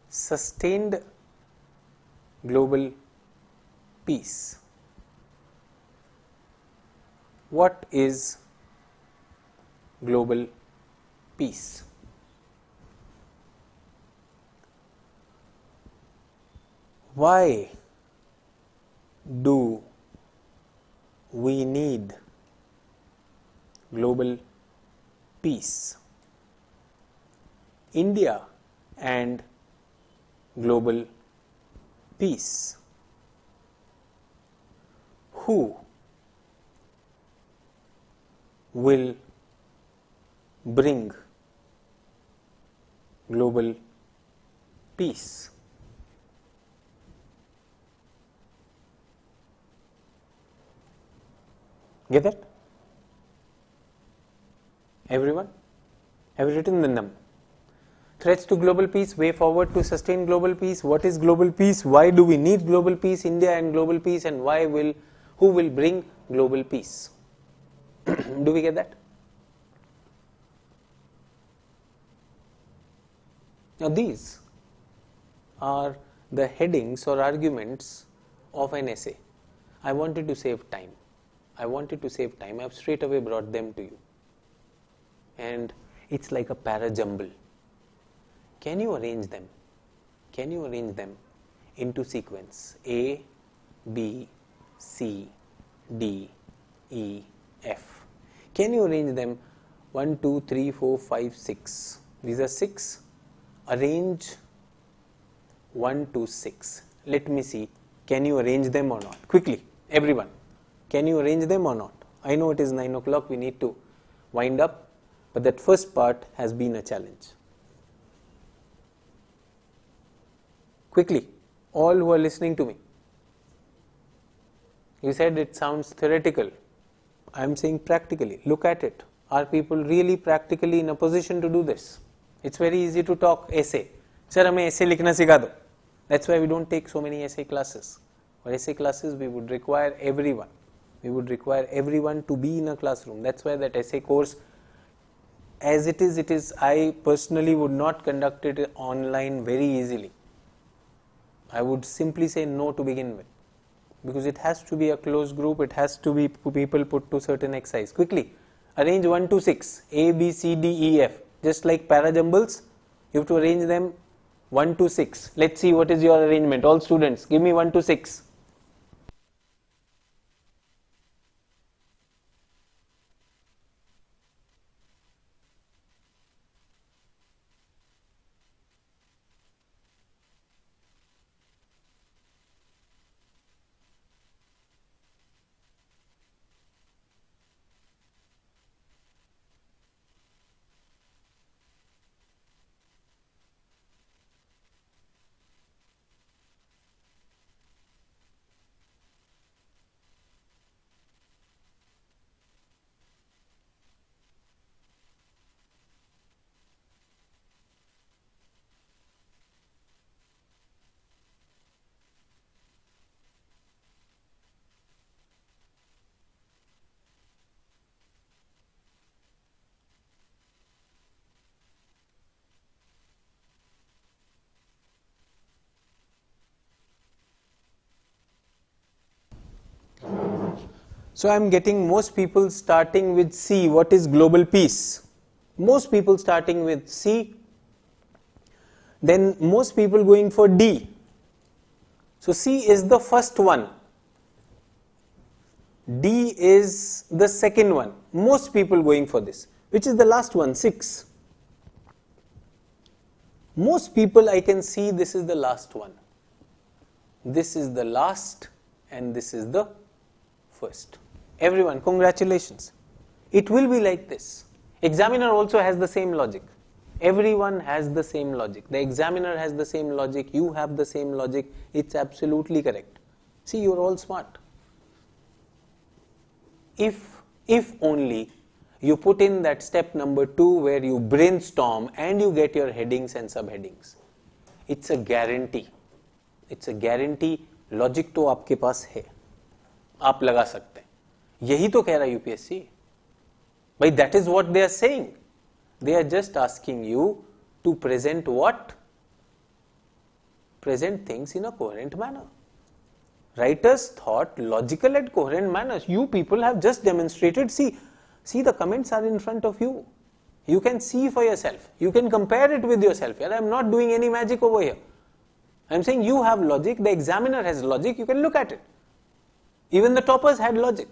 sustained global peace. What is global peace? Why do we need global peace? India and global peace. Who will bring global peace? Get that? Everyone? Have you written them? Threats to global peace, way forward to sustain global peace. What is global peace? Why do we need global peace? India and global peace, and who will bring global peace? Do we get that? Now these are the headings or arguments of an essay. I wanted to save time. I have straight away brought them to you. And it's like a para jumble. Can you arrange them? Into sequence? A, B, C, D, E, F. Can you arrange them 1, 2, 3, 4, 5, 6? These are 6. Arrange 1 to 6. Let me see. Can you arrange them or not? Quickly, everyone. Can you arrange them or not? I know it is 9 o'clock. We need to wind up. But that first part has been a challenge. Quickly, all who are listening to me. You said it sounds theoretical. I am saying practically. Look at it. Are people really practically in a position to do this? It's very easy to talk essay. Sir, hame essay likhna sikha do. That's why we don't take so many essay classes. For essay classes, we would require everyone. To be in a classroom. That's why that essay course, as it is, I personally would not conduct it online very easily. I would simply say no to begin with. Because it has to be a closed group, it has to be people put to certain exercise. Quickly, arrange 1 to 6, A, B, C, D, E, F. Just like para jumbles, you have to arrange them 1 to 6. Let's see what is your arrangement. All students, give me 1 to 6. So I am getting most people starting with C. What is global peace? Most people starting with C. Then most people going for D. So C is the first one. D is the second one. Most people going for this. Which is the last one? 6. Most people I can see this is the last one. This is the last and this is the first. Everyone, congratulations. It will be like this. Examiner also has the same logic. Everyone has the same logic. The examiner has the same logic. You have the same logic. It's absolutely correct. See, you're all smart. If only you put in that step number 2 where you brainstorm and you get your headings and subheadings. It's a guarantee. It's a guarantee. Logic तो आपके पास है. आप लगा सकते हैं. यही तो कह रहा है UPSC. But that is what they are saying. They are just asking you to present what? Present things in a coherent manner. Writers thought logical and coherent manners. You people have just demonstrated. See the comments are in front of you. You can see for yourself. You can compare it with yourself. I am not doing any magic over here. I am saying you have logic. The examiner has logic. You can look at it. Even the toppers had logic.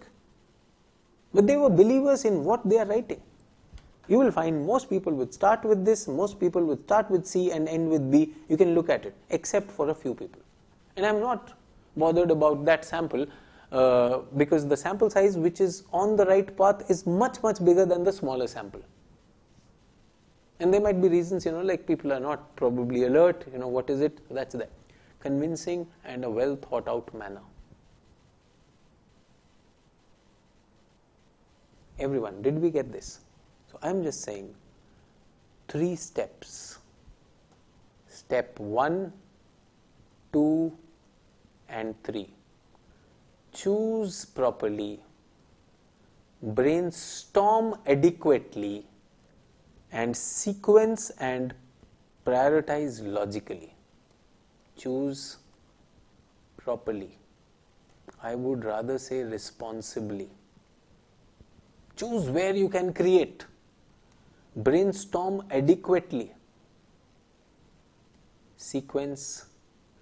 But they were believers in what they are writing. You will find most people would start with this, most people would start with C and end with B. You can look at it, except for a few people. And I am not bothered about that sample because the sample size which is on the right path is much bigger than the smaller sample. And there might be reasons, like people are not probably alert, what is it? That's there. Convincing and a well thought out manner. Everyone, did we get this? So I am just saying 3 steps. Step 1, 2 and 3. Choose properly, brainstorm adequately, and sequence and prioritize logically. Choose properly. I would rather say responsibly. Choose where you can create. Brainstorm adequately. Sequence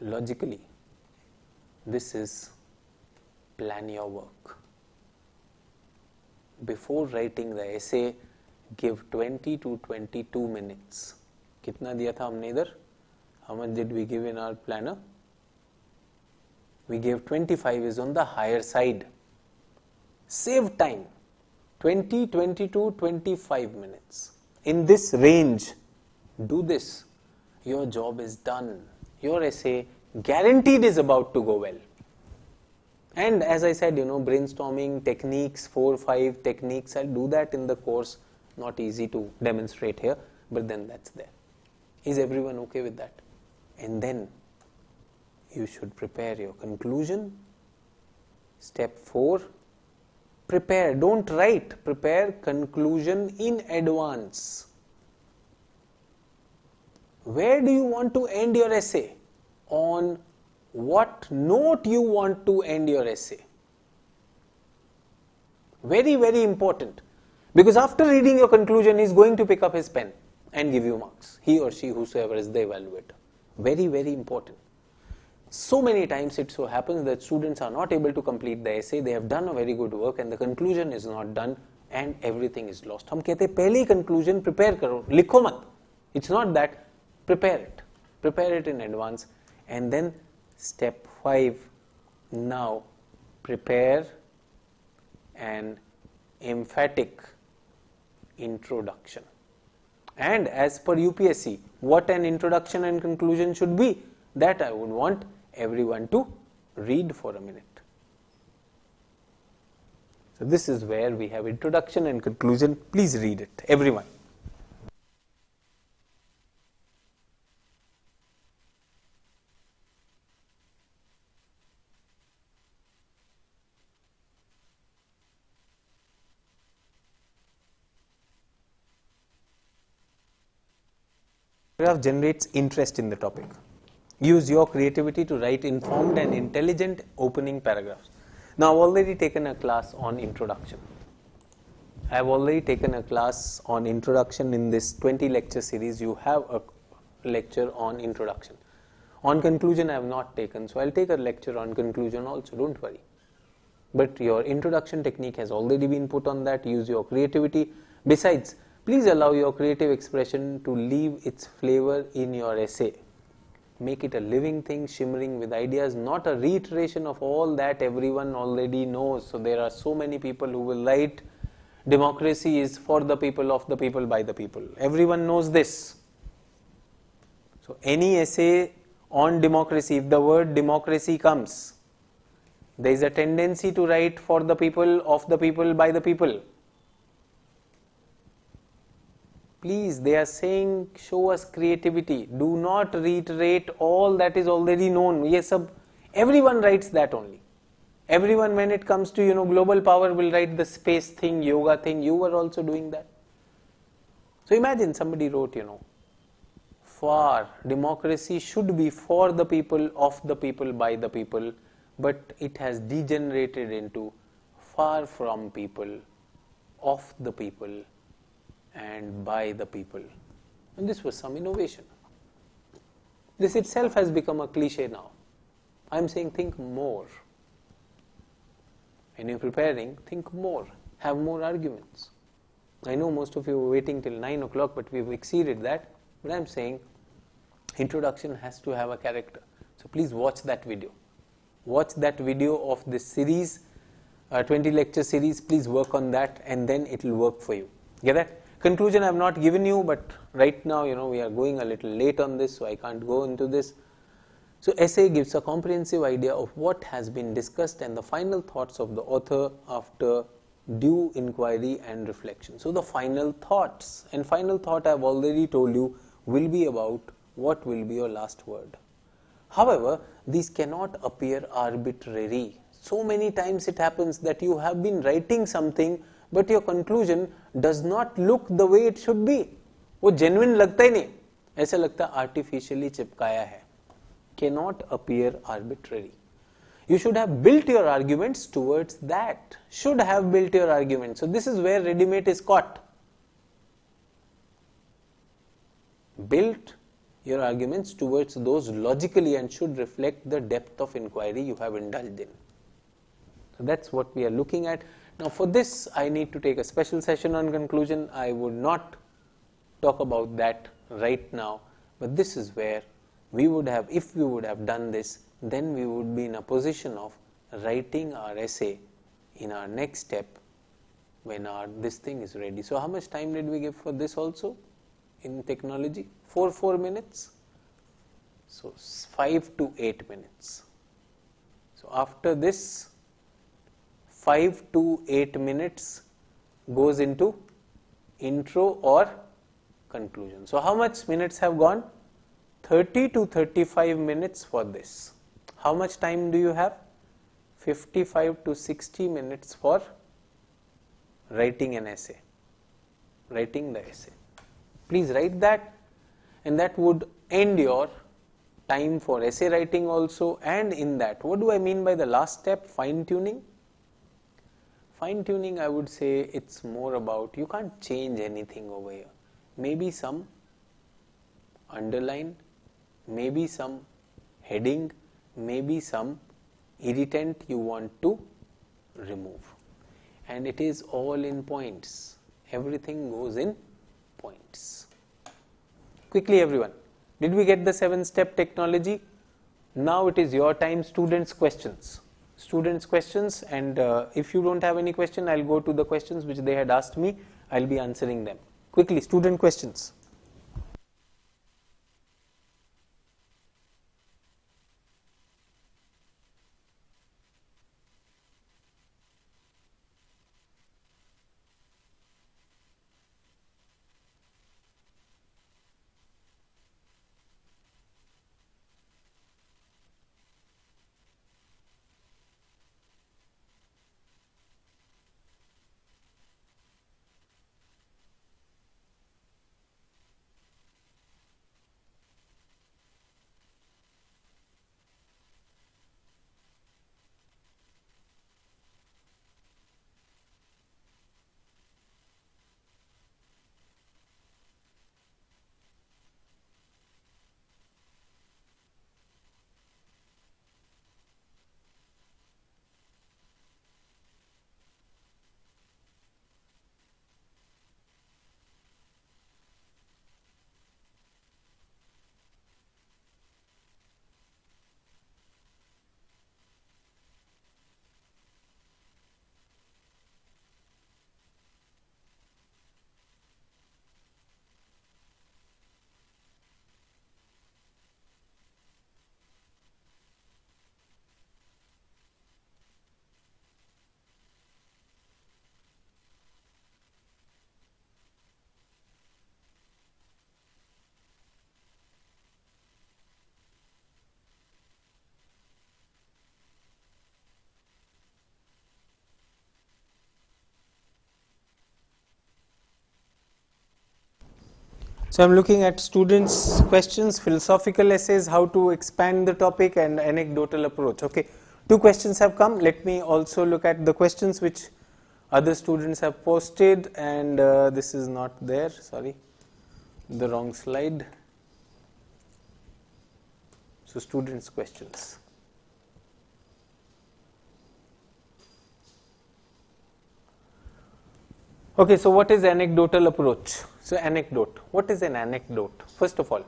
logically. This is plan your work. Before writing the essay, give 20 to 22 minutes. कितना दिया था हमने इधर? How much did we give in our planner? We gave 25 is on the higher side. Save time. 20, 22, 25 minutes. In this range, do this. Your job is done. Your essay guaranteed is about to go well. And as I said, brainstorming techniques, 4, 5 techniques, I'll do that in the course. Not easy to demonstrate here, but then that's there. Is everyone okay with that? And then you should prepare your conclusion. Step 4, prepare, don't write, prepare conclusion in advance. Where do you want to end your essay? On what note you want to end your essay? Very important. Because after reading your conclusion, he is going to pick up his pen and give you marks. He or she, whosoever is the evaluator. Very important. So many times it so happens that students are not able to complete the essay. They have done a very good work and the conclusion is not done and everything is lost. हम कहते हैं पहले ही conclusion prepare करो, लिखो मत. It's not that. Prepare it. Prepare it in advance. And then step 5. Now prepare an emphatic introduction. And as per UPSC, what an introduction and conclusion should be, that I would want everyone to read for a minute. So this is where we have introduction and conclusion. Please read it, everyone. Paragraph generates interest in the topic. Use your creativity to write informed and intelligent opening paragraphs. Now, I've already taken a class on introduction. I've already taken a class on introduction in this 20 lecture series. You have a lecture on introduction. On conclusion, I have not taken, so I'll take a lecture on conclusion also. Don't worry. But your introduction technique has already been put on that. Use your creativity. Besides, please allow your creative expression to leave its flavor in your essay. Make it a living thing, shimmering with ideas, not a reiteration of all that everyone already knows. So there are so many people who will write, democracy is for the people, of the people, by the people. Everyone knows this. So any essay on democracy, if the word democracy comes, there is a tendency to write for the people, of the people, by the people. Please, they are saying, show us creativity. Do not reiterate all that is already known. Yes, everyone writes that only. Everyone, when it comes to, global power, will write the space thing, yoga thing. You were also doing that. So imagine somebody wrote, for democracy should be for the people, of the people, by the people, but it has degenerated into far from people, of the people, and by the people. And this was some innovation. This itself has become a cliche now. I am saying think more. When you're preparing, think more. Have more arguments. I know most of you were waiting till 9 o'clock, but we've exceeded that. But I'm saying introduction has to have a character. So please watch that video. Watch that video of this series, 20 lecture series. Please work on that and then it will work for you. Get that? Conclusion I have not given you, but right now, we are going a little late on this, so I can't go into this. So essay gives a comprehensive idea of what has been discussed and the final thoughts of the author after due inquiry and reflection. So the final thoughts, and final thought I have already told you will be about what will be your last word. However, these cannot appear arbitrary. So many times it happens that you have been writing something, but your conclusion does not look the way it should be. वो genuine लगता ही नहीं, ऐसा लगता artificially चिपकाया है. Cannot appear arbitrary. You should have built your arguments towards that. Should have built your arguments. So this is where ready-made is caught. Built your arguments towards those logically and should reflect the depth of inquiry you have indulged in. So that's what we are looking at. Now for this, I need to take a special session on conclusion. I would not talk about that right now, but this is where we would have, if we would have done this, then we would be in a position of writing our essay in our next step when this thing is ready. So how much time did we give for this also in technology? 4 minutes. So 5 to 8 minutes. So after this, 5 to 8 minutes goes into intro or conclusion. So how much minutes have gone? 30 to 35 minutes for this. How much time do you have? 55 to 60 minutes for writing an essay. Writing the essay. Please write that, and that would end your time for essay writing also. And in that, what do I mean by the last step? Fine tuning. Fine tuning, I would say it's more about, you can't change anything over here. Maybe some underline, maybe some heading, maybe some irritant you want to remove. And it is all in points. Everything goes in points. Quickly everyone, did we get the 7-step technology? Now it is your time, students' questions. Students' questions, and if you don't have any question, I'll go to the questions which they had asked me. I'll be answering them. Quickly, student questions. So I'm looking at students' questions, philosophical essays, how to expand the topic, and anecdotal approach. Okay, 2 questions have come. Let me also look at the questions which other students have posted, and this is not there, sorry, the wrong slide. So students' questions. Okay, so what is anecdotal approach? So anecdote. What is an anecdote? First of all,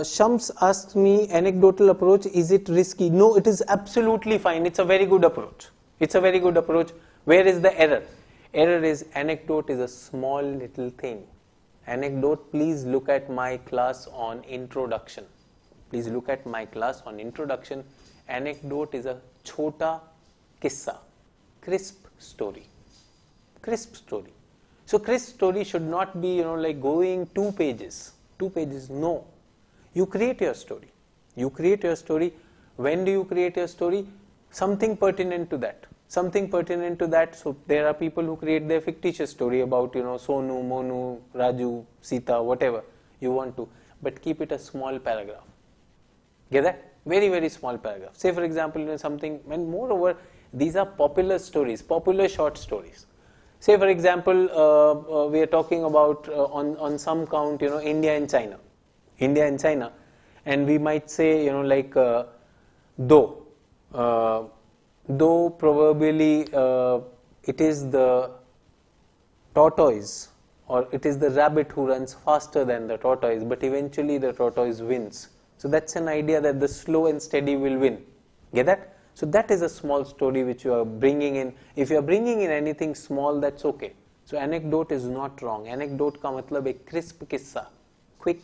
Shams asked me, anecdotal approach, is it risky? No, it is absolutely fine. It's a very good approach. It's a very good approach. Where is the error? Error is anecdote is a small little thing. Anecdote, please look at my class on introduction. Please look at my class on introduction. Anecdote is a chota kissa, crisp story. Crisp story. So crisp story should not be, like going 2 pages. 2 pages, no. You create your story. You create your story. When do you create your story? Something pertinent to that. Something pertinent to that. So there are people who create their fictitious story about, Sonu, Monu, Raju, Sita, whatever you want to. But keep it a small paragraph. Get that? Very, very small paragraph. Say for example, something, and moreover, these are popular stories, popular short stories. Say for example, we are talking about on some count, India and China. India and China. And we might say, though probably it is the tortoise or it is the rabbit who runs faster than the tortoise, but eventually the tortoise wins. So that's an idea that the slow and steady will win. Get that? So that is a small story which you are bringing in. If you are bringing in anything small, that's okay. So anecdote is not wrong. Anecdote ka matlab ek crisp kissa, quick,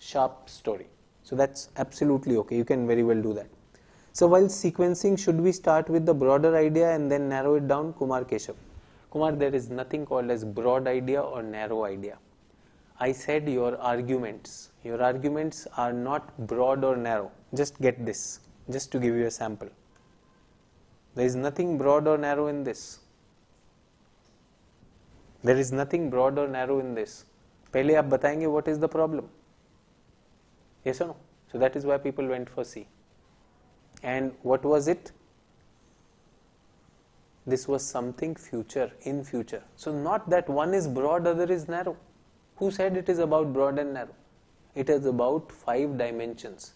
sharp story. So that's absolutely okay. You can very well do that. So while sequencing, should we start with the broader idea and then narrow it down? Kumar Keshav. Kumar, there is nothing called as broad idea or narrow idea. I said your arguments are not broad or narrow. Just get this, just to give you a sample. There is nothing broad or narrow in this. There is nothing broad or narrow in this. पहले आप बताएंगे what is the problem? Yes or no? So that is why people went for C. And what was it? This was something future, in future. So not that one is broad, other is narrow. Who said it is about broad and narrow? It is about 5 dimensions.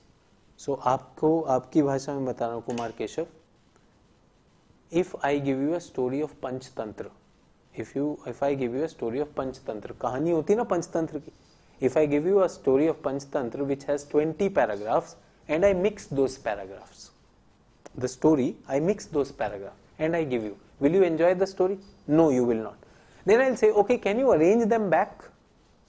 So आपको आपकी भाषा में बता रहा हूँ Kumar Keshav. If I give you a story of Panchtantra, if I give you a story of Panchtantra, कहानी होती है ना पंचतंत्र की. If I give you a story of Panchtantra which has 20 paragraphs and I mix those paragraphs, the story, I mix those paragraphs and I give you, will you enjoy the story? No, you will not. Then I'll say, okay, can you arrange them back?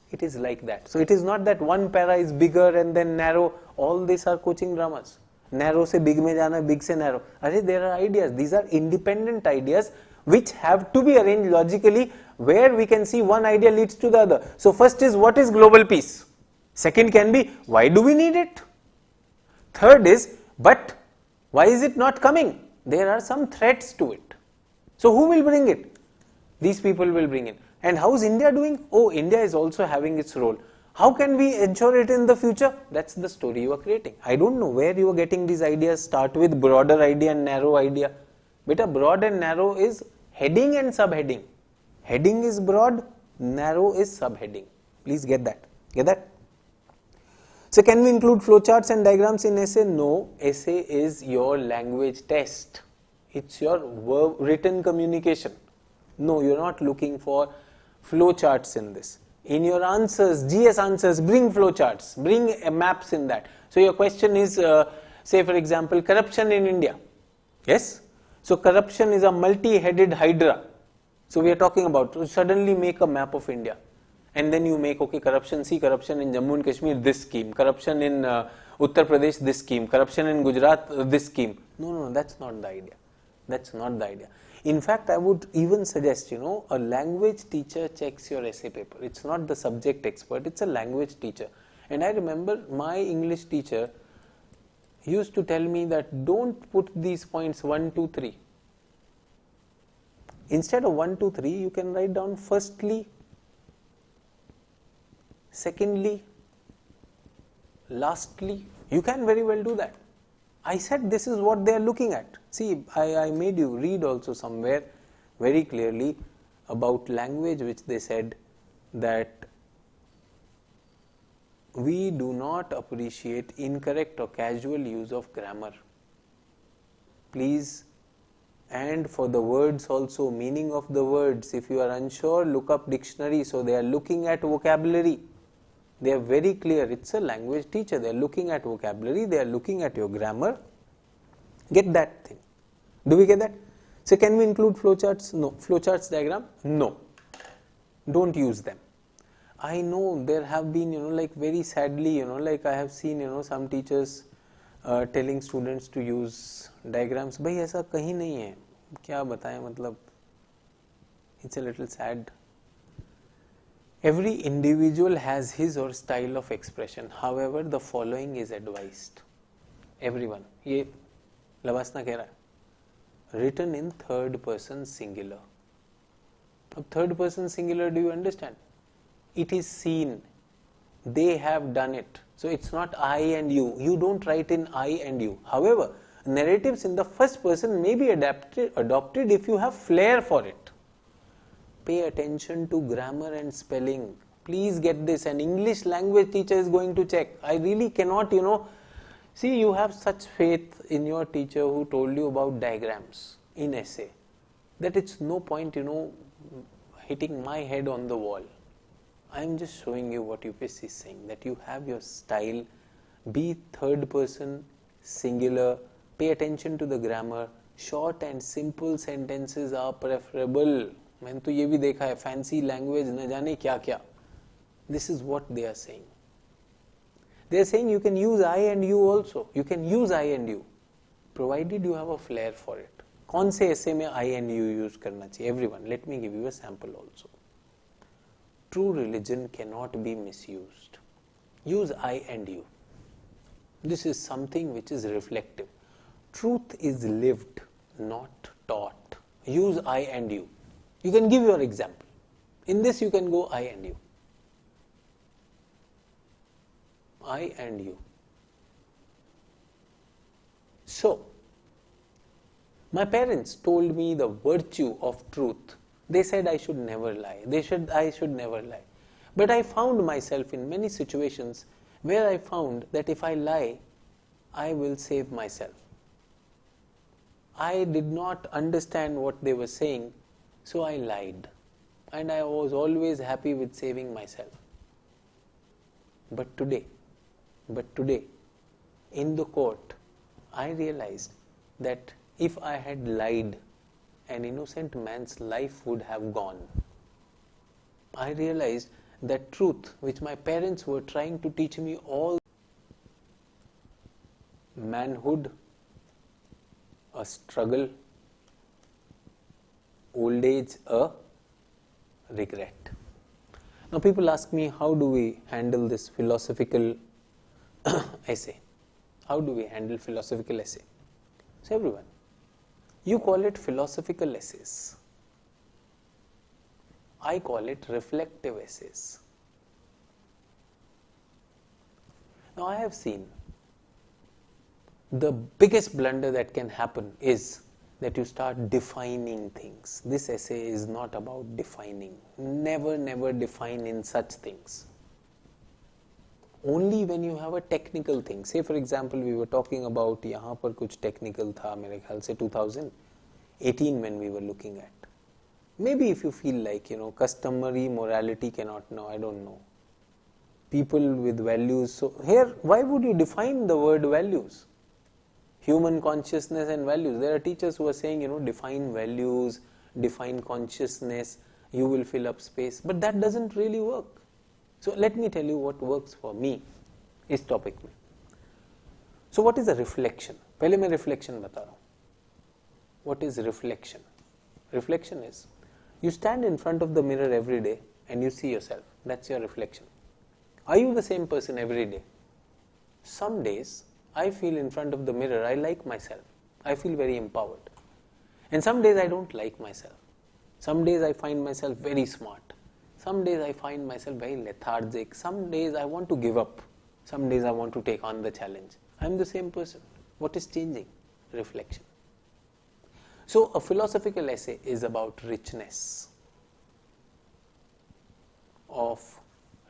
It is like that. So it is not that one para is bigger and then narrow. All these are coaching dramas. Narrow से big में जाना, big से narrow. अरे there are ideas. These are independent ideas which have to be arranged logically, where we can see one idea leads to the other. So first is, what is global peace? Second can be, why do we need it? Third is, but why is it not coming? There are some threats to it. So who will bring it? These people will bring it. And how is India doing? Oh, India is also having its role. How can we ensure it in the future? That's the story you are creating. I don't know where you are getting these ideas. Start with broader idea and narrow idea. Beta, broad and narrow is heading and subheading. Heading is broad, narrow is subheading. Please get that. Get that? So can we include flowcharts and diagrams in essay? No. Essay is your language test. It's your written communication. No, you're not looking for flowcharts in this. In your answers, GS answers, bring flowcharts, bring maps in that. So your question is, say for example, corruption in India. Yes? So corruption is a multi-headed hydra. So we are talking about, suddenly make a map of India. And then you make, okay, corruption, see corruption in Jammu and Kashmir, this scheme. Corruption in Uttar Pradesh, this scheme. Corruption in Gujarat, this scheme. No, that's not the idea. That's not the idea. In fact, I would even suggest, a language teacher checks your essay paper. It's not the subject expert, it's a language teacher. And I remember my English teacher used to tell me that don't put these points 1, 2, 3. Instead of 1, 2, 3, you can write down firstly, Secondly, lastly, you can very well do that. I said this is what they are looking at. See, I made you read also somewhere very clearly about language, which they said that we do not appreciate incorrect or casual use of grammar. Please, and for the words also, meaning of the words, if you are unsure, look up dictionary. So they are looking at vocabulary. They are very clear. It's a language teacher. They are looking at vocabulary. They are looking at your grammar. Get that thing. Do we get that? So can we include flowcharts? No. Flowcharts diagram? No. Don't use them. I know there have been, like very sadly, like I have seen, some teachers telling students to use diagrams. भाई ऐसा कहीं नहीं है. क्या बताएं मतलब? It's a little sad. Every individual has his or style of expression. However, the following is advised. Everyone. ये लवासना कह रहा है. Written in third person singular. अब third person singular, do you understand? It is seen. They have done it. So it's not I and you. You don't write in I and you. However, narratives in the first person may be adopted if you have flair for it. Pay attention to grammar and spelling. Please get this. An English language teacher is going to check. I really cannot, see, you have such faith in your teacher who told you about diagrams in essay that it's no point, hitting my head on the wall. I am just showing you what UPSC is saying, that you have your style, be third person, singular, pay attention to the grammar, short and simple sentences are preferable. मैंने तो ये भी देखा है, fancy language न जाने क्या क्या. This is what they are saying. They are saying you can use I and you also. You can use I and you, provided you have a flair for it. कौन से essay में I and you use करना चाहिए? Everyone, let me give you a sample also. True religion cannot be misused. Use I and you. This is something which is reflective. Truth is lived, not taught. Use I and you. You can give your example. In this you can go I and you. I and you. So, my parents told me the virtue of truth. They said I should never lie. I should never lie. But I found myself in many situations where I found that if I lie, I will save myself. I did not understand what they were saying, so I lied. And I was always happy with saving myself. But today, in the court, I realized that if I had lied, an innocent man's life would have gone. I realized that truth which my parents were trying to teach me all, manhood, a struggle, old age, a regret. Now people ask me, how do we handle this philosophical essay? How do we handle philosophical essay? So everyone, you call it philosophical essays. I call it reflective essays. Now I have seen the biggest blunder that can happen is that you start defining things. This essay is not about defining. Never define in such things. Only when you have a technical thing. Say for example, we were talking about यहाँ पर कुछ technical था मेरे ख्याल से 2018 when we were looking at. Maybe if you feel like, customary morality cannot know, I don't know. People with values. So here, why would you define the word values? Human consciousness and values. There are teachers who are saying, define values, define consciousness, you will fill up space. But that doesn't really work. So let me tell you what works for me इस topic में. So what is a reflection? पहले मैं reflection बता रहा हूँ. What is reflection? Reflection is, you stand in front of the mirror every day and you see yourself. That's your reflection. Are you the same person every day? Some days, I feel in front of the mirror, I like myself. I feel very empowered. And some days I don't like myself. Some days I find myself very smart. Some days I find myself very lethargic. Some days I want to give up. Some days I want to take on the challenge. I'm the same person. What is changing? Reflection. So a philosophical essay is about richness of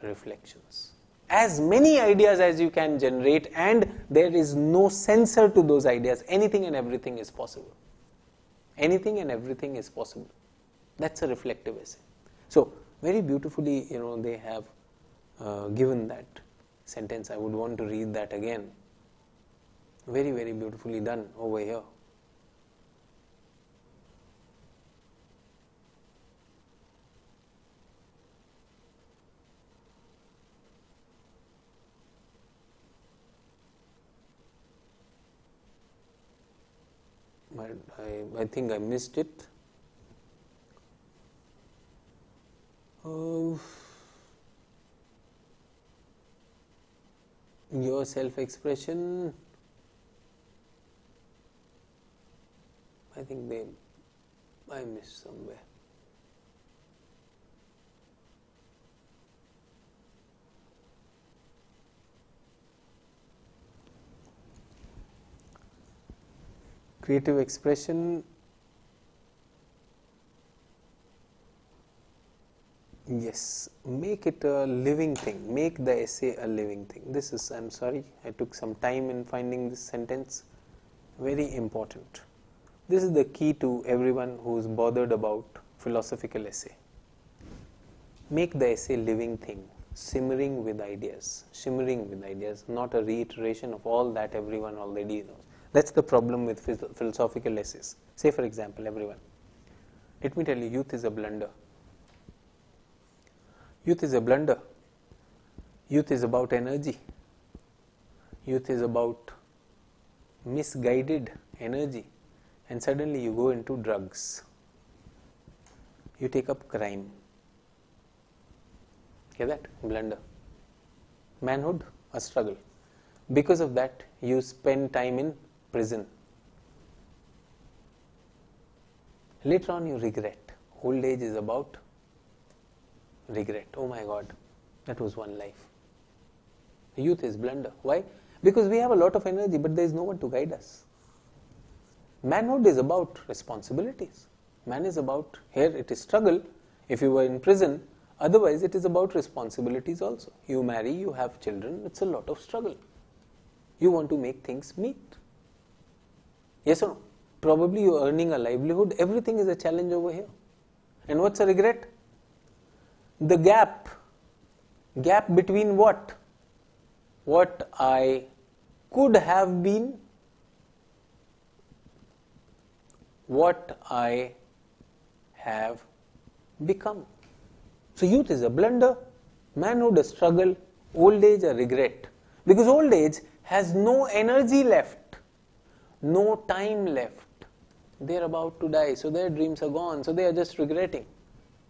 reflections. As many ideas as you can generate, and there is no censor to those ideas. Anything and everything is possible. Anything and everything is possible. That's a reflective essay. So very beautifully, they have given that sentence. I would want to read that again. Very, very beautifully done over here. But I think I missed it. Your self-expression, I think I missed somewhere. Creative expression, yes, make it a living thing, make the essay a living thing. This is, I'm sorry, I took some time in finding this sentence, very important. This is the key to everyone who is bothered about philosophical essay. Make the essay living thing, simmering with ideas, shimmering with ideas, not a reiteration of all that everyone already knows. That's the problem with philosophical essays. Say for example, everyone, let me tell you, youth is a blunder. Youth is a blunder. Youth is about energy. Youth is about misguided energy. And suddenly you go into drugs. You take up crime. Hear that? Blunder. Manhood, a struggle. Because of that, you spend time in prison. Later on you regret. Old age is about regret. Oh my God, that was one life. Youth is blunder. Why? Because we have a lot of energy, but there is no one to guide us. Manhood is about responsibilities. Man is about, here it is struggle if you were in prison, otherwise it is about responsibilities also. You marry, you have children, it's a lot of struggle. You want to make things meet. Yes or no? Probably you are earning a livelihood, everything is a challenge over here. And what's a regret? The gap between what? What I could have been, what I have become. So youth is a blunder, manhood a struggle, old age a regret. Because old age has no energy left, no time left. They are about to die, so their dreams are gone, so they are just regretting.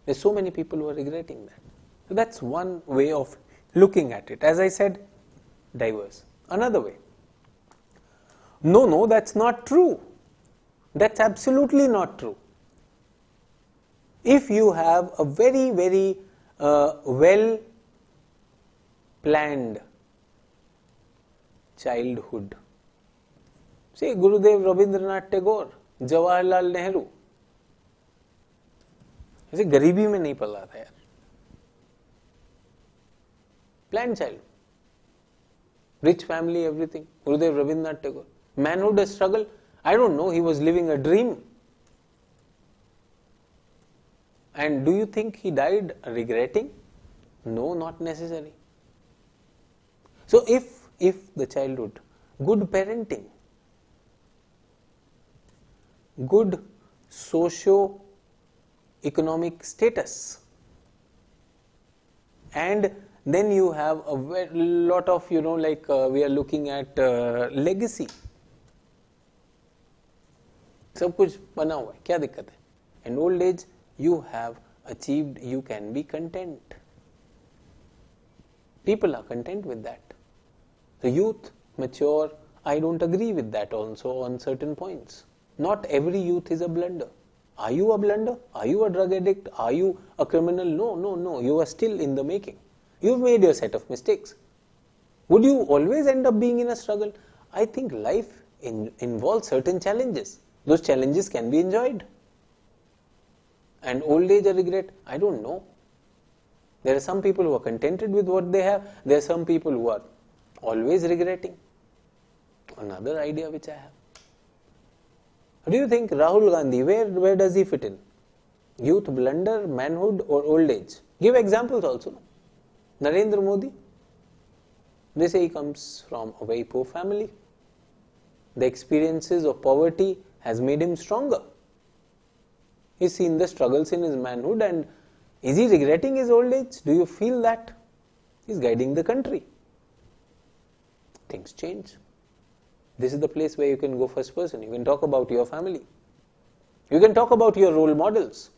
There's so many people who are regretting that. So that's one way of looking at it. As I said, diverse. Another way. No, that's not true. That's absolutely not true. If you have a very, very well planned childhood, say Gurudev Rabindranath Tagore, Jawaharlal Nehru, ऐसे गरीबी में नहीं पला था यार. Planned child, rich family, everything. Gurudev Rabindranath Tagore. Manhood a struggle. I don't know, he was living a dream. And do you think he died regretting? No, not necessary. So if the childhood, good parenting, good socio-economic status, and then you have a lot of, we are looking at legacy. सब कुछ बना हुआ है, क्या दिक्कत है? And old age, you have achieved, you can be content. People are content with that. The youth, mature, I don't agree with that also on certain points. Not every youth is a blunder. Are you a blunder? Are you a drug addict? Are you a criminal? No, no, no. You are still in the making. You've made your set of mistakes. Would you always end up being in a struggle? I think life involves certain challenges. Those challenges can be enjoyed. And old age a regret? I don't know. There are some people who are contented with what they have. There are some people who are always regretting. Another idea which I have. What do you think Rahul Gandhi, where does he fit in? Youth, blunder, manhood or old age? Give examples also. Narendra Modi, they say he comes from a very poor family. The experiences of poverty has made him stronger. He's seen the struggles in his manhood, and is he regretting his old age? Do you feel that? He's guiding the country. Things change. This is the place where you can go first person. You can talk about your family. You can talk about your role models.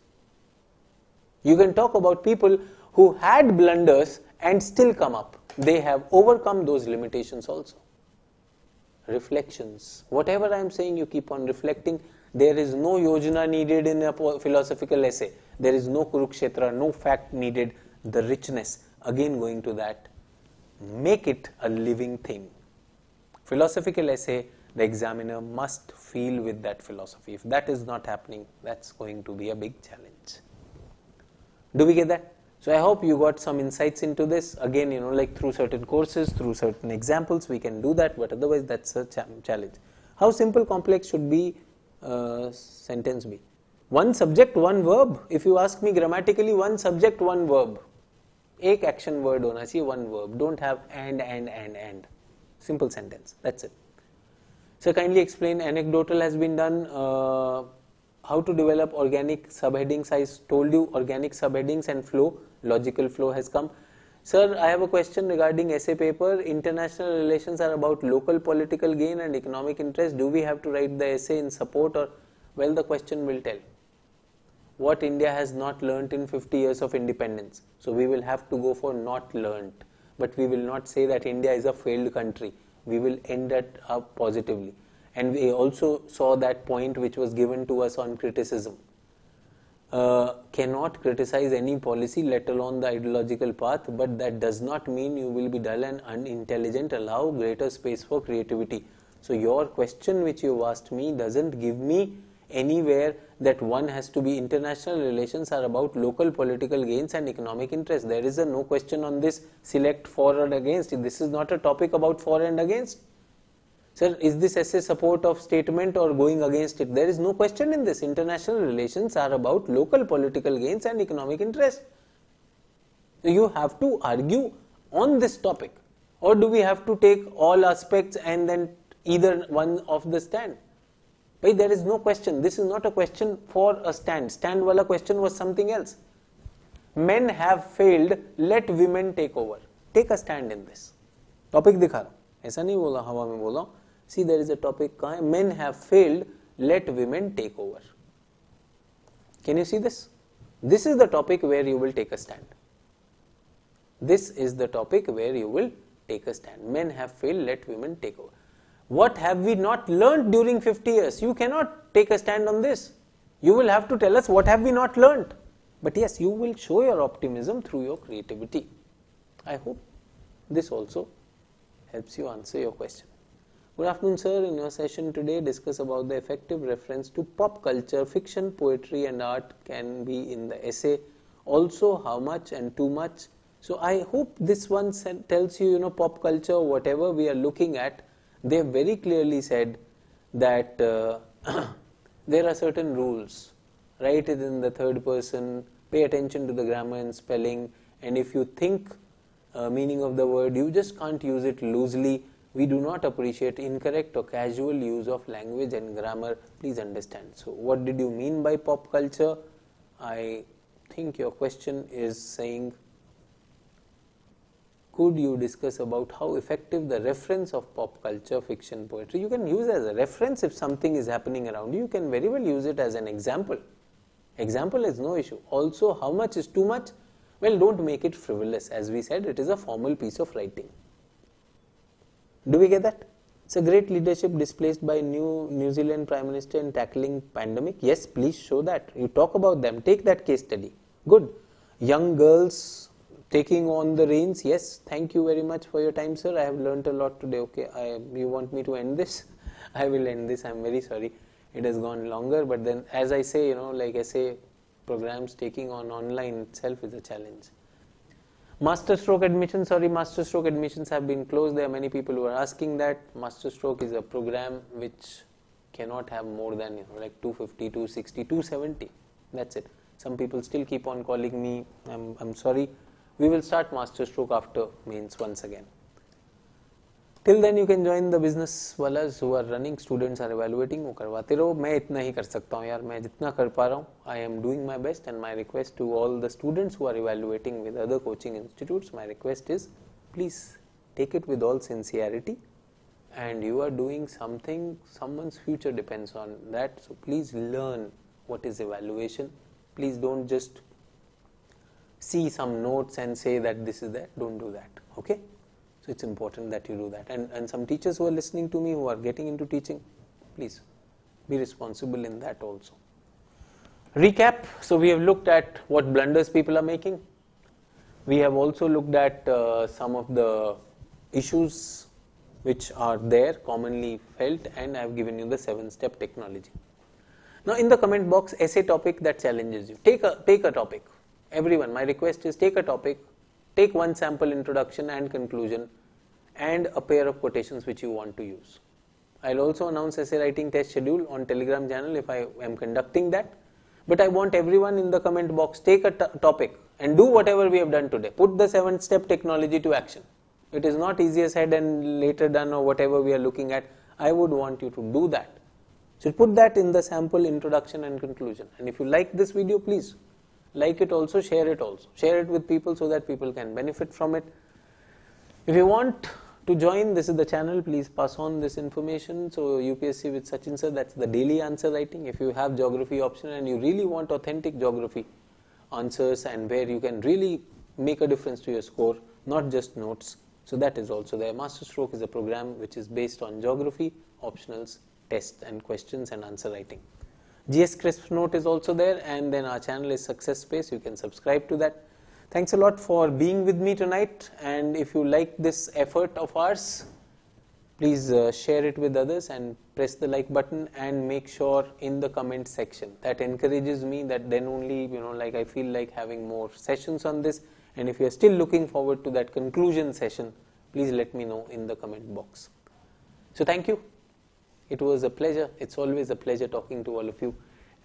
You can talk about people who had blunders and still come up. They have overcome those limitations also. Reflections. Whatever I am saying, you keep on reflecting. There is no yojana needed in a philosophical essay. There is no Kurukshetra, no fact needed. The richness, again going to that, make it a living thing. Philosophical essay, the examiner must feel with that philosophy. If that is not happening, that's going to be a big challenge. Do we get that? So I hope you got some insights into this. Again, like through certain courses, through certain examples, we can do that, but otherwise that's a challenge. How simple, complex should be sentence be? One subject, one verb. If you ask me grammatically, one subject, one verb. Ek action word hona chahiye, one verb. Don't have and. Simple sentence. That's it. So kindly explain. Anecdotal has been done. How to develop organic subheadings. I told you organic subheadings and flow. Logical flow has come. Sir, I have a question regarding essay paper. International relations are about local political gain and economic interest. Do we have to write the essay in support or? Well, the question will tell. What India has not learnt in 50 years of independence. So we will have to go for not learnt. But we will not say that India is a failed country. We will end it up positively. And we also saw that point which was given to us on criticism. Cannot criticize any policy, let alone the ideological path, but that does not mean you will be dull and unintelligent. Allow greater space for creativity. So your question which you asked me doesn't give me anywhere that one has to be international relations are about local political gains and economic interest. There is a no question on this. Select for or against. This is not a topic about for and against. Sir, is this essay support of statement or going against it? There is no question in this. International relations are about local political gains and economic interest. So you have to argue on this topic, or do we have to take all aspects and then either one of the stand? But there is no question. This is not a question for a stand. Stand wala question was something else. Men have failed, let women take over. Take a stand in this. Topic दिखा रहा हूँ. ऐसा नहीं बोला हवा में बोला हूँ. See, there is a topic कहाँ है? Men have failed, let women take over. Can you see this? This is the topic where you will take a stand. This is the topic where you will take a stand. Men have failed, let women take over. What have we not learnt during 50 years? You cannot take a stand on this. You will have to tell us what have we not learnt. But yes, you will show your optimism through your creativity. I hope this also helps you answer your question. Good afternoon, sir. In your session today, discuss about the effective reference to pop culture, fiction, poetry and art can be in the essay. Also, how much and too much. So I hope this one tells you, pop culture, whatever we are looking at, they have very clearly said that there are certain rules. Write it in the third person, pay attention to the grammar and spelling, and if you think meaning of the word, you just can't use it loosely. We do not appreciate incorrect or casual use of language and grammar. Please understand. So what did you mean by pop culture? I think your question is saying, could you discuss about how effective the reference of pop culture, fiction, poetry? You can use as a reference if something is happening around you. You can very well use it as an example. Example is no issue. Also, how much is too much? Well, don't make it frivolous. As we said, it is a formal piece of writing. Do we get that? So great leadership displayed by New Zealand Prime Minister in tackling pandemic. Yes, please show that. You talk about them. Take that case study. Good. Young girls taking on the reins. Yes, thank you very much for your time, sir. I have learnt a lot today. Okay, you want me to end this? I will end this. I'm very sorry. It has gone longer, but then as I say, like essay programs taking on online itself is a challenge. MasterStroke admissions have been closed. There are many people who are asking that. MasterStroke is a program which cannot have more than like 250, 260, 270. That's it. Some people still keep on calling me. I'm sorry. We will start MasterStroke after mains once again. Till then you can join the business wallas who are running, students are evaluating, वो करवाते रहो. मैं इतना ही कर सकता हूँ यार, मैं जितना कर पा रहा हूँ. I am doing my best, and my request to all the students who are evaluating with other coaching institutes, my request is please take it with all sincerity, and you are doing something, someone's future depends on that, so please learn what is evaluation. Please don't just see some notes and say that this is that. Don't do that. Okay? So it's important that you do that. And some teachers who are listening to me who are getting into teaching, please be responsible in that also. Recap. So we have looked at what blunders people are making. We have also looked at some of the issues which are there, commonly felt, and I have given you the 7-step technology. Now in the comment box, essay topic that challenges you. Take a topic. Everyone, my request is take a topic, take one sample introduction and conclusion, and a pair of quotations which you want to use. I'll also announce essay writing test schedule on Telegram channel if I am conducting that. But I want everyone in the comment box, take a topic and do whatever we have done today. Put the 7-step technology to action. It is not easier said and later done or whatever we are looking at. I would want you to do that. So put that in the sample introduction and conclusion. And if you like this video, please like it also, share it also. Share it with people so that people can benefit from it. If you want to join, this is the channel, please pass on this information. So UPSC with Sachin Sir, that's the daily answer writing. If you have geography option and you really want authentic geography answers and where you can really make a difference to your score, not just notes, so that is also there. MasterStroke is a program which is based on geography, optionals, tests and questions and answer writing. GS Crisp Note is also there, and then our channel is Success Space. You can subscribe to that. Thanks a lot for being with me tonight, and if you like this effort of ours, please share it with others and press the like button and make sure in the comment section. That encourages me, that then only like I feel like having more sessions on this. And if you are still looking forward to that conclusion session, please let me know in the comment box. So thank you. It was a pleasure. It's always a pleasure talking to all of you,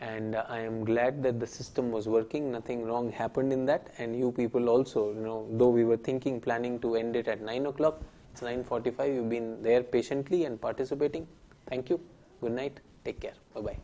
and I am glad that the system was working. Nothing wrong happened in that, and you people also, though we were planning to end it at 9 o'clock, it's 9:45. You've been there patiently and participating. Thank you. Good night. Take care. Bye-bye.